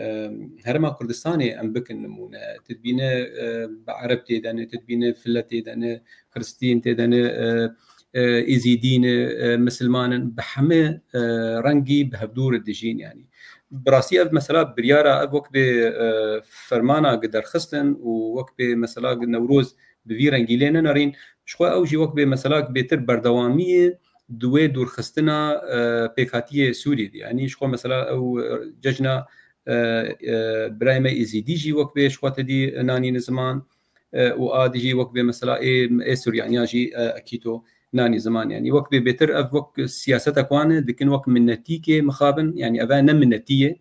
هرما كردستاني ام بك نمونه تدبينه بعربتي دانه تدبينه فلتي دانه خريستين تدانه ايزيدين مسلمان بحمه رنجي بهبدور الدجين يعني براسي اف مثلا برياره اف وكبي فرمانا قدر خستن ووكبي مثلا نوروز بفي رنجيلين نارين شخو اوجي وكبي مثلا بيتر بردواميه دوي دور خستنا بيكاتيه سوري يعني شخو مثلا او ججنا برايمه ايزيديجي وكبي شخو تدي ناني نزمان واديجي وكبي مثلا اي سوري يعني اجي اكيتو ناني زمان يعني وقت بيتر اف وقت سياسته كوانه لكن وقت من نتيجه مخابن يعني ابانا من نتيجه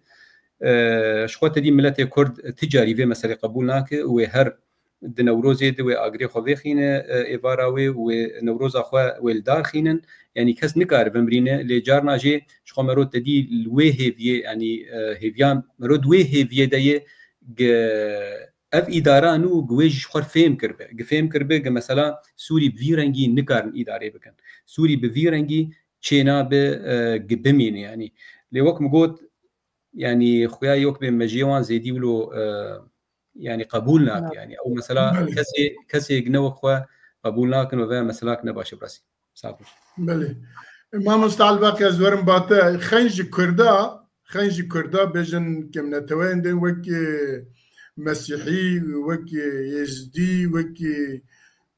شخوت دي ملت كرد تجاري في مسألة قبولناك وهر دنوروزي دو اغري خو خينه ايفاراوي ونوروز اخوا ولدار خينن يعني كاس نكار بمرينه لجارنا جي شخو مرود تدي الوي هيفيه يعني هيفيان مرود وي هيفيه داي اف اداره نو جويج خور فهم كربه مثلا سوري بفيرنجي نكارن اداره بكن سوري بفيرنجي تشينا بجبمين يعني لوك مقود يعني خويا يوك بمجيوان زيدي ولو يعني قبولناك يعني او مثلا كسي جنو خو قبولناك نو مثلا نباش براسي صافي بله ما مستعل باقي زورم باتا خنج كردا بجن كم نتوين دين وك مسيحي وك يزدي وك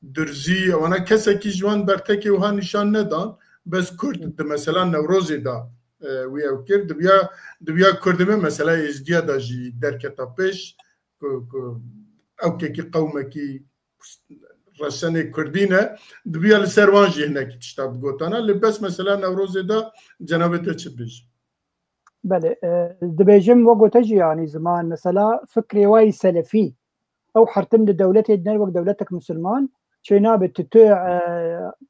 درزي وانا كسكي جوان برتكي وها نشان ندان بس كرد مثلا نوروزي دا ويا وكر دبيا كردمه مثلا يزدي دا جي دركتا بيش او كي قومكي رسانه كردينه دبيا السروانجي هناك تشتاب قوتانا لبس مثلا نوروزي دا جنابته تشبيش بله دبيجم وقتجي يعني زمان مثلا فكري واي سلفي او حرتم دولتي دنر دولتك مسلمان شينا بتتوع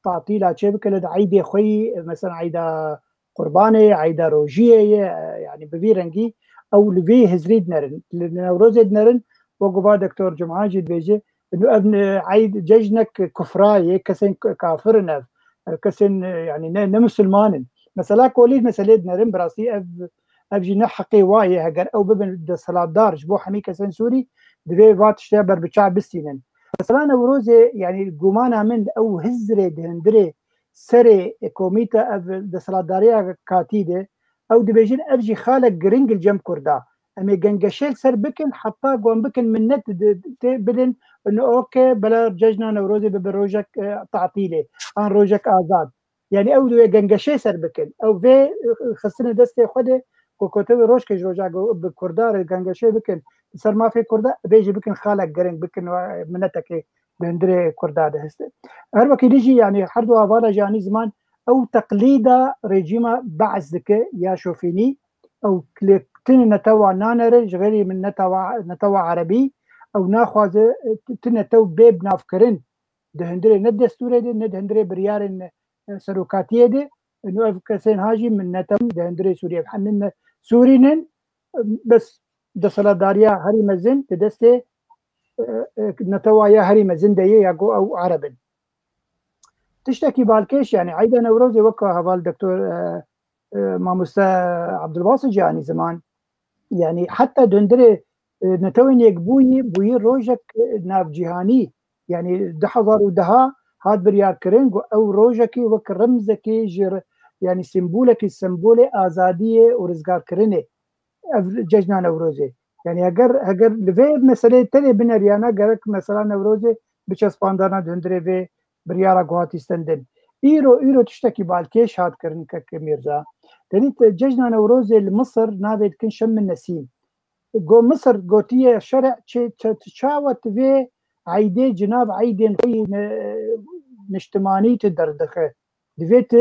تعطيلا شبكه عيدي خوي مثلا عيدا قرباني عيدا روجيه يعني بفيرنجي او لفي هزريد نرن نوروز نرن وقفا دكتور جمعاجي بيجي انه ابن عيد ججنك كفراي كسن كافرنا كسن يعني نمسلمان مثلا كوليد مثلا نرن براسي ابجي نحقي واي هجر او ببن صلاه دار جبو حمي كسن سوري دبي فات شتابر بتشعب بسينن مثلا نوروزي يعني قمانا من او هزري دهندري سري كوميتا اف دسلاداريا كاتيده او دبيجين ابجي خالق جرينج الجم كردا امي جنجشيل سر بكن حتى قوم بكن من نت بدن انه اوكي بلا ججنا نوروزي ببروجك تعطيله ان روجك ازاد يعني او جنجشيل سر بكن او في خصنا دستي خده كوكوتي روش كي روجا بكردار جنجشيل بكن سر ما في كردا بيجي بكن خالق جرينج بكن منتك بندري كردا ده هسه هر وقت يجي يعني حردوا هذا جاني زمان او تقليدا ريجيما بعزك يا شوفيني او تن نتوع نانرج غيري من نتوع عربي او ناخذ تنتو بيب نافكرن دهندري ند دستوري دي ند هندري بريار سروكاتيه دي انه كسين هاجي من نتو دهندري سوريا بحنن سورينن بس دسلاداريا هري مزن تدستي نتوع يا هري مزن دي ياغو او عربن تشتكي بالكيش يعني عيدا نوروزي وكا هذا الدكتور ماموستا عبد الباسط يعني زمان يعني حتى دندري نتوين يكبوي بوي روجك ناف جهاني يعني دحضر ودها هاد بريار كرنج او روجكي وك رمزكي جر يعني سمبولك السمبولي ازاديه ورزقار كرني ججنا نوروزي يعني اگر لوی مسئله تری بنریانا گرک مثلا نوروز بچسپاندانا دندره و بریارا گواتیستندن ایرو تشتکی بالکیش هات کرن که میرزا دنیت ججنا نوروز مصر نابد کن شم النسيم جو مصر قوتية شرع تشاوت في عيدي جناب عيدين في نشتماني تدردخه دفيت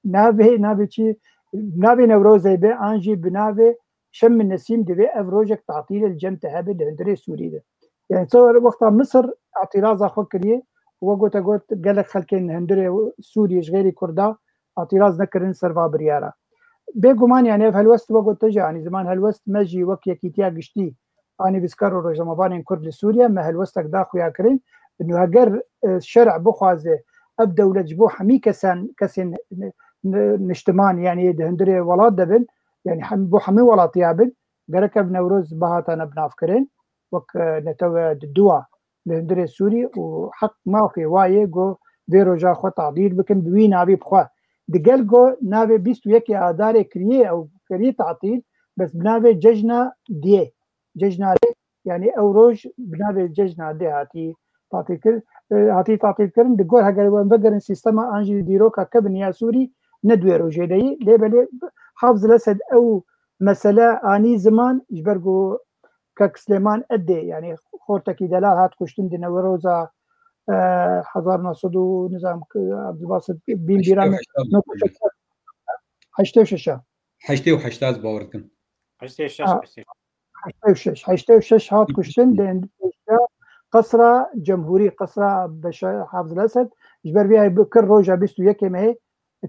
نابي نوروزي بي انجي بنابي شم النسيم دفي افروجك تعطيل الجم تهابي لهندري سوري ده يعني تصور وقتها مصر اعتراض اخو كريه وقوت قال لك خلكين هندري سوري غيري كردا اعتراض نكرن سرفا بريارا بێگومان یانێ هەلوەست وەگوت تەژانی زمان هەلوەست مەژی وەک یەکیتیا گشتی ئانی بیسکار و ڕۆژەمەبانین کورد لە سووریا مە هەلوەستێکدا خویاکردن هەگەر شەرع بخوازێ ئەب دەولەت بۆ هەمی کەسێن نیشتمان یعنی هەندرێ وڵات دەبن یعنی بۆ هەموو وڵاتیا بن گەرەکە نەورۆز بەهاتانە بنافکردن وەک نەتەوە دووە لە هەندرێ سووری و حەق ماوقی وایە گۆ vê roja xwe tadîl bikin bi wî navê bixwe di gel got navê 21 adarê kiriye ew kiriye tatîl bes bi navê cejna dê cejna dê yani ew roj bi navê cejna dê hatî tatîl kir hatî tatîl kirin di gor heger wan vegerin sîstema an jî dîroka kebin ya Sûrî ne duê rojê deyî lê belê hafz lesed ew mesele anî ziman ji ber got kek Slêman Eddê yani xortekî delal hat kuştin di Newroza 1900 نظام عبدالباسط بین بیرام 86 باور کن 86 هات کشتن دین قصر جمهوری قصر بش حافظ الاسد جبر بیا بکر روجا 21 مه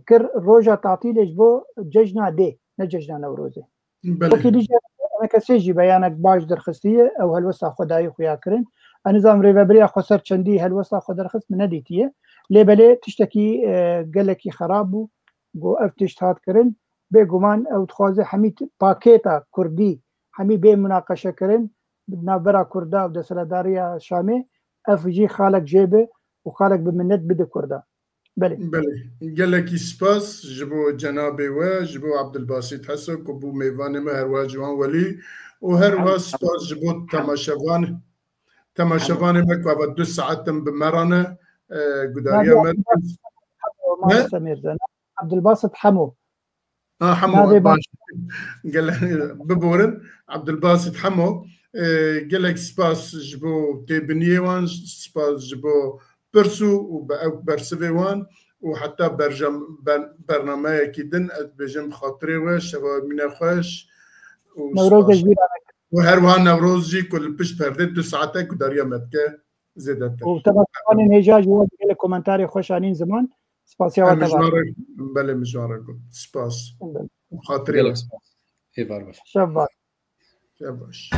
کر روجا تعطیل جبو ججنا دی نه ججنا نوروزه وکی دیجا انا کسیجی بیانک باش درخستیه او هلوسا خدای خویا کرن نظام ریبری خسر چندی هلوسا خود درخست من ندیتیه لیبله تشتکی گلکی خراب بو گو افتش هات کرن به گمان او تخوازه همین پاکیتا کردی همین به مناقشه کرن نابرا کردا و دسلداریا شامی افجی خالق جیبه و خالق بمنت بده کردا بله گلکی سپاس جبو جناب و جبو عبدالباسط حسن کو بو میوان ما هر جوان ولی و هر سپاس جبو تماشاوان مكوا و 2 ساعات بمرانه قداريا ما سمير عبدالباسط حمو حمو قال ببورن عبدالباسط حمو قال لك سباس جبو تيبنيوان سباس جبو برسو وبرسويوان وحتى برنامج كيدن بجم خاطري وشباب من خوش نوروز جديد وهر وان نوروزی کل پیش پرده 2 ساعته که دریا مدکه زیادت و طبعا نجاج و دیگه کومنتاری خوشانین زمان سپاسیا و تبارک بله مجواره گفت سپاس خاطری ایوار باش شب باش شب باش